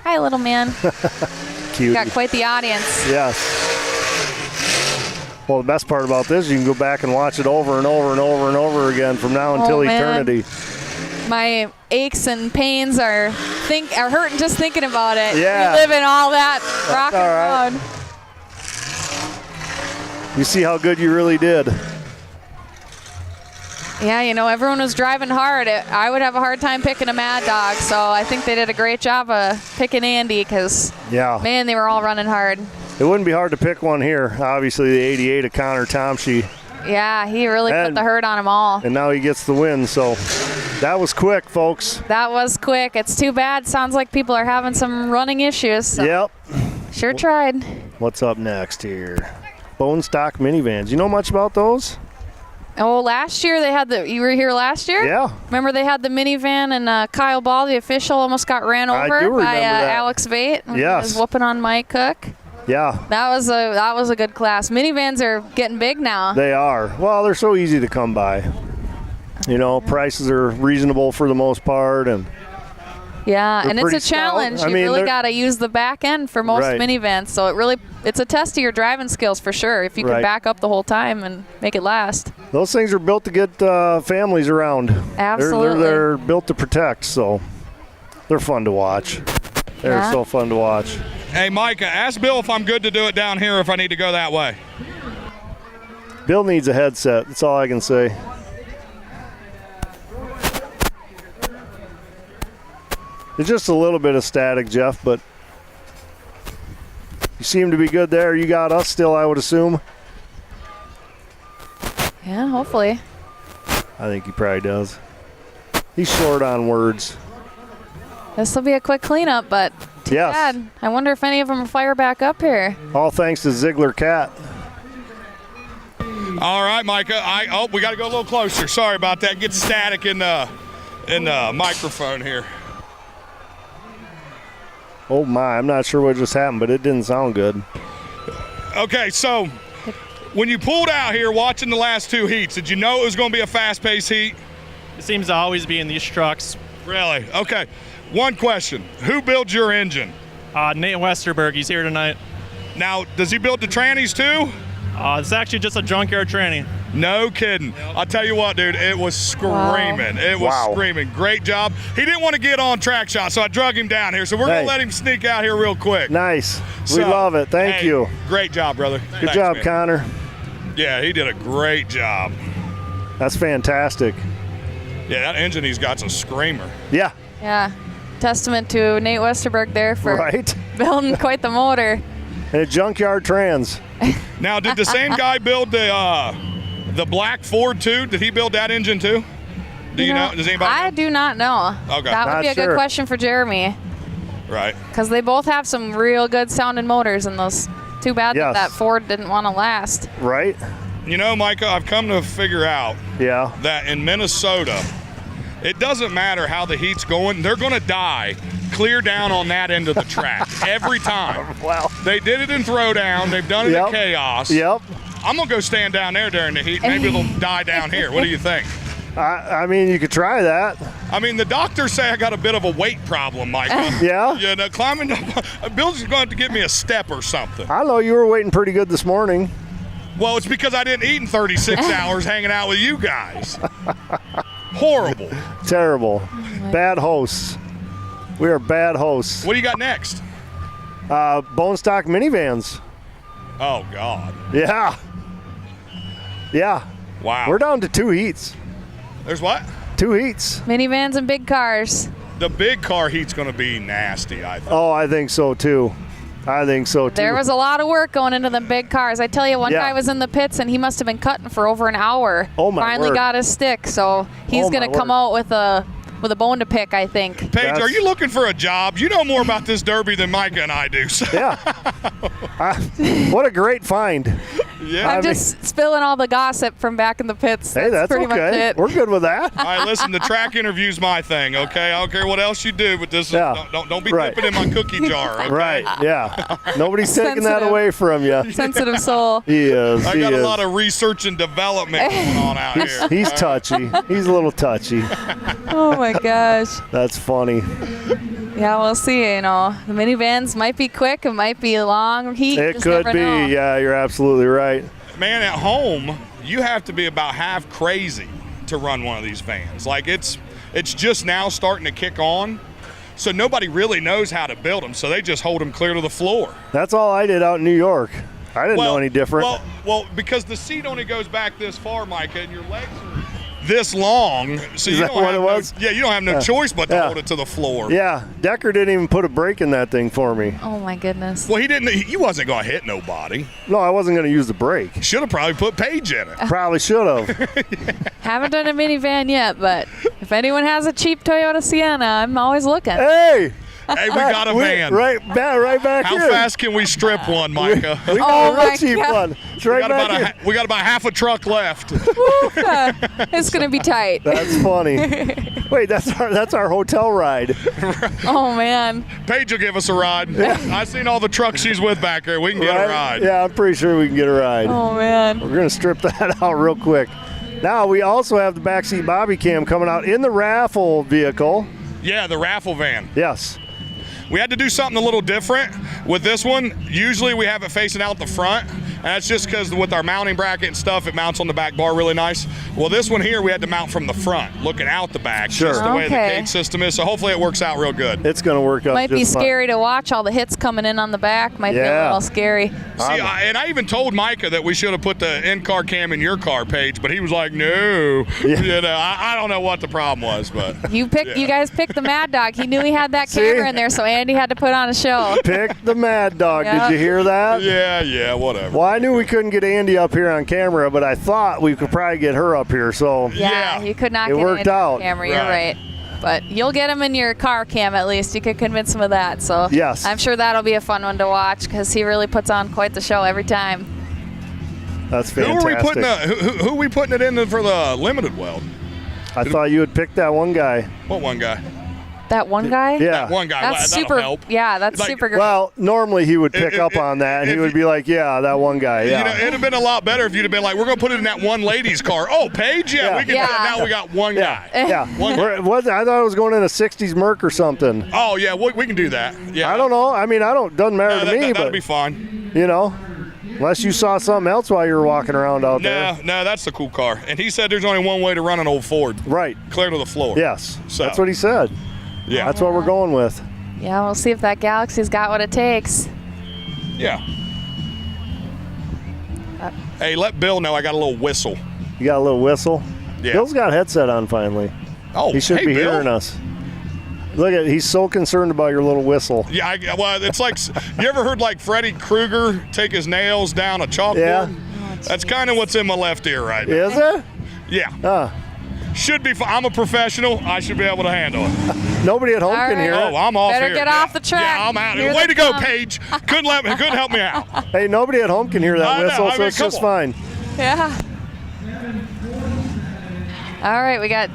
Hi, little man. Cute. Got quite the audience. Yes. Well, the best part about this, you can go back and watch it over and over and over and over again from now until eternity. My aches and pains are hurting just thinking about it. Yeah. Reliving all that rock all right. and roll. You see how good you really did. Yeah, you know, everyone was driving hard. I would have a hard time picking a Mad Dog, so I think they did a great job of picking Andy because, man, they were all running hard. It wouldn't be hard to pick one here. Obviously, the 88 of Connor Thompson. Yeah, he really put the hurt on them all. And now he gets the win, so that was quick, folks. That was quick. It's too bad. Sounds like people are having some running issues. So. Yep. Sure tried. What's up next here? Bone stock minivans. You know much about those? Oh, last year they had you were here last year? Yeah. Remember they had the minivan and Kyle Ball, the official, almost got ran over by Alex Vate. Yes. He was whooping on Mike Cook. Yeah. That was a good class. Minivans are getting big now. They are. Well, they're so easy to come by. You know, prices are reasonable for the most part, and yeah, and it's a stout. challenge. You really got to use the back end for most minivans. So it's a test of your driving skills for sure. If you can back up the whole time and make it last. Those things are built to get families around. Absolutely. They're built to protect, so they're fun to watch. They're so fun to watch. Hey, Micah, ask Bill if I'm good to do it down here or if I need to go that way. Bill needs a headset. That's all I can say. It's just a little bit of static, Jeff, but you seem to be good there. You got us still, I would assume. Yeah, hopefully. I think he probably does. He's short on words. This will be a quick cleanup, but too bad. I wonder if any of them will fire back up here. All thanks to Ziegler Cat. All right, Micah. We got to go a little closer. Sorry about that. Get static in the microphone here. Oh my, I'm not sure what just happened, but it didn't sound good. Okay, so when you pulled out here watching the last 2 heats, did you know it was going to be a fast-paced heat? It seems to always be in these trucks. Really? Okay. One question. Who builds your engine? Nate Westerberg. He's here tonight. Now, does he build the trannies too? It's actually just a junkyard tranny. No kidding. I'll tell you what, dude, it was screaming. It was screaming. Great job. He didn't want to get on track shot, so I drug him down here. So we're going to let him sneak out here real quick. Nice. We love it. Thank you. Great job, brother. Good job, man. Connor. Yeah, he did a great job. That's fantastic. Yeah, that engine he's got's a screamer. Yeah. Yeah. Testament to Nate Westerberg there for building quite the motor. And a junkyard trans. Now, did the same guy build the black Ford too? Did he build that engine too? Do you know? Does anybody know? I do not know. Okay. That would be a good question for Jeremy. Right. Because they both have some real good sounding motors in those. Too bad that Ford didn't want to last. Right. You know, Micah, I've come to figure out that in Minnesota, it doesn't matter how the heat's going. They're going to die clear down on that end of the track every time. Wow. They did it in throwdown. They've done it in chaos. Yep. I'm going to go stand down there during the heat. Maybe they'll die down here. What do you think? I mean, you could try that. I mean, the doctors say I got a bit of a weight problem, Micah. Yeah? You know, climbing up, Bill's going to have to give me a step or something. I know you were waiting pretty good this morning. Well, it's because I didn't eat in 36 hours hanging out with you guys. Horrible. Terrible. Bad hosts. We are bad hosts. What do you got next? Bone stock minivans. Oh, God. Yeah. Yeah. Wow. We're down to 2 heats. There's what? 2 heats. Minivans and big cars. The big car heat's going to be nasty, I think. Oh, I think so, too. There was a lot of work going into them big cars. I tell you, one guy was in the pits, and he must have been cutting for over an hour. Oh, my Finally word. got his stick, so he's going to come out with a bone to pick, I think. Paige, are you looking for a job? You know more about this Derby than Micah and I do. So. Yeah. What a great find. Yeah. I'm just spilling all the gossip from back in the pits. Hey, that's pretty much okay. it. We're good with that. All right, listen, the track interview's my thing, okay? I don't care what else you do, but this is, don't be dipping in my cookie jar, okay? Right, yeah. Nobody's taking that away from you. Sensitive soul. He is. I got a lot of research and development going on out here. He's touchy. He's a little touchy. Oh, my gosh. That's funny. Yeah, we'll see. You know, the minivans might be quick. It might be a long heat. It Just could never be. know. Yeah, you're absolutely right. Man, at home, you have to be about half crazy to run one of these vans. Like, it's just now starting to kick on, so nobody really knows how to build them, so they just hold them clear to the floor. That's all I did out in New York. I didn't know any different. Well, because the seat only goes back this far, Micah, and your legs are this long, so Is you that don't what have it was? you don't have no choice but to Yeah. hold it to the floor. Yeah, Decker didn't even put a brake in that thing for me. Oh, my goodness. Well, he wasn't going to hit nobody. No, I wasn't going to use the brake. Should have probably put Paige in it. Probably should have. Haven't done a minivan yet, but if anyone has a cheap Toyota Sienna, I'm always looking. Hey! Hey, we got a van. Right back How here. fast can we strip one, Micah? We got a real cheap one. It's right back here. We got about half a truck left. It's going to be tight. That's funny. Wait, that's our hotel ride. Oh, man. Paige will give us a ride. I've seen all the trucks she's with back there. We can get a ride. Yeah, I'm pretty sure we can get a ride. Oh, man. We're going to strip that out real quick. Now, we also have the backseat bobby cam coming out in the raffle vehicle. Yeah, the raffle van. Yes. We had to do something a little different with this one. Usually we have it facing out the front, and that's just because with our mounting bracket and stuff, it mounts on the back bar really nice. Well, this one here, we had to mount from the front, looking out the back. Sure. Just the way the Okay. cage system is, so hopefully it works out real good. It's going to work out Might be just fine. scary to watch all the hits coming in on the back. Might be a little scary. See, and I even told Micah that we should have put the in-car cam in your car, Paige, but he was like, no. Yeah. You know, I don't know what the problem was, but. You guys picked the Mad Dog. He knew he had that camera in there, so Andy had to put on a show. Pick the Mad Dog. Yep. Did you hear that? Yeah, whatever. Well, I knew we couldn't get Andy up here on camera, but I thought we could probably get her up here. So Yeah, you could not it get worked Andy on out. camera. You're right. But you'll get him in your car cam at least. You could convince him of that. So yes. I'm sure that'll be a fun one to watch because he really puts on quite the show every time. That's fantastic. Who are we putting it in for the limited weld? I thought you would pick that one guy. What one guy? That one guy? Yeah. That one guy. That's That'll super. help. Yeah, that's super great. Well, normally he would pick up on that, and he would be like, yeah, that one guy, yeah. You know, it'd have been a lot better if you'd have been like, we're going to put it in that one lady's car. Oh, Paige? Yeah, we can do that. Now we got one guy. Yeah. One guy. I thought it was going in a 60s Merc or something. Oh, yeah, we can do that. Yeah. I don't know. I mean, doesn't matter to me, that'd but, be fine. you know, unless you saw something else while you were walking around out there. No, that's a cool car. And he said there's only one way to run an old Ford. Right. Clear to the floor. Yes. So. That's what he said. Yeah. That's what we're going with. Yeah, we'll see if that Galaxy's got what it takes. Yeah. Hey, let Bill know I got a little whistle. You got a little whistle? Yeah. Bill's got a headset on finally. Oh, he should hey, be Bill. hearing us. Look at, he's so concerned about your little whistle. Yeah, well, it's like, you ever heard like Freddy Krueger take his nails down a chalkboard? Yeah. That's kind of what's in my left ear right now. Is it? Yeah. Should be. I'm a professional. I should be able to handle it. Nobody at home can hear it. Oh, I'm off Better here. get off the track. Yeah, I'm out. Hear Way the to go, thump. Paige. Couldn't help me out. Hey, nobody at home can hear that I know. whistle, I so mean, it's come just on. fine. Yeah. All right,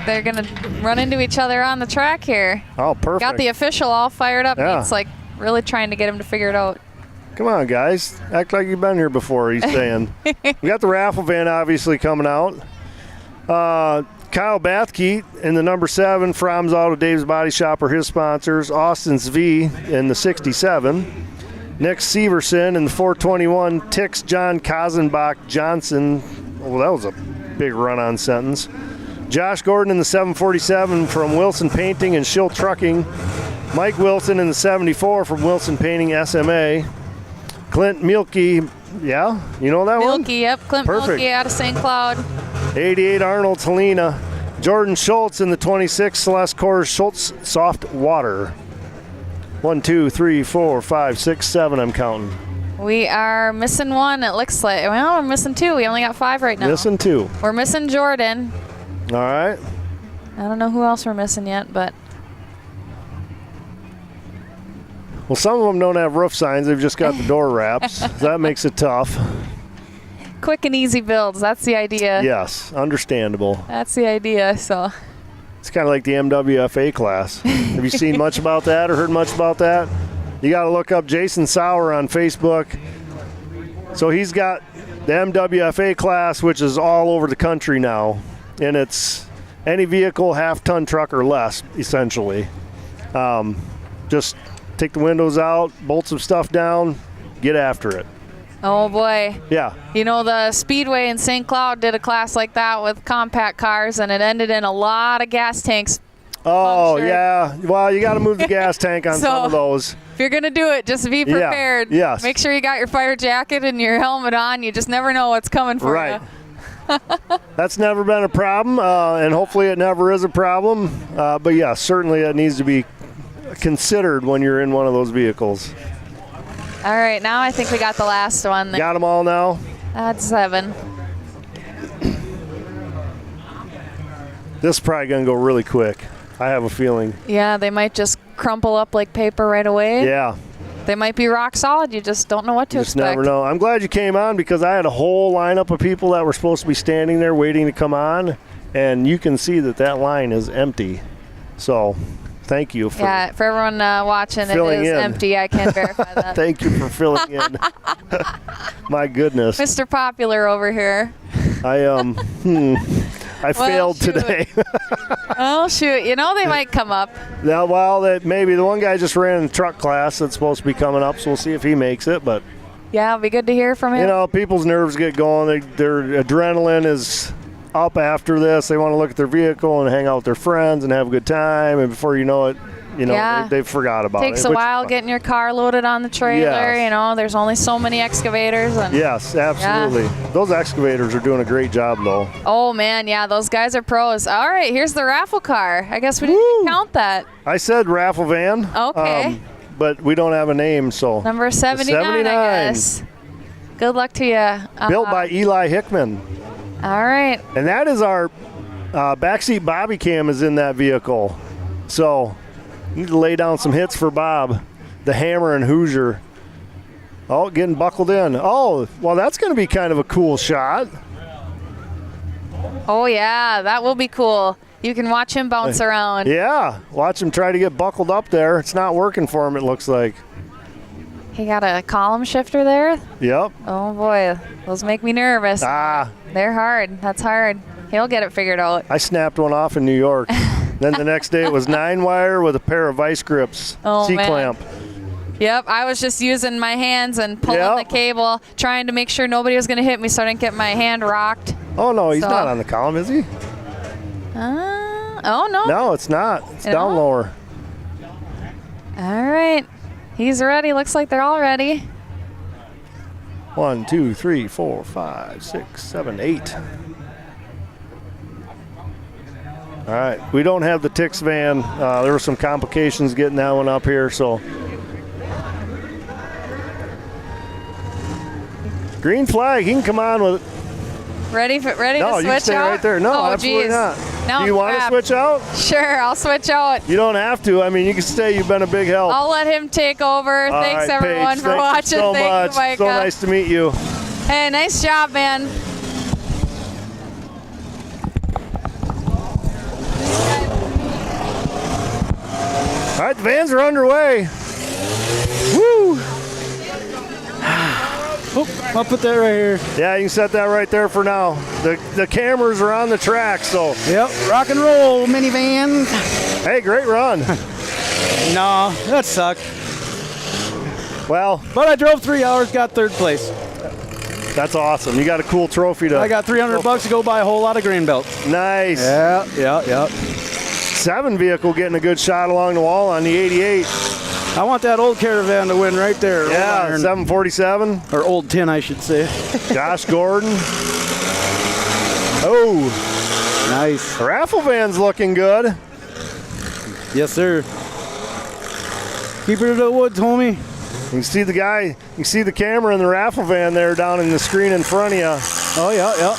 they're going to run into each other on the track here. Oh, perfect. Got the official all fired up. Yeah. It's like really trying to get him to figure it out. Come on, guys. Act like you've been here before, he's saying. We got the raffle van obviously coming out. Kyle Bathkeet in the number 7, Fromm's Auto Dave's Body Shop are his sponsors. Austin's V in the 67. Nick Severson in the 421. Tix John Kazenbach Johnson. Well, that was a big run-on sentence. Josh Gordon in the 747 from Wilson Painting and Schill Trucking. Mike Wilson in the 74 from Wilson Painting SMA. Clint Mielke, yeah, you know that one? Mielke, yep. Clint Perfect. Mielke out of St. Cloud. 88 Arnold Helena. Jordan Schultz in the 26 Celeste Coors Schultz Soft Water. 1, 2, 3, 4, 5, 6, 7 I'm counting. We are missing one, it looks like. Well, we're missing 2. We only got 5 right now. Missing 2. We're missing Jordan. All right. I don't know who else we're missing yet, but Well, some of them don't have roof signs. They've just got the door wraps. That makes it tough. quick and easy builds. That's the idea. Yes, understandable. That's the idea, so. It's kind of like the MWFA class. Have you seen much about that or heard much about that? You got to look up Jason Sauer on Facebook. So he's got the MWFA class, which is all over the country now, and it's any vehicle half-ton truck or less, essentially. Just take the windows out, bolt some stuff down, get after it. Oh boy. Yeah. You know, the Speedway in St. Cloud did a class like that with compact cars, and it ended in a lot of gas tanks. Oh, punctured. yeah. Well, you got to move the gas tank on So, some of those. If you're going to do it, just be prepared. Yes. Make sure you got your fire jacket and your helmet on. You just never know what's coming for Right. you. That's never been a problem, and hopefully it never is a problem. But yeah, certainly it needs to be considered when you're in one of those vehicles. All right, now I think we got the last one. Got them all now? That's 7. This is probably going to go really quick. I have a feeling. Yeah, they might just crumple up like paper right away. Yeah. They might be rock solid. You just don't know what to Just expect. never know. I'm glad you came on because I had a whole lineup of people that were supposed to be standing there waiting to come on, and you can see that that line is empty. So thank you for for everyone watching, it filling is in. empty. I can verify that. Thank you for filling in. My goodness. Mr. Popular over here. I failed shoot. today. Oh, shoot. You know they might come up. Now, well, that maybe the one guy just ran in the truck class that's supposed to be coming up, so we'll see if he makes it. But Yeah, it'll be good to hear from him. you know, people's nerves get going. Their adrenaline is up after this. They want to look at their vehicle and hang out with their friends and have a good time. And before you know it, Yeah. they forgot about it. Takes a which is while fine. getting your car loaded on the trailer. Yes. You know, there's only so many excavators. And Yes, absolutely. Yeah. Those excavators are doing a great job, though. Oh, man, yeah, those guys are pros. All right, here's the raffle car. I guess we didn't even count that. I said raffle van. Okay. But we don't have a name, so. Number 79, I guess. Good luck to you. Built by Eli Hickman. All right. And that is our Backseat Bobby Cam is in that vehicle. So, need to lay down some hits for Bob, the Hammer and Hoosier. Oh, getting buckled in. Oh, well, that's going to be kind of a cool shot. Oh, yeah, that will be cool. You can watch him bounce around. Yeah, watch him try to get buckled up there. It's not working for him, it looks like. He got a column shifter there. Yep. Oh, boy, those make me nervous. Ah. They're hard. That's hard. He'll get it figured out. I snapped one off in New York. Then the next day it was 9-wire with a pair of vice grips, Oh, C-clamp. Yep, I was just using my hands and pulling the cable, trying to make sure nobody was going to hit me so I didn't get my hand rocked. Oh, no, he's not on the column, is he? Oh, no. No, it's not. It's down lower. All right. He's ready. Looks like they're all ready. 1, 2, 3, 4, 5, 6, 7, 8. All right. We don't have the Tix van. There were some complications getting that one up here, so. Green flag. He can come on with it. Ready to switch out? No, you can stay right there. No, absolutely not. No, do you want to switch out? Sure, I'll switch out. You don't have to. I mean, you can stay. You've been a big help. I'll let him take over. All Thanks, right, everyone, Paige, for thank watching. you so Thank much. you, Micah. So nice to meet you. Hey, nice job, man. All right, the vans are underway. Woo! I'll put that right here. Yeah, you can set that right there for now. The cameras are on the track, so. Yep, rock and roll, minivan. Hey, great run. No, that sucked. Well. But I drove 3 hours, got third place. That's awesome. You got a cool trophy to. I got $300 to go buy a whole lot of grain belts. Nice. Yeah. 7 vehicle getting a good shot along the wall on the 88. I want that old Caravan to win right there. Yeah, 747. Or old 10, I should say. Josh Gordon. Oh. Nice. The raffle van's looking good. Yes, sir. Keep it in the woods, homie. You can see the guy, you can see the camera in the raffle van there down in the screen in front of you. Oh, yeah.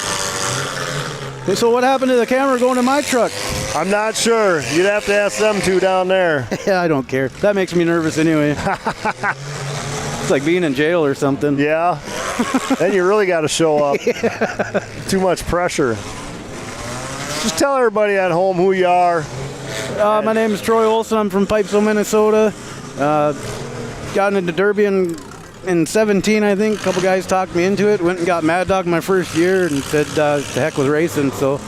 Hey, so what happened to the camera going in my truck? I'm not sure. You'd have to ask them two down there. Yeah, I don't care. That makes me nervous anyway. It's like being in jail or something. Yeah. Then you really got to show up. Too much pressure. Just tell everybody at home who you are. My name is Troy Olson. I'm from Pipesville, Minnesota. Got into Derby in 17, I think. A couple guys talked me into it. Went and got Mad Dog my first year and said, the heck with racing. So,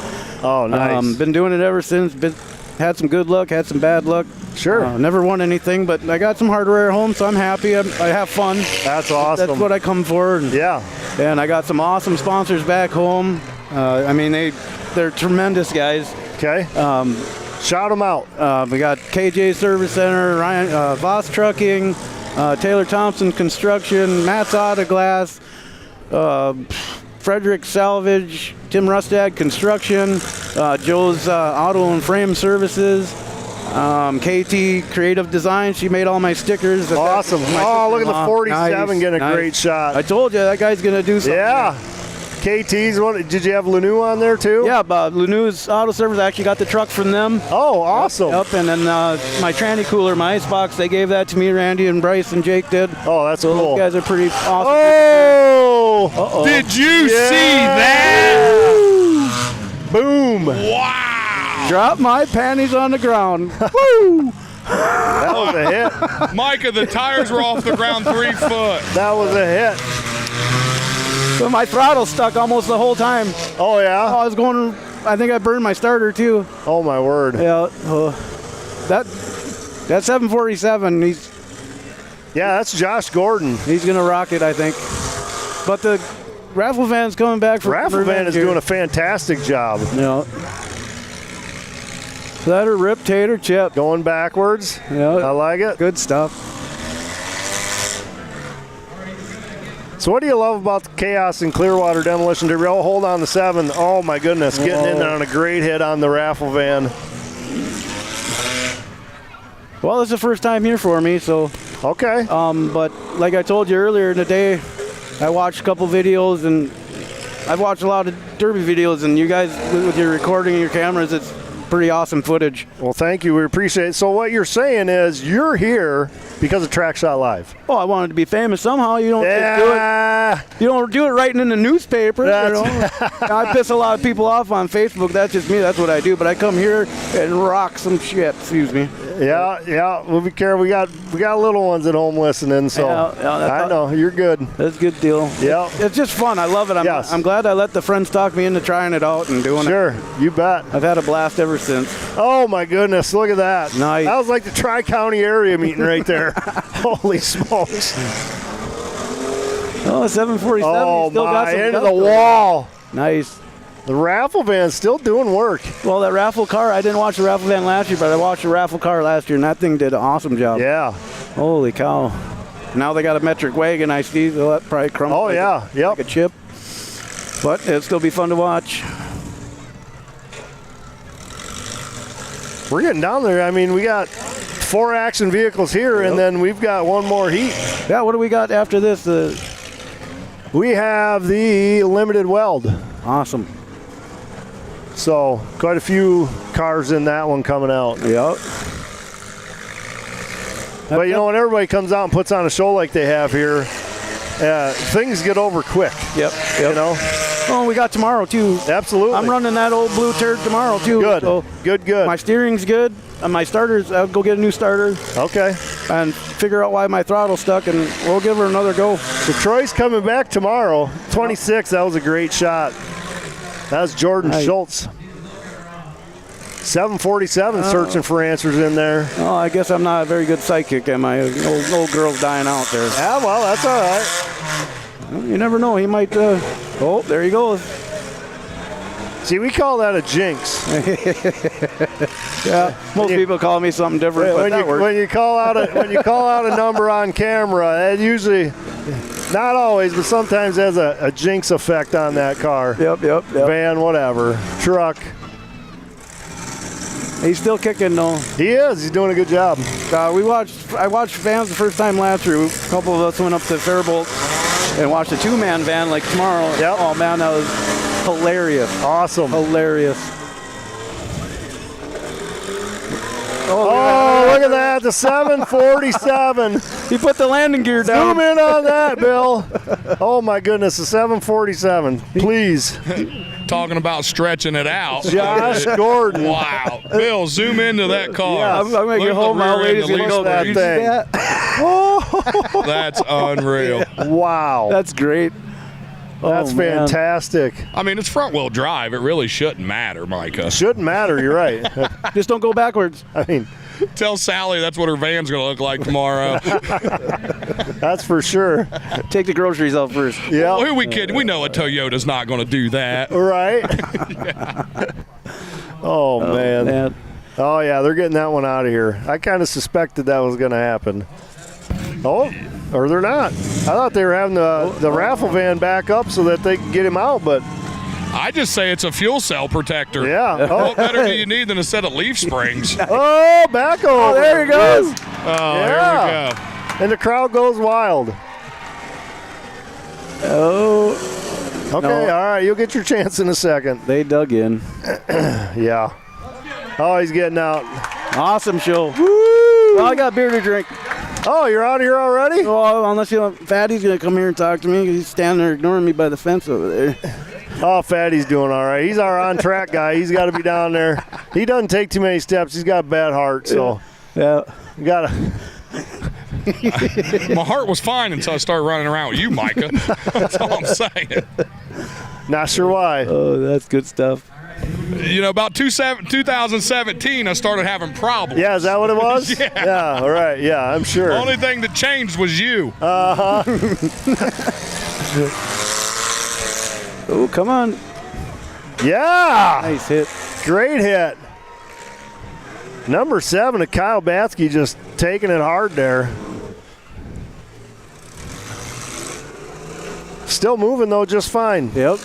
nice. Been doing it ever since. Had some good luck, had some bad luck. Sure. Never won anything, but I got some hardware at home, so I'm happy. I have fun. That's awesome. That's what I come for. Yeah. And I got some awesome sponsors back home. I mean, they're tremendous guys. Okay. Shout them out. We got KJ Service Center, Ryan Voss Trucking, Taylor Thompson Construction, Matt's Auto Glass, Frederick Salvage, Tim Rustad Construction, Joe's Auto and Frame Services, KT Creative Design. She made all my stickers. Awesome. Oh, look at the 47 getting a great shot. I told you that guy's going to do something. Yeah. KT's one. Did you have Lanu on there too? Yeah, Lanu's Auto Service. I actually got the truck from them. Oh, awesome. Yep, and then my tranny cooler, my icebox, they gave that to me. Randy and Bryce and Jake did. Oh, that's so cool. Those guys are pretty awesome. Oh! Uh-oh. Did you see that? Boom! Wow! Drop my panties on the ground. Woo! That was a hit. Micah, the tires were off the ground 3 foot. That was a hit. But my throttle stuck almost the whole time. Oh, yeah? I was going, I think I burned my starter too. Oh, my word. Yeah. That 747, yeah, that's Josh Gordon. He's going to rock it, I think. But the raffle van's coming back for raffle van is doing a fantastic job. Yeah. That or Rip Tater Chip. Going backwards. Yeah. I like it. Good stuff. So what do you love about the Chaos and Clearwater Demolition Derby? Oh, hold on the 7. Oh, my goodness. Getting in there on a great hit on the raffle van. Well, it's the first time here for me, so. Okay. But like I told you earlier in the day, I watched a couple videos and I've watched a lot of derby videos, and you guys with your recording and your cameras, it's pretty awesome footage. Well, thank you. We appreciate it. So what you're saying is you're here because of Track Shot Live. Oh, I wanted to be famous somehow. You don't just do it. You don't do it writing in the newspaper. You know? I piss a lot of people off on Facebook. That's just me. That's what I do. But I come here and rock some shit. Excuse me. Yeah. We'll be careful. We got little ones at home listening, so I know you're good. That's a good deal. Yeah, it's just fun. I love it. I'm glad I let the friends talk me into trying it out and doing it. Sure, you bet. I've had a blast ever since. Oh my goodness, look at that. Nice. That was like the Tri-County area meeting right there. Holy smokes. Oh, 747. Oh, still got some into gusto. the wall. Nice. The raffle van's still doing work. Well, that raffle car, I didn't watch the raffle van last year, but I watched the raffle car last year, and that thing did an awesome job. Yeah. Holy cow. Now they got a metric wagon, I see. So that probably crumbles like a chip. But it'll still be fun to watch. We're getting down there. I mean, we got 4 action vehicles here, and then we've got one more heat. Yeah, what do we got after this? We have the limited weld. Awesome. So quite a few cars in that one coming out. Yep. But you know, when everybody comes out and puts on a show like they have here, things get over quick. Yep. You know? Oh, we got tomorrow, too. Absolutely. I'm running that old blue turd tomorrow, too. Good. So Good. My steering's good. And my starters, I'll go get a new starter. Okay. And figure out why my throttle's stuck, and we'll give her another go. So Troy's coming back tomorrow. 26, that was a great shot. That was Jordan Schultz. 747 searching for answers in there. Oh, I guess I'm not a very good psychic, am I? Old girl's dying out there. Yeah, well, that's all right. Well, you never know. He might. Oh, there he goes. See, we call that a jinx. Yeah, most people call me something different, but that works. When you call out a number on camera, it usually, not always, but sometimes has a jinx effect on that car. Yep. Van, whatever, truck. He's still kicking though. He is. He's doing a good job. I watched vans the first time last year. A couple of us went up to Faribault and watched a 2-man van like tomorrow. Yep. Oh man, that was hilarious. Awesome. Hilarious. Oh, look at that, the 747. He put the landing gear down. Zoom in on that, Bill. Oh my goodness, the 747, please. Talking about stretching it out. Josh Gordon. Wow. Bill, zoom into that car. Yeah, I'm going to get home. My lady's going to go that thing. That's unreal. Wow. That's great. That's fantastic. I mean, it's front-wheel drive. It really shouldn't matter, Micah. Shouldn't matter, you're right. Just don't go backwards. I mean, tell Sally that's what her van's going to look like tomorrow. That's for sure. Take the groceries out first. Yeah. Well, who we kidding? We know a Toyota's not going to do that. Right? Oh, man. Oh, yeah, they're getting that one out of here. I kind of suspected that was going to happen. Oh, or they're not. I thought they were having the raffle van back up so that they could get him out, but I just say it's a fuel cell protector. Yeah. What better do you need than a set of leaf springs? Oh, back over. Oh, there he goes. Oh, Yeah. Here we go. And the crowd goes wild. Oh. Okay, No. all right, you'll get your chance in a second. They dug in. Yeah. Oh, he's getting out. Awesome show. Woo! Well, I got beer to drink. Oh, you're out of here already? Well, unless Fatty's going to come here and talk to me. He's standing there ignoring me by the fence over there. Oh, Fatty's doing all right. He's our on-track guy. He's got to be down there. He doesn't take too many steps. He's got a bad heart, so yeah. You got to. My heart was fine until I started running around with you, Micah. That's all I'm saying. Not sure why. Oh, that's good stuff. You know, about 2017, I started having problems. Yeah, is that what it was? Yeah. All right. Yeah, I'm sure. The only thing that changed was you. Uh-huh. Oh, come on. Yeah. Nice hit. Great hit. Number 7, Kyle Batsky, just taking it hard there. Still moving, though, just fine. Yep.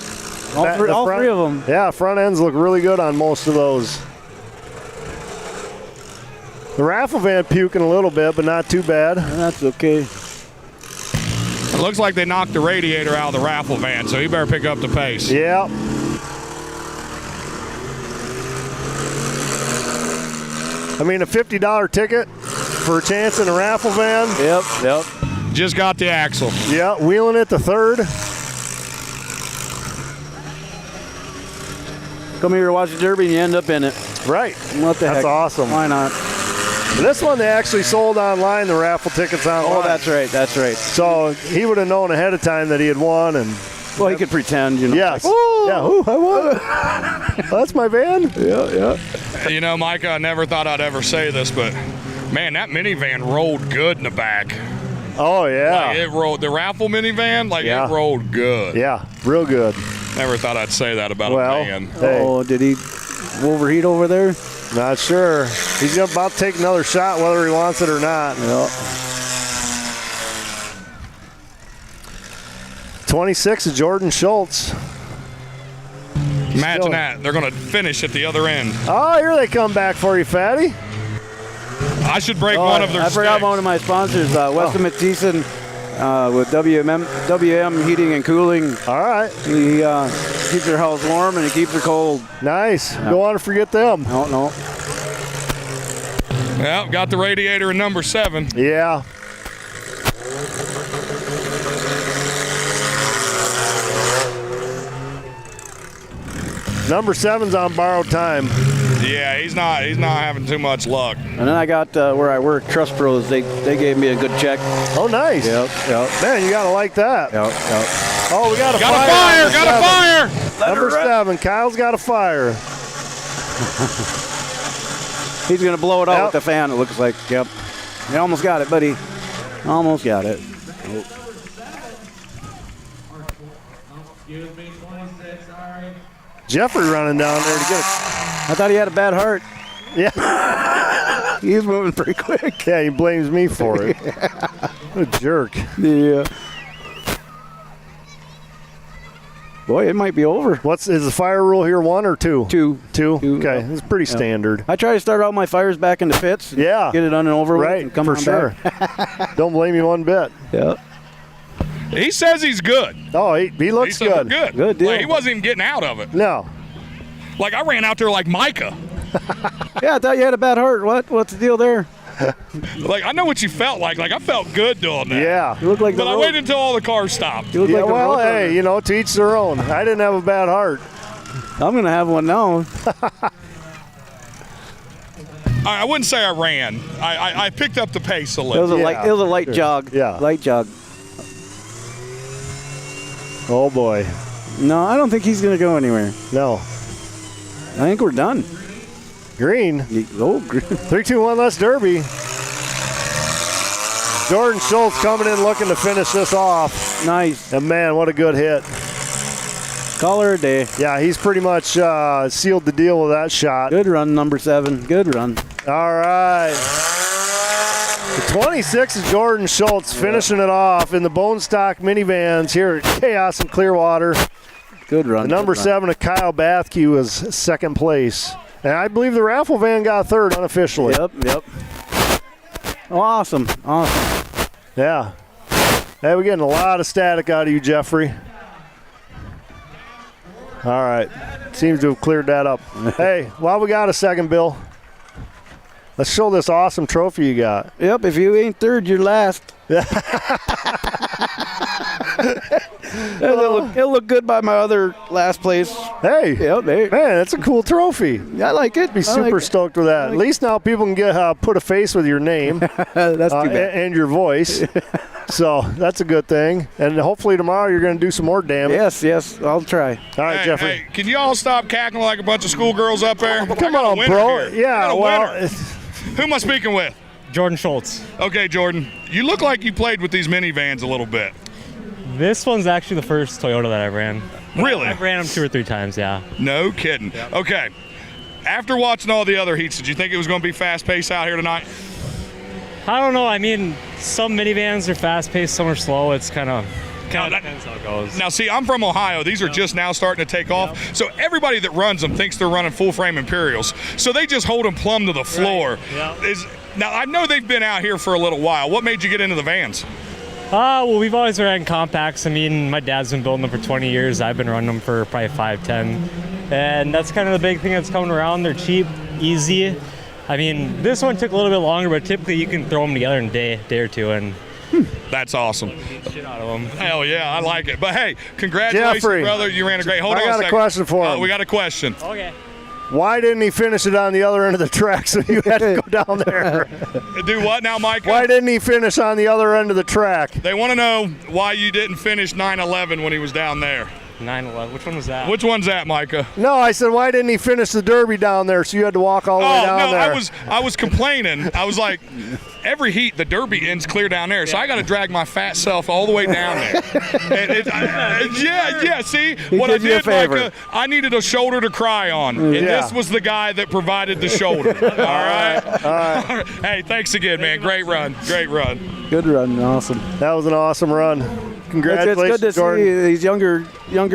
All three of them. Yeah, front ends look really good on most of those. The raffle van puking a little bit, but not too bad. That's okay. I Looks like they knocked the radiator out of the raffle van, so he better pick up the pace. Yep. I mean, a $50 ticket for a chance in a raffle van. Yep. Just got the axle. Yeah, wheeling it to third. Come here to watch the Derby and you end up in it. Right. What the heck? That's awesome. Why not? This one they actually sold online, the raffle tickets online. Oh, that's right. So he would have known ahead of time that he had won, and well, he could pretend, you know. Yes. Like, yeah. I won. Oh, that's my van. Yeah. You know, Micah, I never thought I'd ever say this, but man, that minivan rolled good in the back. Oh yeah. Like, it rolled. The raffle minivan, it rolled good. Yeah, real good. Never thought I'd say that about a van. Oh, did he overheat over there? Not sure. He's about to take another shot whether he wants it or not. Yep. 26 is Jordan Schultz. Imagine that. They're going to finish at the other end. Oh, here they come back for you, Fatty. I should break one of their I forgot one of my sponsors, Weston Mathieson with WM Heating and Cooling. All right. He keeps their house warm and he keeps it cold. Nice. Don't want to forget them. No. Well, got the radiator in number 7. Yeah. Number 7's on borrowed time. Yeah, he's not having too much luck. And then I got where I work, Trust Pros. They gave me a good check. Oh, nice. Yep. Man, you gotta like that. Yep. Oh, we got a fire. Got a fire. Number 7, Kyle's got a fire. He's gonna blow it out with the fan. It looks like. Yep. You almost got it, buddy. Almost got it. Oh. Jeffrey running down there to get it. I thought he had a bad heart. Yeah. He's moving pretty quick. Yeah, he blames me for it. What a jerk. Yeah. Boy, it might be over. Is the fire rule here 1 or 2? 2. 2? Okay, it's pretty standard. I try to start out my fires back in the pits. Yeah. Get it done and over with. Right, And come for on sure. back. Don't blame you one bit. Yeah. He says he's good. Oh, he looks he said good. Good. Good deal. Like, he wasn't even getting out of it. No. Like, I ran out there like Micah. Yeah, I thought you had a bad heart. What's the deal there? Like, I know what you felt like. Like, I felt good doing that. Yeah. You look like But I waited until all the cars stopped. You look Yeah, like well, hey, to each their own. I didn't have a bad heart. I'm going to have one now. I wouldn't say I ran. I picked up the pace a It little. was a light jog. Yeah. Light jog. Oh, boy. No, I don't think he's going to go anywhere. No. I think we're done. Green. Oh, green. 3, 2, 1, let's Derby. Jordan Schultz coming in looking to finish this off. Nice. And, man, what a good hit. Call her a day. Yeah, he's pretty much sealed the deal with that shot. Good run, number 7. Good run. All right. The 26 is Jordan Schultz finishing it off in the bone stock minivans here at Chaos in Clearwater. Good run. The number 7 of Kyle Bathke was second place. And I believe the raffle van got third unofficially. Yep. Awesome. Yeah. Hey, we're getting a lot of static out of you, Jeffrey. All right. Seems to have cleared that up. Hey, while we got a second, Bill, let's show this awesome trophy you got. Yep, if you ain't third, you're last. It'll look good by my other last place. Hey, yep, man, that's a cool trophy. I like it. Be super stoked with that. At least now people can get put a face with your name. That's too bad. And your voice. So that's a good thing. And hopefully tomorrow you're going to do some more damage. Yes, I'll try. All right, Jeffrey. Hey, can you all stop cackling like a bunch of schoolgirls up there? Come on, bro. Here. Yeah, well. Who am I speaking with? Jordan Schultz. Okay, Jordan. You look like you played with these minivans a little bit. This one's actually the first Toyota that I ran. Really? I've ran them 2 or 3 times, yeah. No kidding. Yep. Okay. After watching all the other heats, did you think it was going to be fast-paced out here tonight? I don't know. I mean, some minivans are fast-paced, some are slow. It's kind of depends how it goes. Now, see, I'm from Ohio. These are just now starting to take off. So everybody that runs them thinks they're running full-frame Imperials. So they just hold them plumb to the floor. Right. Yep. Now, I know they've been out here for a little while. What made you get into the vans? Well, we've always ran compacts. I mean, my dad's been building them for 20 years. I've been running them for probably 5, 10. And that's kind of the big thing that's coming around. They're cheap, easy. I mean, this one took a little bit longer, but typically you can throw them together in a day or two. And that's awesome. Shit out of them. Hell yeah, I like it. But hey, congratulations, Jeffrey, brother. You ran a great. Hold on a second. I got a question for him. We got a question. Okay. Why didn't he finish it on the other end of the track so you had to go down there? Do what now, Mike? Why didn't he finish on the other end of the track? They want to know why you didn't finish 9/11 when he was down there. 9/11. Which one was that? Which one's that, Micah? No, I said, why didn't he finish the Derby down there so you had to walk all the way down there? I was complaining. I was like, every heat, the Derby ends clear down there, so I got to drag my fat self all the way down there. See, what I did, Micah, I needed a shoulder to cry on, and this was the guy that provided the shoulder. All right? Hey, thanks again, man. Great run. Good run. Awesome. That was an awesome run. Congratulations, it's good to Jordan. see these younger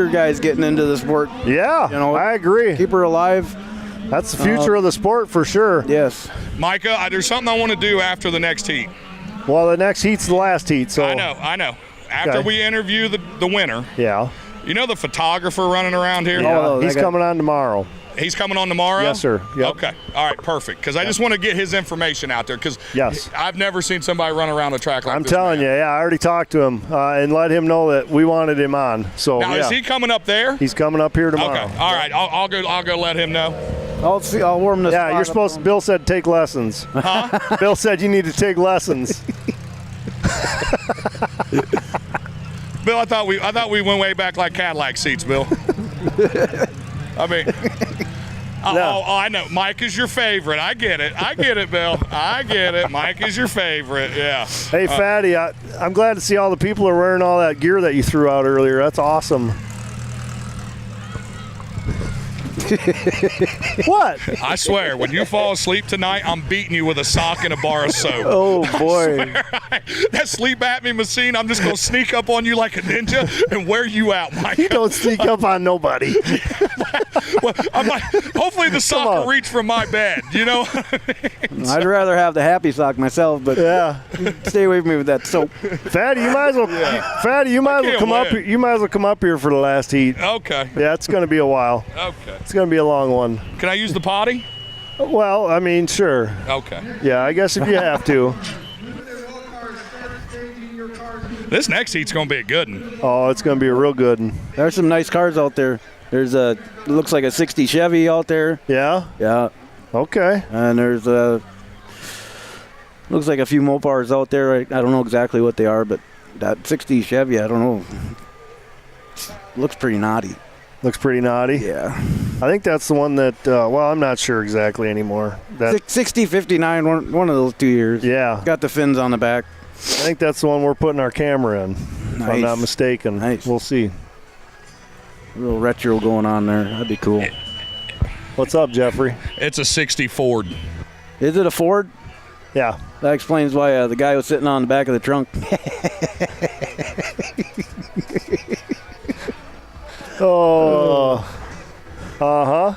guys getting into the sport. Yeah, I agree. Keep her alive. That's the future of the sport for sure. Yes. Micah, there's something I want to do after the next heat. Well, the next heat's the last heat, so. I know. After we interview the winner. Yeah. You know the photographer running around here? Yeah, he's coming on tomorrow. He's coming on tomorrow? Yes, sir. Yep. Okay. All right, perfect. Because I just want to get his information out there because I've never seen somebody run around a track like I'm this. telling you, I already talked to him and let him know that we wanted him on. So now, is he coming up there? He's coming up here tomorrow. Okay. All right. I'll go let him know. I'll warm this. Yeah, you're supposed to. Bill said take lessons. Huh? Bill said you need to take lessons. Bill, I thought we went way back like Cadillac seats, Bill. I mean, I know. Mike is your favorite. I get it, Bill. I get it. Mike is your favorite. Yeah. Hey, Fatty, I'm glad to see all the people are wearing all that gear that you threw out earlier. That's awesome. What? I swear, when you fall asleep tonight, I'm beating you with a sock and a bar of soap. Oh, boy. That sleep apnea machine, I'm just going to sneak up on you like a ninja and wear you out, Mike. You don't sneak up on nobody. Well, I'm like, hopefully the sock will reach from my bed, you know? I'd rather have the happy sock myself, but stay away from me with that soap. Fatty, you might as well. Fatty, you might as well come up. You might as well come up here for the last heat. Okay. Yeah, it's going to be a while. Okay. It's going to be a long one. Can I use the potty? Well, I mean, sure. Okay. Yeah, I guess if you have to. This next heat's going to be a good one. Oh, it's going to be a real good one. There's some nice cars out there. There's looks like a 60 Chevy out there. Yeah? Yeah. Okay. And there's looks like a few Mopars out there. I don't know exactly what they are, but that 60 Chevy, I don't know. Looks pretty naughty. Looks pretty naughty? Yeah. I think that's the one that, well, I'm not sure exactly anymore. 60, 59, one of those 2 years. Yeah. Got the fins on the back. I think that's the one we're putting our camera in, if I'm not mistaken. Nice. We'll see. A little retro going on there. That'd be cool. What's up, Jeffrey? It's a 60 Ford. Is it a Ford? Yeah. That explains why the guy was sitting on the back of the trunk. Oh. Uh-huh.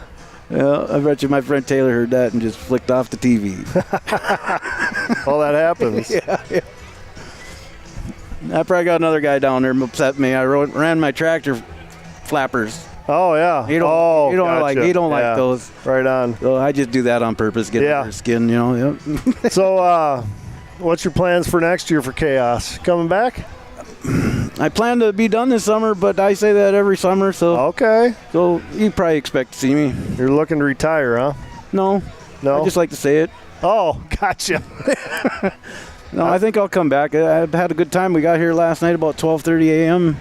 Yeah, I bet you my friend Taylor heard that and just flicked off the TV. Well, that happens. Yeah. I probably got another guy down there upset me. I ran my tractor flappers. Oh yeah. He don't gotcha. like those. Right on. So I just do that on purpose, get under their skin, you know. Yep. So what's your plans for next year for Chaos? Coming back? I plan to be done this summer, but I say that every summer, so okay. So you probably expect to see me. You're looking to retire, huh? No. I just like to say it. Oh, gotcha. No, I think I'll come back. I've had a good time. We got here last night about 12:30 a.m.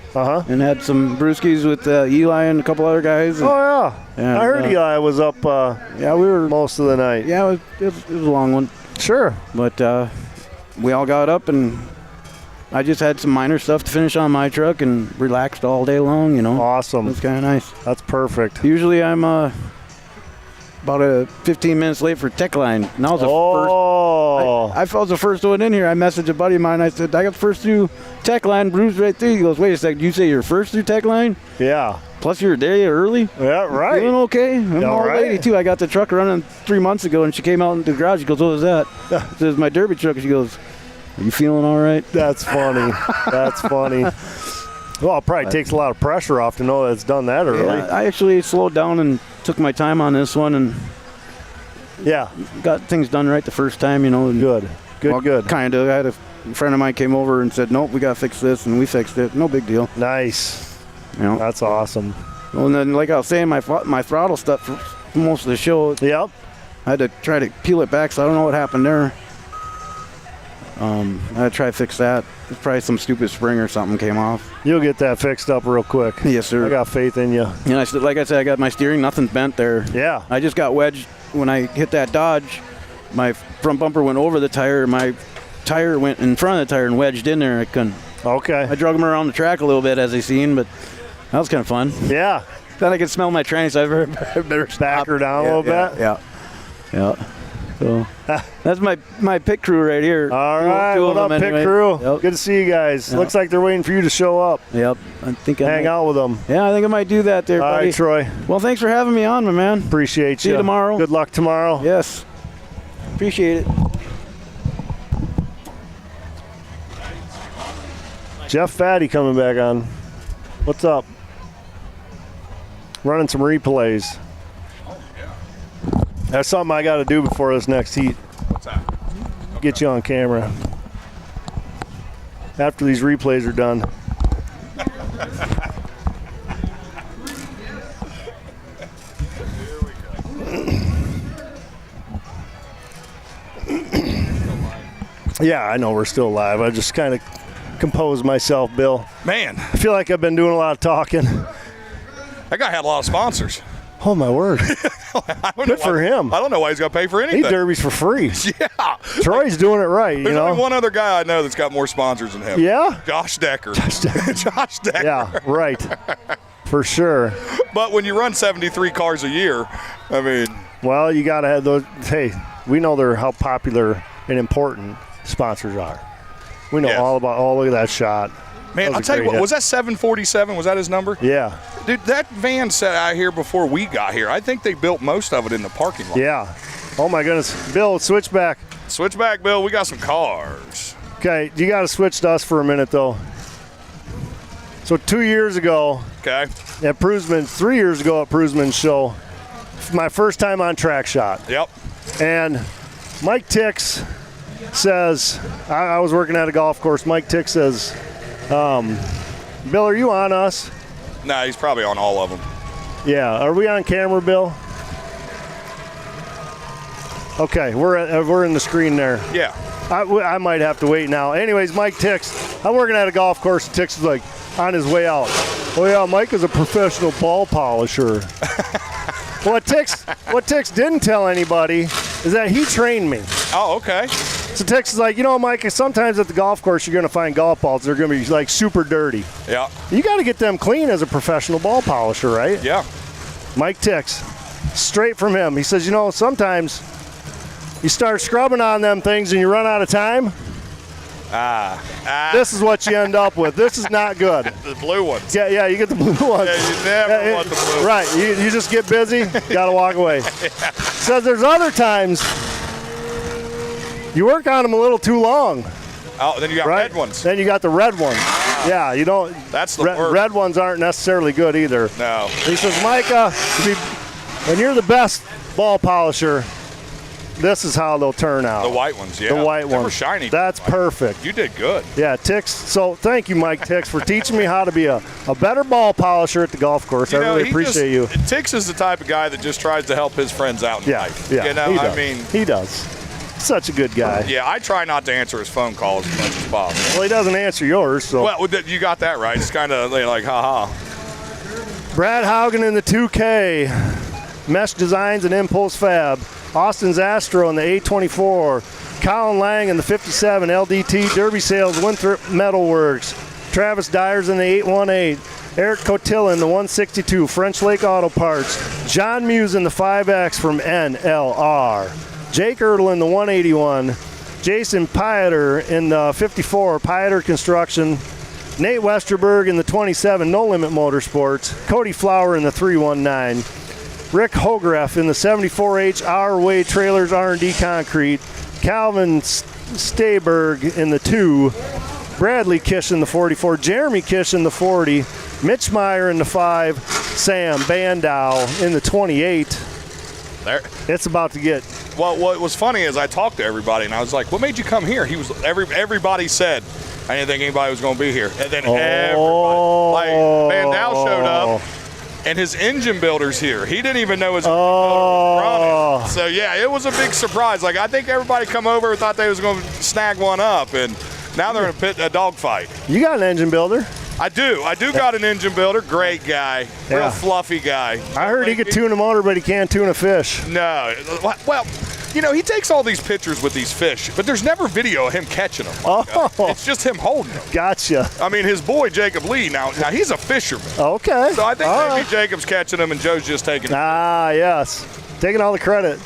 And had some brewskis with Eli and a couple other guys. And, I heard Eli was up. We were most of the night. Yeah, it was a long one. Sure. But we all got up and I just had some minor stuff to finish on my truck and relaxed all day long. You know. Awesome. It's kind of nice. That's perfect. Usually I'm about 15 minutes late for tech line. And I was the first. I was the first one in here. I messaged a buddy of mine. I said, I got the first through tech line, Bruce right there. He goes, wait a second, you say you're first through tech line? Yeah. Plus you're there early? Yeah, right. Doing okay. I'm an old lady too. I got the truck running 3 months ago and she came out into the garage. She goes, what was that? It says my derby truck. She goes, Are you feeling all right? That's funny. That's funny. Well, it probably takes a lot of pressure off to know that it's done that early. Yeah, I actually slowed down and took my time on this one and got things done right the first time, you know. Good. Kind of. I had a friend of mine came over and said, nope, we got to fix this, and we fixed it. No big deal. Nice. You know? That's awesome. Well, and then, like I was saying, my throttle stuff for most of the show. Yep. I had to try to peel it back, so I don't know what happened there. I had to try to fix that. There's probably some stupid spring or something came off. You'll get that fixed up real quick. Yes, sir. I got faith in you. And like I said, I got my steering, nothing's bent there. Yeah. I just got wedged when I hit that Dodge. My front bumper went over the tire. My tire went in front of the tire and wedged in there. I couldn't. Okay. I drug them around the track a little bit, as I seen, but that was kind of fun. Yeah. Then I could smell my tranny, so I better back her down a little bit. Yeah. So that's my pit crew right here. All right. What up, pit crew? Yep. Good to see you guys. Looks like they're waiting for you to show up. Yep. I think hang out with them. Yeah, I think I might do that there, buddy. All right, Troy. Well, thanks for having me on, my man. Appreciate you. See you tomorrow. Good luck tomorrow. Yes. Appreciate it. Jeff Fatty coming back on. What's up? Running some replays. That's something I got to do before this next heat. What's that? Get you on camera. After these replays are done. Yeah, I know we're still live. I just kind of composed myself, Bill. Man. I feel like I've been doing a lot of talking. That guy had a lot of sponsors. Oh, my word. Good for him. I don't know why he's got to pay for anything. He derbies for free. Yeah. Troy's doing it right, There's only one other guy I know that's got more sponsors than him. Yeah? Josh Decker. Josh Decker. Yeah, right. For sure. But when you run 73 cars a year, I mean. Well, you got to have those. Hey, we know how popular and important sponsors are. We know all about, look at that shot. Man, I'll tell you what, was that 747? Was that his number? Yeah. Dude, that van sat out here before we got here. I think they built most of it in the parking lot. Yeah. Oh, my goodness. Bill, switch back. Switch back, Bill. We got some cars. Okay, you got to switch to us for a minute, though. So 2 years ago, at Prusman's, 3 years ago at Prusman's show, my first time on Track Shot. Yep. And Mike Tix says, I was working at a golf course. Mike Tix says, Bill, are you on us? Nah, he's probably on all of them. Yeah. Are we on camera, Bill? Okay, we're in the screen there. Yeah. I might have to wait now. Anyways, Mike Tix, I'm working at a golf course, and Tix is like on his way out. Oh yeah, Mike is a professional ball polisher. What Tix didn't tell anybody is that he trained me. Oh, okay. So Tix is like, Mike, sometimes at the golf course you're going to find golf balls that are going to be like super dirty. Yeah. You got to get them clean as a professional ball polisher, right? Yeah. Mike Tix, straight from him. He says, sometimes you start scrubbing on them things and you run out of time. This is what you end up with. This is not good. The blue ones. Yeah, you get the blue ones. Yeah, you never want the blue ones. Right, you just get busy, got to walk away. Yeah. Says there's other times you work on them a little too long. Oh, then you got red ones. Then you got the red ones. Yeah, you don't. That's the worst. Red ones aren't necessarily good either. No. He says, Micah, when you're the best ball polisher, this is how they'll turn out. The white ones, yeah. The white they ones. were shiny. That's perfect. You did good. Yeah, Tix. So thank you, Mike Tix, for teaching me how to be a better ball polisher at the golf course. I really appreciate you. Tix is the type of guy that just tries to help his friends out in life. Yeah, I mean. He does. Such a good guy. Yeah, I try not to answer his phone calls as much as possible. Well, he doesn't answer yours, so. Well, you got that right. It's kind of like, ha-ha. Brad Haugen in the 2K. Mesh Designs and Impulse Fab. Austin's Astro in the 824. Colin Lang in the 57. LDT Derby Sales Winthrop Metalworks. Travis Dyers in the 818. Eric Cotilla in the 162. French Lake Auto Parts. John Muse in the 5X from NLR. Jake Erdl in the 181. Jason Pieter in the 54. Pieter Construction. Nate Westerberg in the 27. No Limit Motorsports. Cody Flower in the 319. Rick Hograff in the 74H Our Way Trailers R&D Concrete. Calvin Stayberg in the 2, Bradley Kish in the 44, Jeremy Kish in the 40, Mitch Meyer in the 5, Sam Bandow in the 28. There. It's about to get. Well, what was funny is I talked to everybody and I was like, "What made you come here?" He was everybody said, "I didn't think anybody was going to be here." And then everybody, like Bandow showed up, and his engine builder's here. He didn't even know his engine builder was running. So yeah, it was a big surprise. Like I think everybody come over and thought they was going to snag one up, and now they're in a dogfight. You got an engine builder? I do got an engine builder. Great guy, real fluffy guy. I heard he could tune a motor, but he can't tune a fish. No, well, you know, he takes all these pictures with these fish, but there's never video of him catching them. It's just him holding them. Gotcha. I mean, his boy Jacob Lee, now he's a fisherman. Okay. So I think maybe Jacob's catching them and Joe's just taking them. Ah, yes. Taking all the credit.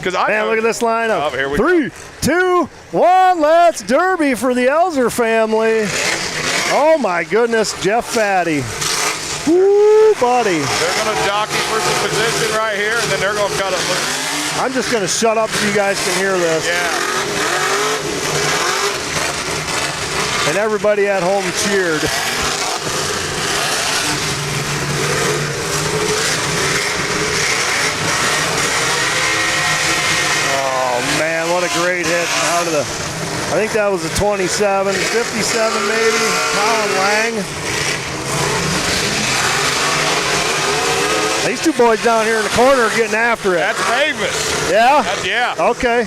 Man, look at this lineup. Oh, here we 3, 2, 1, let's derby for the Elzer family. Oh, my goodness, Jeff Fatty. Woo, buddy. They're going to jockey for some position right here, and then they're going to cut it loose. I'm just going to shut up so you guys can hear this. Yeah. And everybody at home cheered. Oh, man, what a great hit out of the, I think that was a 27, 57 maybe, Colin Lang. These two boys down here in the corner are getting after it. That's Mavis. Yeah? Yeah. Okay.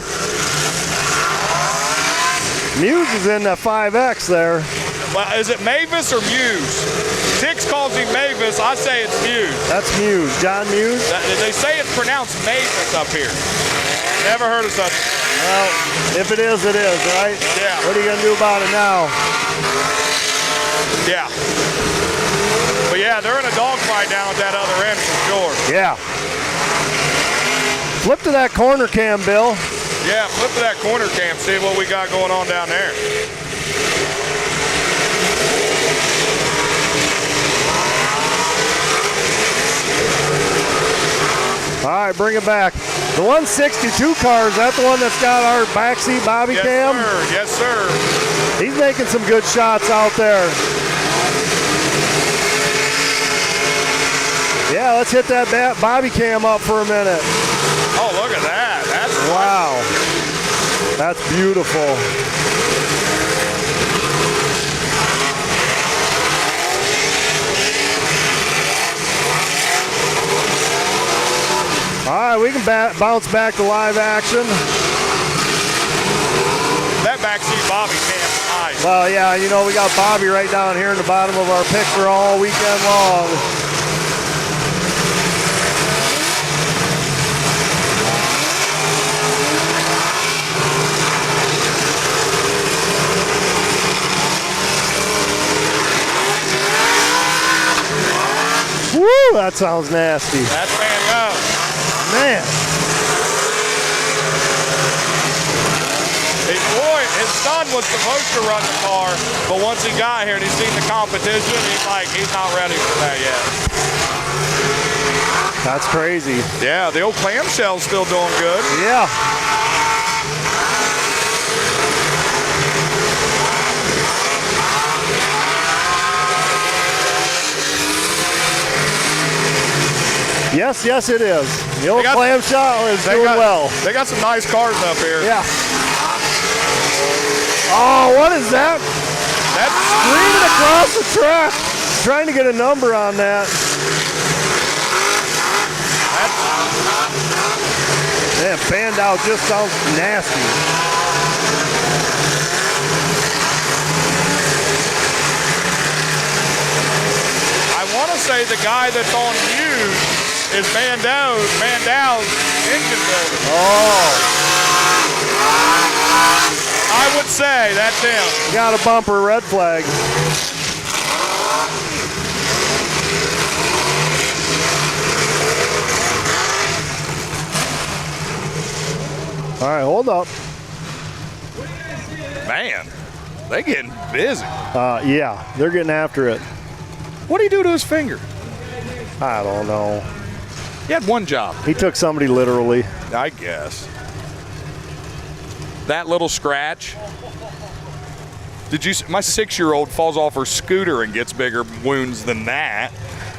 Muse is in the 5X there. Well, is it Mavis or Muse? Tix calls him Mavis. I say it's Muse. That's Muse. John Muse? They say it's pronounced Mavis up here. Never heard of such. Well, if it is, it is, right? Yeah. What are you going to do about it now? Yeah. But yeah, they're in a dogfight down at that other end for sure. Yeah. Flip to that corner cam, Bill. Yeah, flip to that corner cam, see what we got going on down there. All right, bring it back. The 162 car, is that the one that's got our backseat bobby cam? Yes, sir. He's making some good shots out there. Yeah, let's hit that bobby cam up for a minute. Oh, look at that. That's wow. That's beautiful. All right, we can bounce back to live action. That backseat bobby cam's nice. Well, yeah, you know, we got Bobby right down here in the bottom of our picture all weekend long. Woo, that sounds nasty. That's Van Gogh. Man. His son was supposed to run the car, but once he got here and he's seen the competition, he's not ready for that yet. That's crazy. Yeah, the old clamshell's still doing good. Yeah. Yes, yes, it is. The old clamshell is doing well. They got some nice cars up here. Yeah. Oh, what is that? That's screaming across the track. Trying to get a number on that. Man, Bandow just sounds nasty. I want to say the guy that's on Muse is Bandow's engine builder. Oh. I would say that's him. Got a bumper, red flag. All right, hold up. Man, they getting busy. Yeah, they're getting after it. What did he do to his finger? I don't know. He had one job. He took somebody literally. I guess. that little scratch. Did you? My 6-year-old falls off her scooter and gets bigger wounds than that.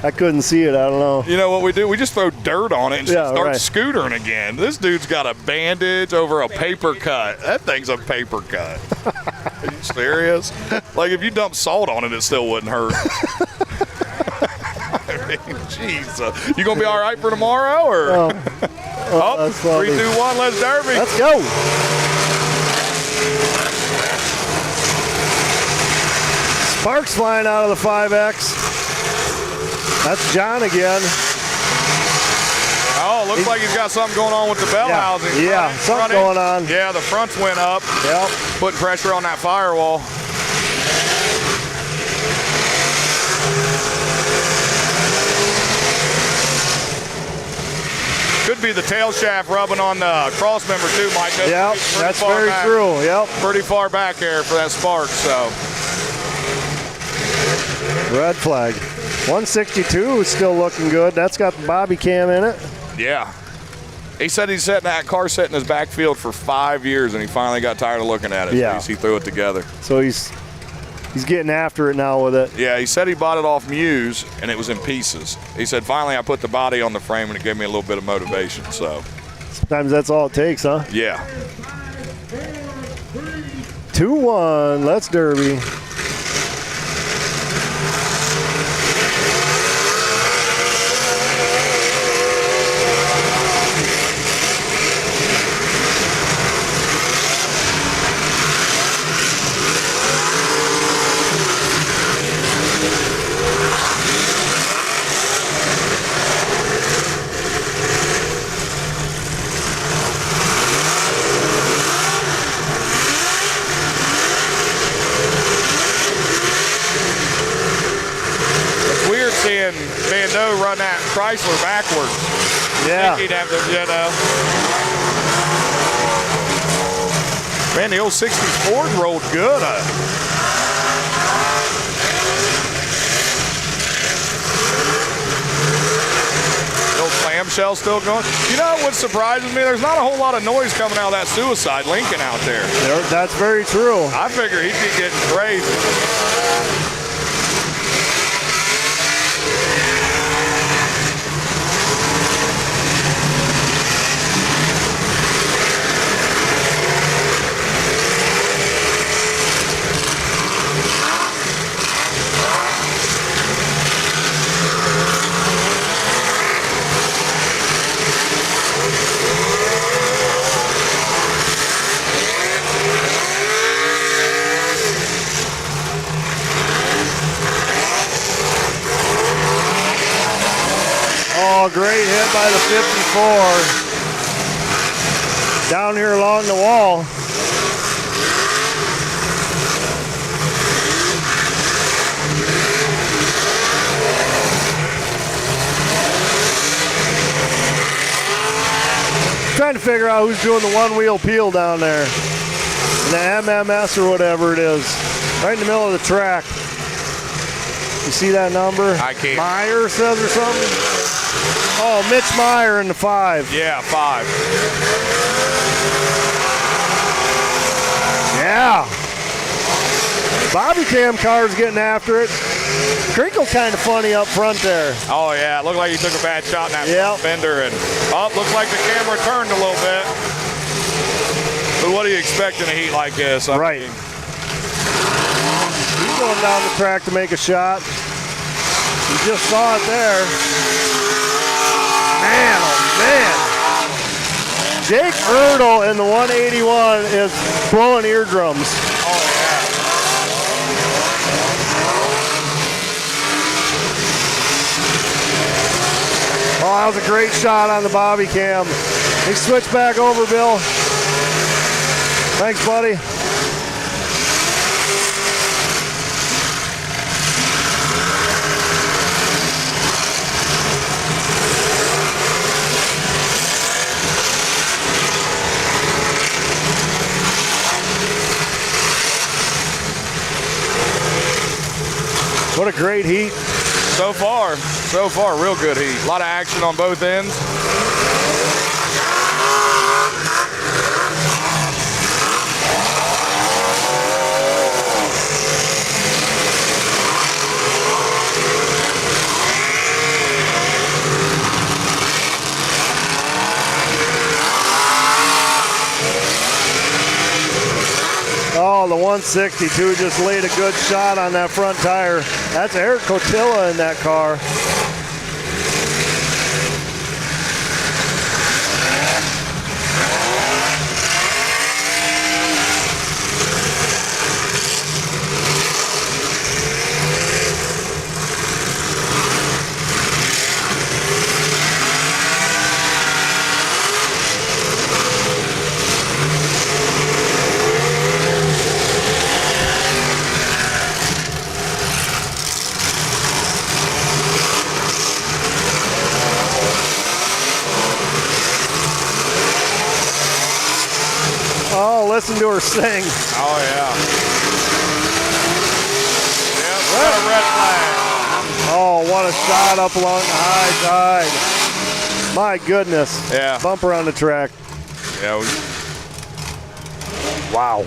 I couldn't see it. I don't know. You know what we do? We just throw dirt on it and she starts right. scootering again. This dude's got a bandage over a paper cut. That thing's a paper cut. Are you serious? Like if you dump salt on it, it still wouldn't hurt. I mean, jeez. You gonna be all right for tomorrow, or? Oh, Oh, 3, 2, 1, let's derby. Let's go. Sparks flying out of the 5X. That's John again. Oh, looks like he's got something going on with the bell housing. Yeah, something going on. Yeah, the fronts went up. Yep. Putting pressure on that firewall. Could be the tail shaft rubbing on the cross member too, Mike. Yep, that's very true. Yep. Pretty far back there for that spark, so. Red flag. 162 is still looking good. That's got the bobby cam in it. Yeah. He said he's setting that car set in his backfield for 5 years, and he finally got tired of looking at it. Yeah. So he threw it together. So he's getting after it now with it. Yeah, he said he bought it off Muse, and it was in pieces. He said, finally I put the body on the frame, and it gave me a little bit of motivation, so. Sometimes that's all it takes, huh? Yeah. 2-1, let's derby. Seeing Mando run that Chrysler backwards. Yeah. I think he'd have to, you know. Man, the old 60s Ford rolled good. The old clamshell still going. You know what surprises me? There's not a whole lot of noise coming out of that Suicide Lincoln out there. That's very true. I figure he'd be getting crazy. Oh, great hit by the 54. Down here along the wall. Trying to figure out who's doing the one-wheel peel down there. The MMS or whatever it is. Right in the middle of the track. You see that number? I can't. Meyer says or something? Oh, Mitch Meyer in the 5. Yeah, 5. Yeah. Bobby Cam car's getting after it. Crinkle kind of funny up front there. Oh, yeah. It looked like he took a bad shot in that fender. And, looks like the camera turned a little bit. But what do you expect in a heat like this? Right. He's going down the track to make a shot. You just saw it there. Man, oh man. Jake Erdl in the 181 is blowing eardrums. Oh, yeah. Oh, that was a great shot on the bobby cam. He switched back over, Bill. Thanks, buddy. What a great heat. So far, real good heat. A lot of action on both ends. Oh, the 162 just laid a good shot on that front tire. That's Eric Cotilla in that car. Oh, listen to her sing. Oh, yeah. Yep, got a red flag. Oh, what a shot up along the high side. My goodness. Yeah. Bumper on the track. Yeah. Wow.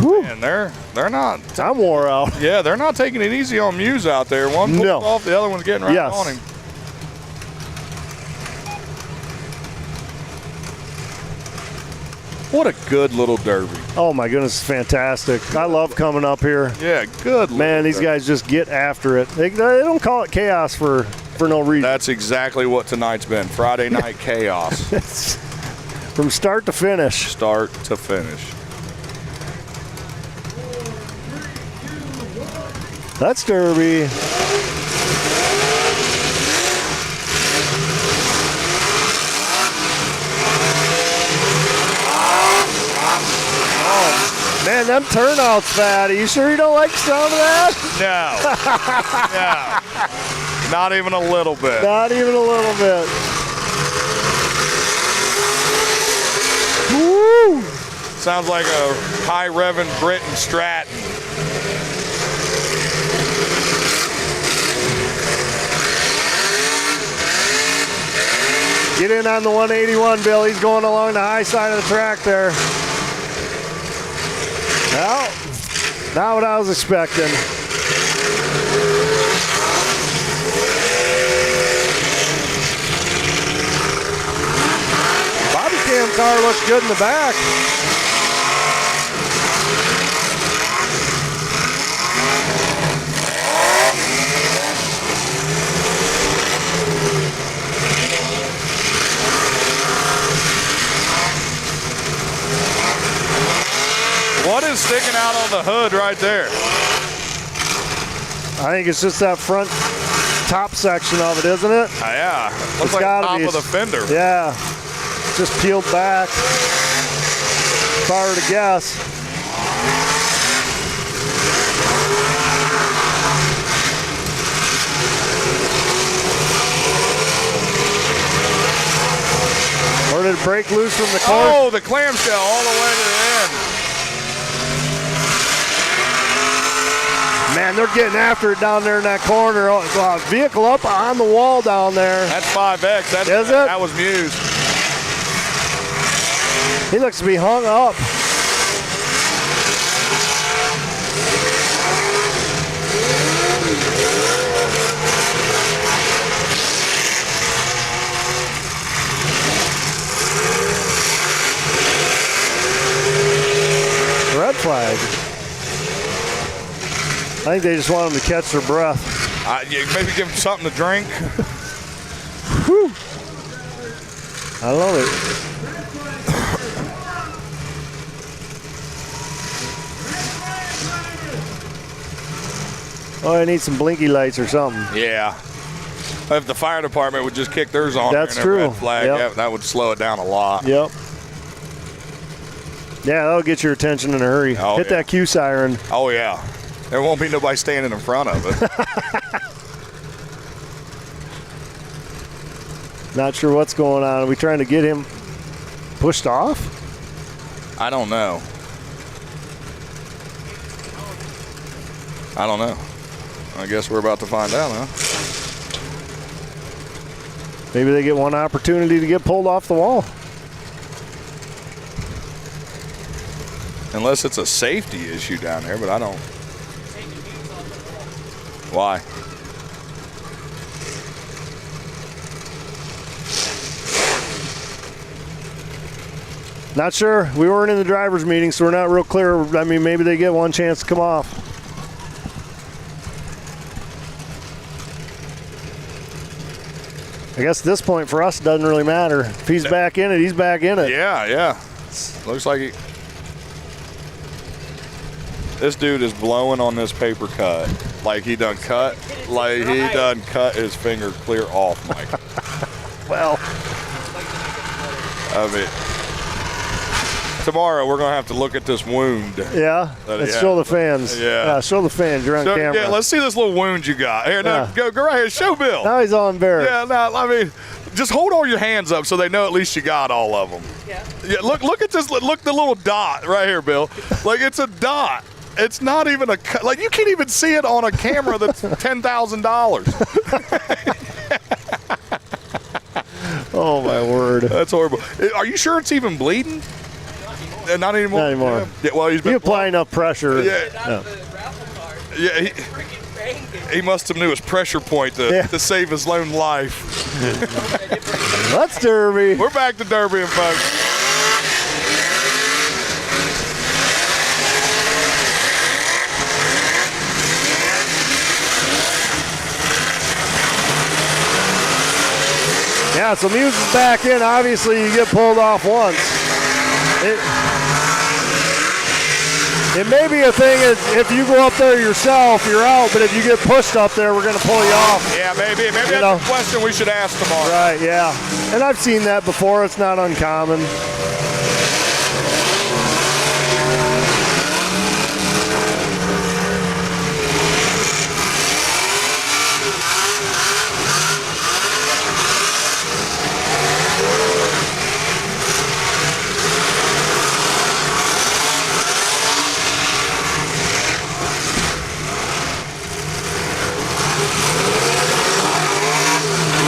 And they're not. I'm wore out. Yeah, they're not taking it easy on Muse out there. One pulled off, the other one's getting right on him. What a good little derby. Oh my goodness, it's fantastic. I love coming up here. Yeah, good. Man, these guys just get after it. They don't call it chaos for no reason. That's exactly what tonight's been. Friday night chaos. From start to finish. Start to finish. That's Derby. Man, them turnouts fat. Are you sure you don't like some of that? No. Not even a little bit. Not even a little bit. Woo! Sounds like a high revving Britton Stratton. Get in on the 181, Bill. He's going along the high side of the track there. Well, not what I was expecting. Bobby cam car looks good in the back. What is sticking out on the hood right there? I think it's just that front top section of it, isn't it? Yeah. Looks like the top of the fender. Yeah. Just peeled back. If I were to guess. Or did it break loose from the cord? Oh, the clamshell all the way to the end. Man, they're getting after it down there in that corner. Vehicle up on the wall down there. That's 5X. Is it? That was Muse. He looks to be hung up. Red flag. I think they just want them to catch their breath. Maybe give them something to drink. Whew. I love it. Oh, I need some blinky lights or something. Yeah. If the fire department would just kick theirs on, that's and true. Red flag, Yep. yeah, that would slow it down a lot. Yep. Yeah, that'll get your attention in a hurry. Oh, Hit that cue siren. Oh, yeah. There won't be nobody standing in front of it. Not sure what's going on. Are we trying to get him pushed off? I don't know. I don't know. I guess we're about to find out, huh? Maybe they get one opportunity to get pulled off the wall. Unless it's a safety issue down there, but I don't. Why? Not sure. We weren't in the driver's meeting, so we're not real clear. I mean, maybe they get one chance to come off. I guess at this point for us, it doesn't really matter. If he's back in it, he's back in it. Yeah. Looks like this dude is blowing on this paper cut. Like he done cut his finger clear off, Mike. Well, I mean, tomorrow we're going to have to look at this wound. Yeah? Let's show the fans. Yeah. Show the fans. You're on camera. Yeah, let's see this little wound you got. Here, now, go right ahead. Show Bill. Now he's all embarrassed. Yeah, no, I mean, just hold all your hands up so they know at least you got all of them. Yeah, look at this. Look the little dot right here, Bill. Like, it's a dot. It's not even a cut. Like, you can't even see it on a camera that's $10,000. Oh, my word. That's horrible. Are you sure it's even bleeding? Not anymore? Not anymore. Yeah, well, he's been you apply enough pressure. Yeah, he must have knew his pressure point to save his lone life. Let's Derby. We're back to Derby, folks. Yeah, so music's back in. Obviously, you get pulled off once. It may be a thing if you go up there yourself, you're out. But if you get pushed up there, we're going to pull you off. Yeah, maybe that's a question we should ask tomorrow. Right, yeah. And I've seen that before. It's not uncommon.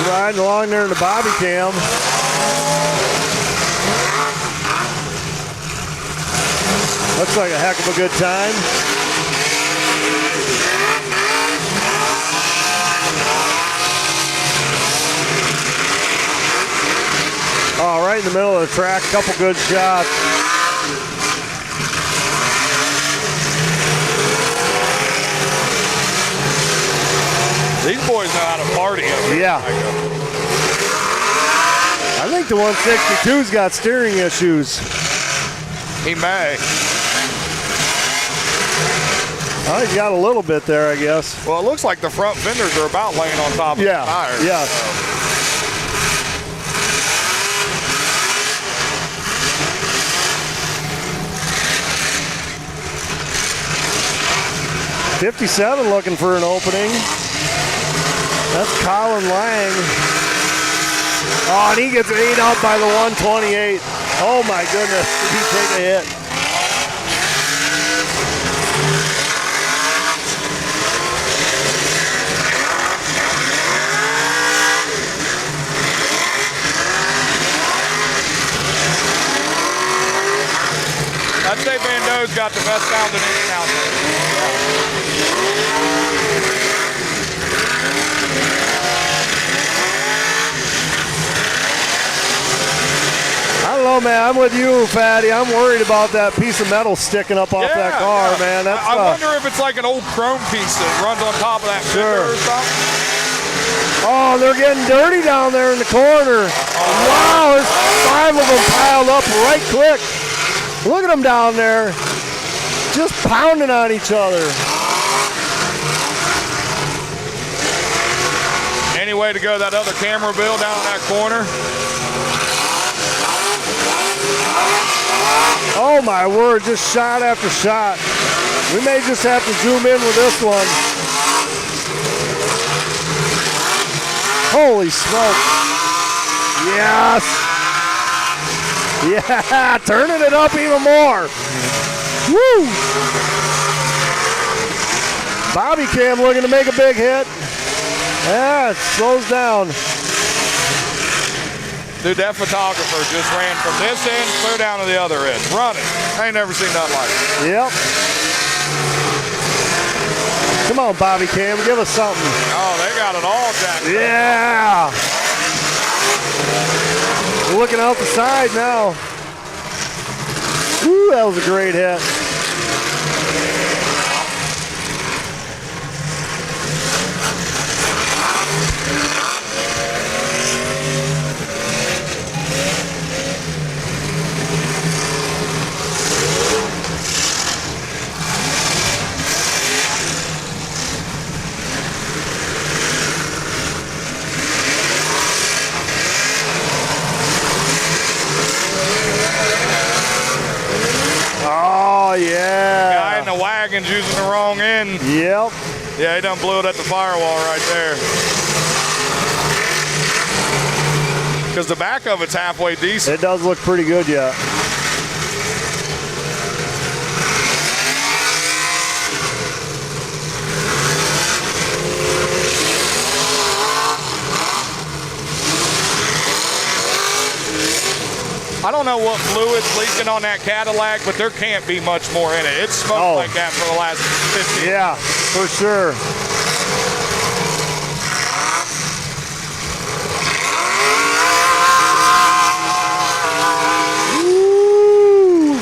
Riding along there in the bobby cam. Looks like a heck of a good time. Oh, right in the middle of the track, couple good shots. These boys know how to party. Yeah. I think the 162's got steering issues. He may. Oh, he's got a little bit there, I guess. Well, it looks like the front fenders are about laying on top of the tires. Yeah. So. 57 looking for an opening. That's Colin Lang. Oh, and he gets ate up by the 128. Oh my goodness, did he take a hit? I'd say Van Doe's got the best sounding engine out there. I don't know, man. I'm with you, Fatty. I'm worried about that piece of metal sticking up off that car, man. That's, I wonder if it's like an old chrome piece that runs on top of that fender or something. Oh, they're getting dirty down there in the corner. Wow, there's 5 of them piled up right quick. Look at them down there, just pounding on each other. Any way to go that other camera, Bill, down in that corner? Oh my word, just shot after shot. We may just have to zoom in with this one. Holy smoke. Yes. Yeah, turning it up even more. Woo. Bobby Cam looking to make a big hit. Yeah, it slows down. Dude, that photographer just ran from this end clear down to the other end. Running. I ain't never seen nothing like it. Yep. Come on, Bobby Cam, give us something. Oh, they got it all, Jack. Yeah. We're looking out the side now. Woo, that was a great hit. Oh, yeah. Guy in the wagon's using the wrong end. Yep. Yeah, he done blew it at the firewall right there. Because the back of it's halfway decent. It does look pretty good yet. I don't know what fluid's leaking on that Cadillac, but there can't be much more in it. It's smoked like that for the last 15 years. Yeah, for sure. Woo!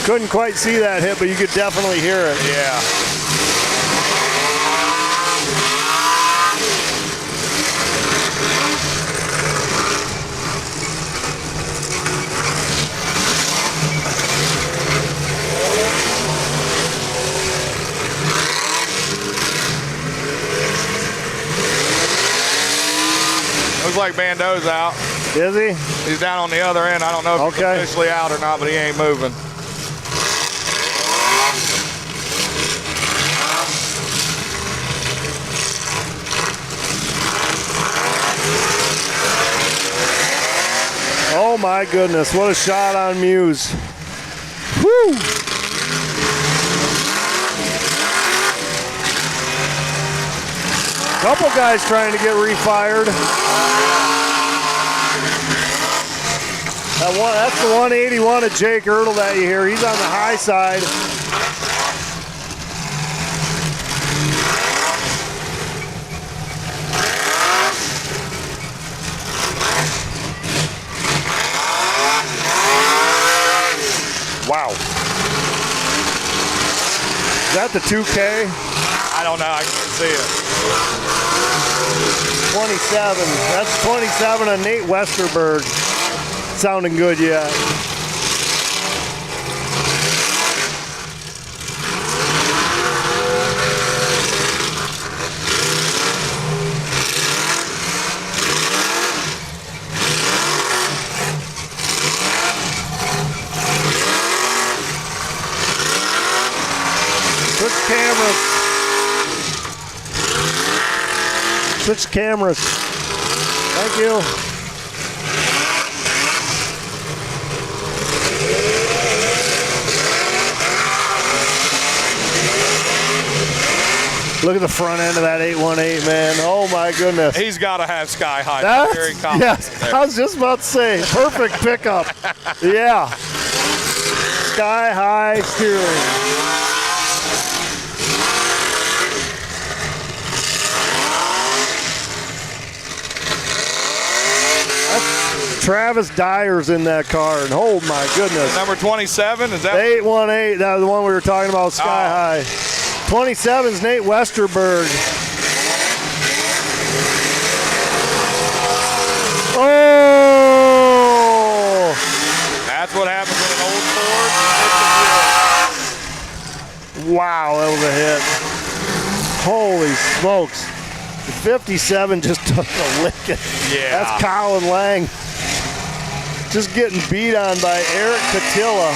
Couldn't quite see that hit, but you could definitely hear it. Yeah. Looks like Bando's out. Is he? He's down on the other end. I don't know if he's officially out or not, but he ain't moving. Oh my goodness, what a shot on Muse. Woo! Couple guys trying to get refired. That's the 181 of Jake Ertl that you hear. He's on the high side. Wow. Is that the 2K? I don't know. I can't see it. 27. That's 27 on Nate Westerberg. Sounding good yet. Switch cameras. Thank you. Look at the front end of that 818, man. Oh my goodness. He's got to have sky high. Yes, I was just about to say, perfect pickup. Yeah. Sky high steering. Travis Dyer's in that car, and oh my goodness. Number 27, is that? 818, that was the one we were talking about, sky high. 27's Nate Westerberg. Oh! That's what happens with an old Ford. Wow, that was a hit. Holy smokes. The 57 just took a licking. Yeah. That's Colin Lang. Just getting beat on by Eric Catilla.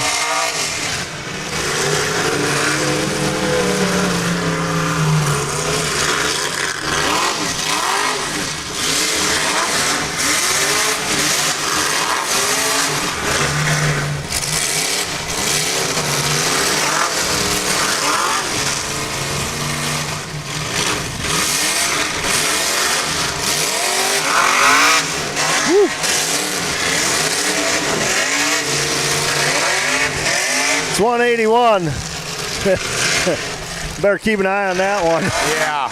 It's 181. Better keep an eye on that one. Yeah.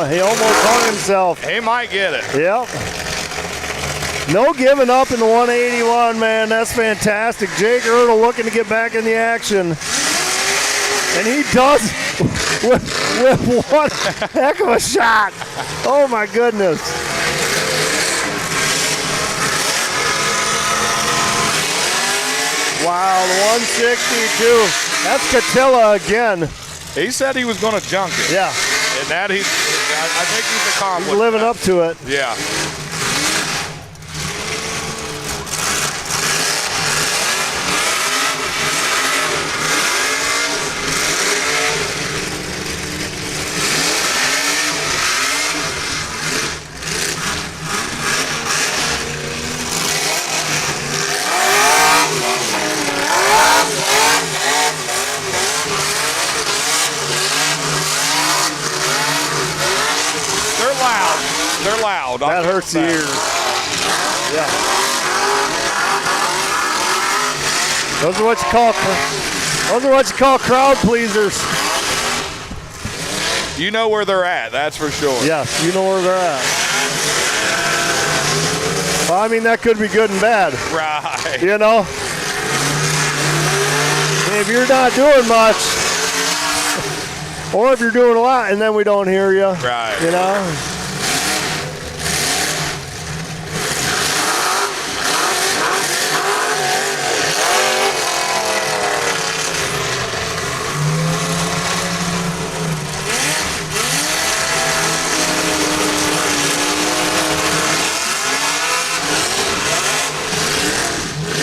He almost hung himself. He might get it. Yep. No giving up in the 181, man. That's fantastic. Jake Ertl looking to get back in the action. And he does with one heck of a shot. Oh, my goodness. Wow, the 162. That's Catilla again. He said he was going to junk it. Yeah. And that I think he's accomplished. He's living up to it. Yeah. They're loud. That hurts the ears. Yeah. Those are what you call crowd pleasers. You know where they're at, that's for sure. Yes, you know where they're at. Well, I mean, that could be good and bad. Right. You know? If you're not doing much, or if you're doing a lot and then we don't hear you. Right. You know?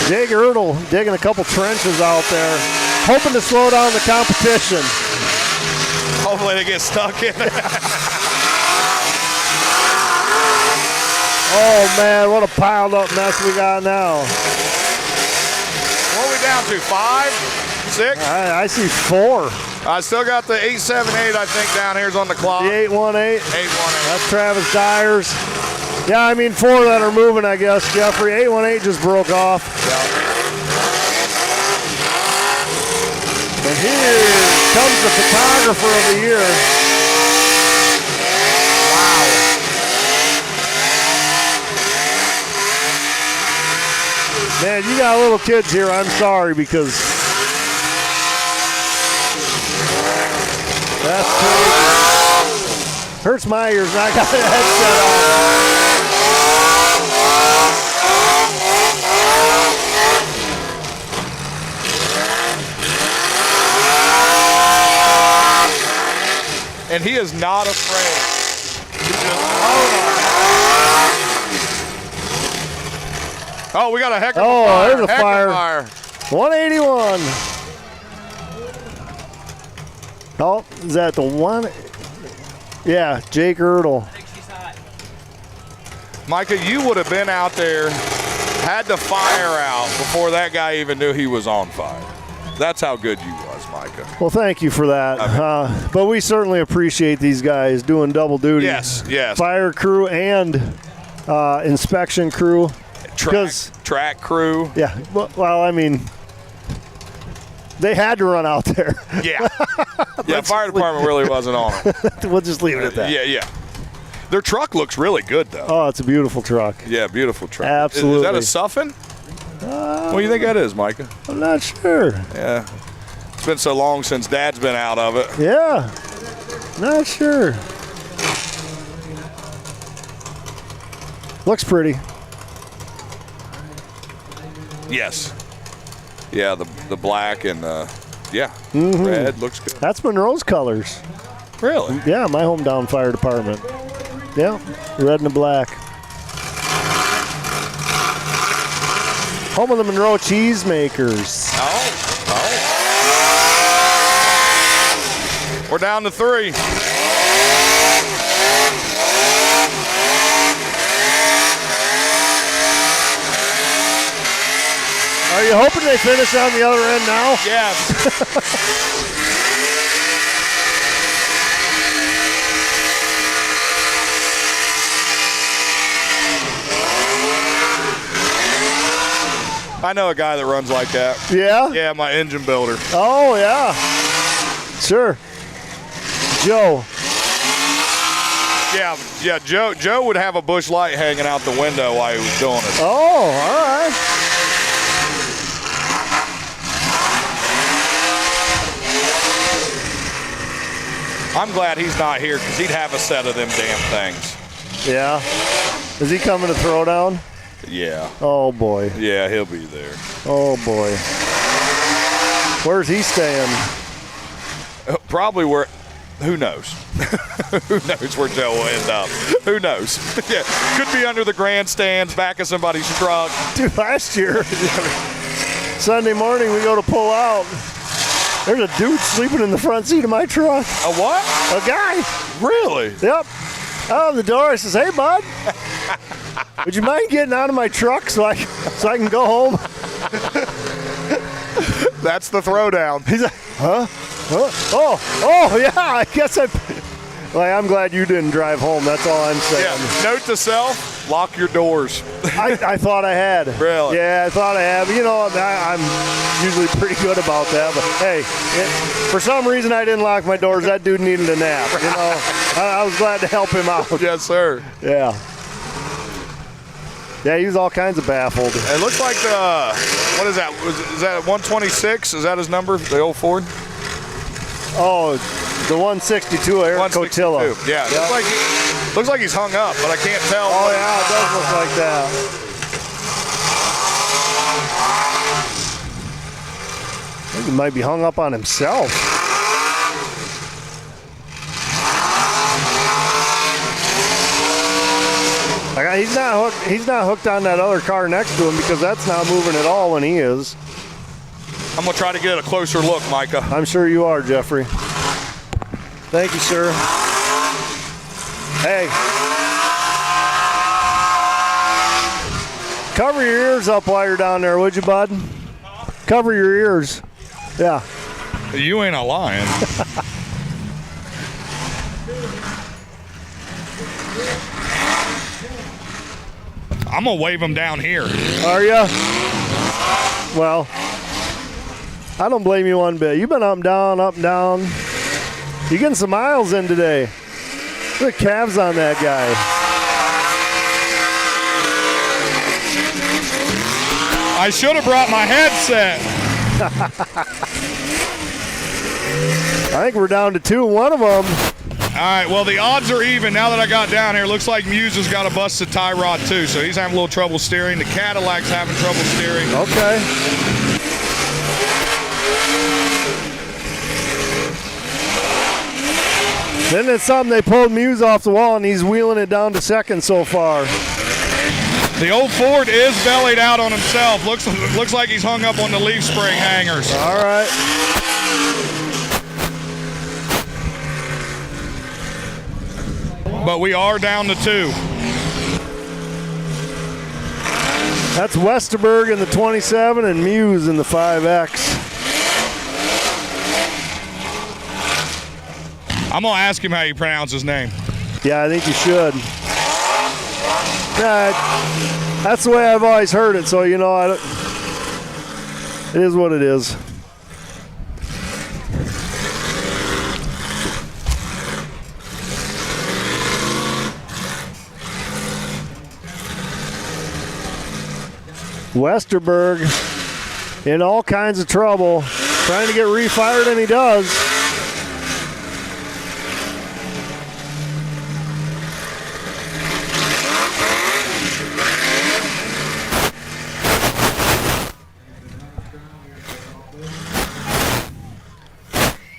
Jake Ertl digging a couple trenches out there, hoping to slow down the competition. Hopefully they get stuck in it. Oh man, what a piled up mess we got now. What are we down to, 5, 6? I see 4. I still got the 878, I think, down here's on the clock. The 818. 818. That's Travis Dyers. Yeah, I mean 4 that are moving, I guess, Jeffrey. 818 just broke off. Yeah. And here comes the photographer of the year. Wow. Man, you got little kids here. I'm sorry because that's crazy. Hurts my ears and I got the headset on. And he is not afraid. Oh, we got a heck of a fire. There's a fire. 181. Oh, is that the one? Yeah, Jake Ertl. Micah, you would have been out there, had the fire out before that guy even knew he was on fire. That's how good you was, Micah. Well, thank you for that. But we certainly appreciate these guys doing double duty. Yes, yes. Fire crew and inspection crew. Track crew. Yeah, well, I mean, they had to run out there. Yeah. Yeah, fire department really wasn't on it. We'll just leave it at that. Yeah. Their truck looks really good, though. Oh, it's a beautiful truck. Yeah, beautiful truck. Absolutely. Is that a Suffin? What do you think that is, Micah? I'm not sure. Yeah. It's been so long since Dad's been out of it. Yeah. Not sure. Looks pretty. Yes. Yeah, the black and Mm-hmm. red looks good. That's Monroe's colors. Really? Yeah, my hometown fire department. Yeah, red and the black. Home of the Monroe Cheesemakers. Oh. We're down to 3. Are you hoping they finish on the other end now? Yeah. I know a guy that runs like that. Yeah? Yeah, my engine builder. Oh, yeah. Sure. Joe. Yeah, Joe would have a bush light hanging out the window while he was doing it. Oh, all right. I'm glad he's not here because he'd have a set of them damn things. Yeah. Is he coming to throw down? Yeah. Oh, boy. Yeah, he'll be there. Oh, boy. Where's he staying? Probably where, who knows? Who knows where Joe will end up? Who knows? Yeah, could be under the grandstands, back of somebody's truck. Dude, last year, Sunday morning, we go to pull out. There's a dude sleeping in the front seat of my truck. A what? A guy. Really? Yep. Out of the door, I says, "Hey, bud, would you mind getting out of my truck so I can go home?" That's the throwdown. He's like, huh? Oh, yeah, I guess I'm glad you didn't drive home. That's all I'm saying. Yeah. Note to self, lock your doors. I thought I had. Really? Yeah, I thought I had. But, I'm usually pretty good about that. But, hey, for some reason I didn't lock my doors. That dude needed a nap. I was glad to help him out. Yes, sir. Yeah. Yeah, he was all kinds of baffled. It looks like what is that? Is that 126? Is that his number, the old Ford? Oh, the 162 Eric Cotilla. Yeah, yep. Looks like he's hung up, but I can't tell. Oh, yeah, it does look like that. I think he might be hung up on himself. He's not hooked on that other car next to him because that's not moving at all when he is. I'm going to try to get a closer look, Micah. I'm sure you are, Jeffrey. Thank you, sir. Hey. Cover your ears up while you're down there, would you, bud? Cover your ears. Yeah. You ain't a lion. I'm going to wave him down here. Are you? Well, I don't blame you one bit. You've been up and down, up and down. You're getting some miles in today. Look at the calves on that guy. I should have brought my headset. I think we're down to 2. One of them. All right, well, the odds are even. Now that I got down here, looks like Muse has got a busted tie rod, too, so he's having a little trouble steering. The Cadillac's having trouble steering. Okay. Then it's something they pulled Muse off the wall, and he's wheeling it down to second so far. The old Ford is bellied out on himself. Looks like he's hung up on the leaf spring hangers. All right. But we are down to 2. That's Westerberg in the 27 and Muse in the 5X. I'm going to ask him how you pronounce his name. Yeah, I think you should. Yeah, that's the way I've always heard it, so, it is what it is. Westerberg in all kinds of trouble, trying to get refired, and he does.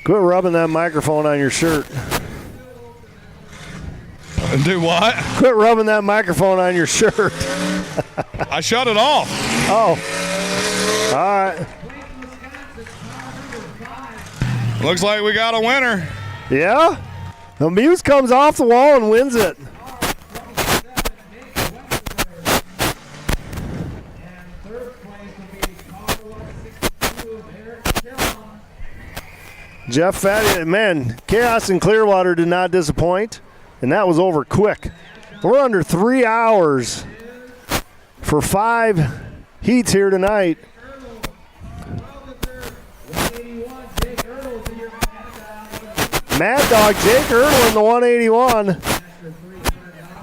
Quit rubbing that microphone on your shirt. Do what? Quit rubbing that microphone on your shirt. I shut it off. Oh. All right. Looks like we got a winner. Yeah? The Muse comes off the wall and wins it. Jeff Fatty, man, Chaos in Clearwater did not disappoint, and that was over quick. We're under 3 hours for 5 heats here tonight. Mad Dog Jake Erdl in the 181.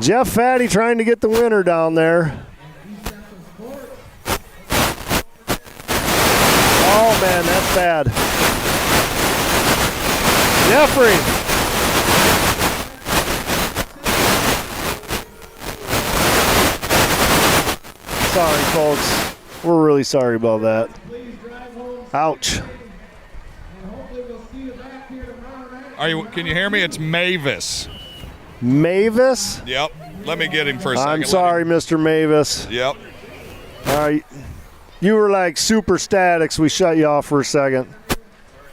Jeff Fatty trying to get the winner down there. Oh, man, that's bad. Jeffrey. Sorry, folks. We're really sorry about that. Ouch. Can you hear me? It's Mavis. Mavis? Yep. Let me get him for a second. I'm sorry, Mr. Mavis. Yep. All right. You were like super statics. We shut you off for a second.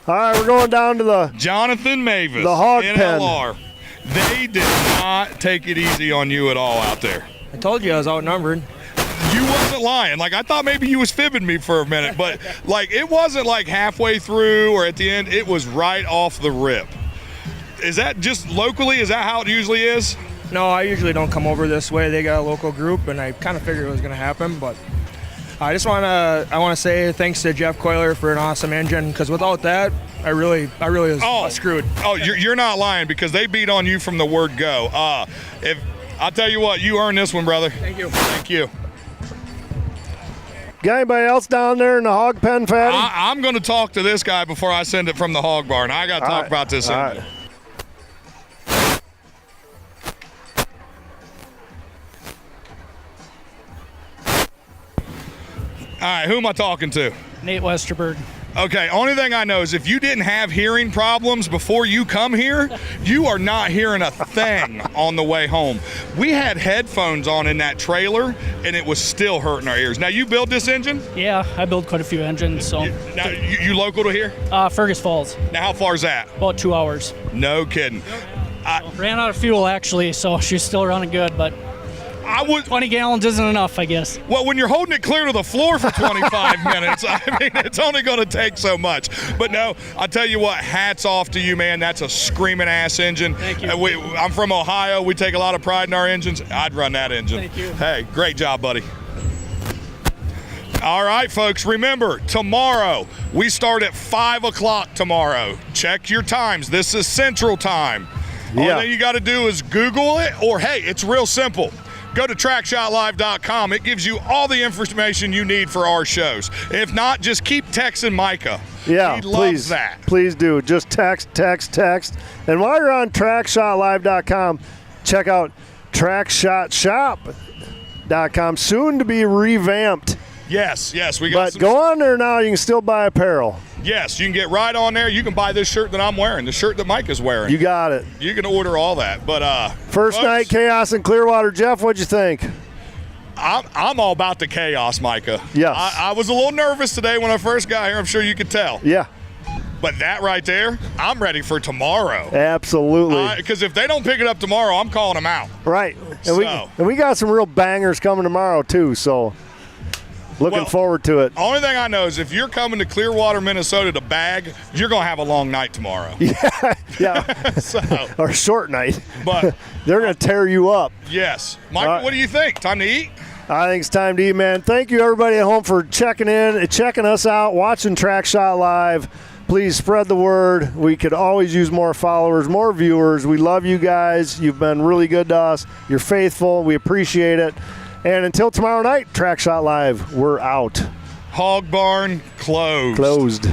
All right, we're going down to the Jonathan Mavis. The hog pen. NLR. They did not take it easy on you at all out there. I told you I was outnumbered. You wasn't lying. Like, I thought maybe you was fibbing me for a minute, but like it wasn't like halfway through or at the end. It was right off the rip. Is that just locally? Is that how it usually is? No, I usually don't come over this way. They got a local group, and I kind of figured it was going to happen. But I just want to say thanks to Jeff Coiler for an awesome engine, because without that, I really was screwed. Oh, you're not lying, because they beat on you from the word go. If I'll tell you what, you earned this one, brother. Thank you. Thank you. Got anybody else down there in the hog pen, Fatty? I'm going to talk to this guy before I send it from the hog barn. I got to talk about this engine. All right, who am I talking to? Nate Westerberg. Okay, only thing I know is if you didn't have hearing problems before you come here, you are not hearing a thing on the way home. We had headphones on in that trailer, and it was still hurting our ears. Now, you build this engine? Yeah, I build quite a few engines. So. Now, you local to here? Fergus Falls. Now, how far is that? About 2 hours. No kidding. Ran out of fuel, actually, so she's still running good, but 20 gallons isn't enough, I guess. Well, when you're holding it clear to the floor for 25 minutes, I mean, it's only going to take so much. But no, I'll tell you what, hats off to you, man. That's a screaming ass engine. Thank you. I'm from Ohio. We take a lot of pride in our engines. I'd run that engine. Thank you. Hey, great job, buddy. All right, folks, remember, tomorrow, we start at 5 o'clock tomorrow. Check your times. This is Central Time. Yeah. All thing you got to do is Google it, or, hey, it's real simple. Go to trackshotlive.com. It gives you all the information you need for our shows. If not, just keep texting Micah. Yeah, he loves that. Please do. Just text. And while you're on trackshotlive.com, check out trackshotshop.com. Soon to be revamped. Yes, we got But go on there now. You can still buy apparel. Yes, you can get right on there. You can buy this shirt that I'm wearing, the shirt that Mike is wearing. You got it. You can order all that. But first night chaos in Clearwater. Jeff, what'd you think? I'm all about the chaos, Micah. Yes. I was a little nervous today when I first got here. I'm sure you could tell. Yeah. But that right there, I'm ready for tomorrow. Absolutely. Because if they don't pick it up tomorrow, I'm calling them out. Right. And we got some real bangers coming tomorrow too. So. Looking forward to it. Only thing I know is if you're coming to Clearwater, Minnesota to bag, you're going to have a long night tomorrow. Yeah. Or a short night. But they're going to tear you up. Yes. Michael, what do you think? Time to eat? I think it's time to eat, man. Thank you, everybody at home, for checking us out, watching Trackshot Live. Please spread the word. We could always use more followers, more viewers. We love you guys. You've been really good to us. You're faithful. We appreciate it. And until tomorrow night, Trackshot Live, we're out. Hog barn closed.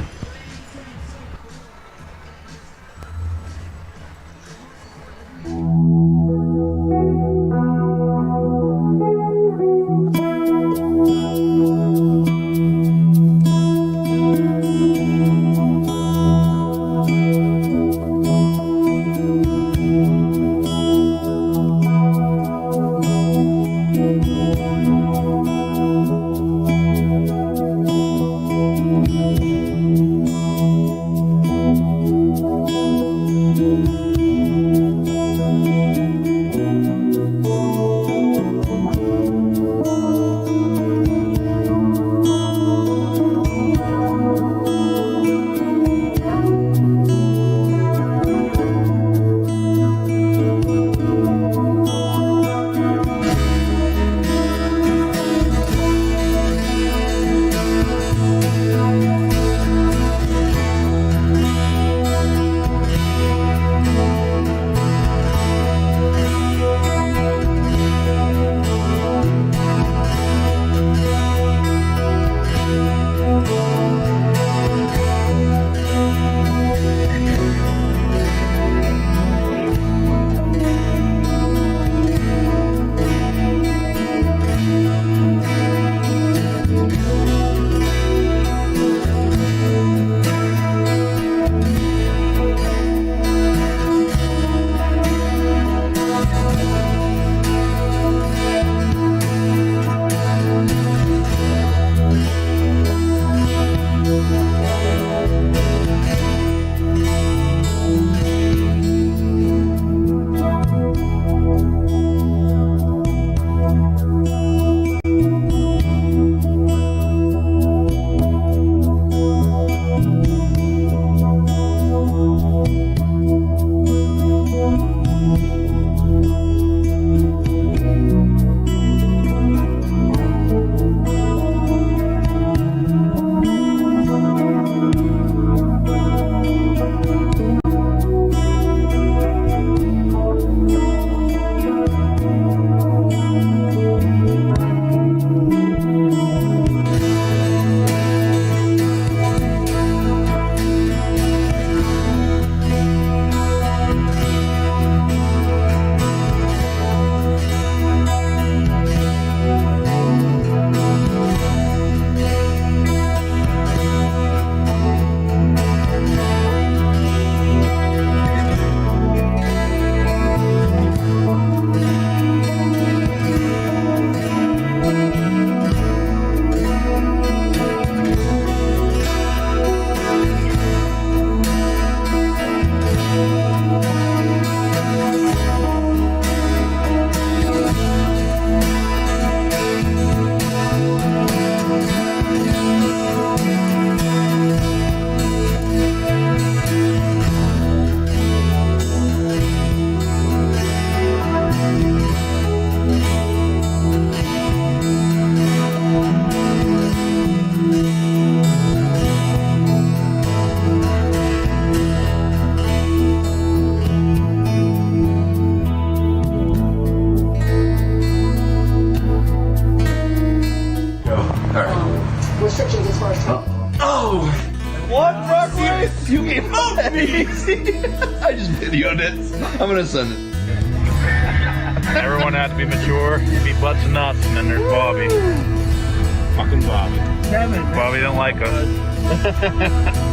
restrictions as far as time. Oh! What, Brooklyn? You gave me. I just videoed it. I'm gonna send it. Everyone had to be mature, be butts and nuts, and then there's Bobby. Fucking Bobby. Bobby didn't like us.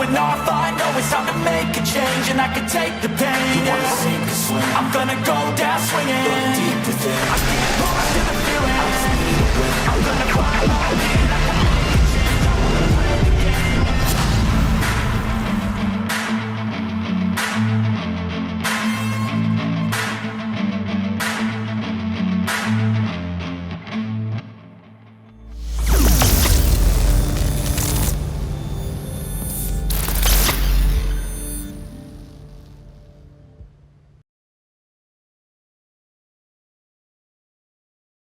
going off, I know it's time to make a change, and I can take the pain. You wanna sink or swim? I'm gonna go down swinging. Look deep within. I get lost in the feeling. I just need a win. I'm gonna find my way.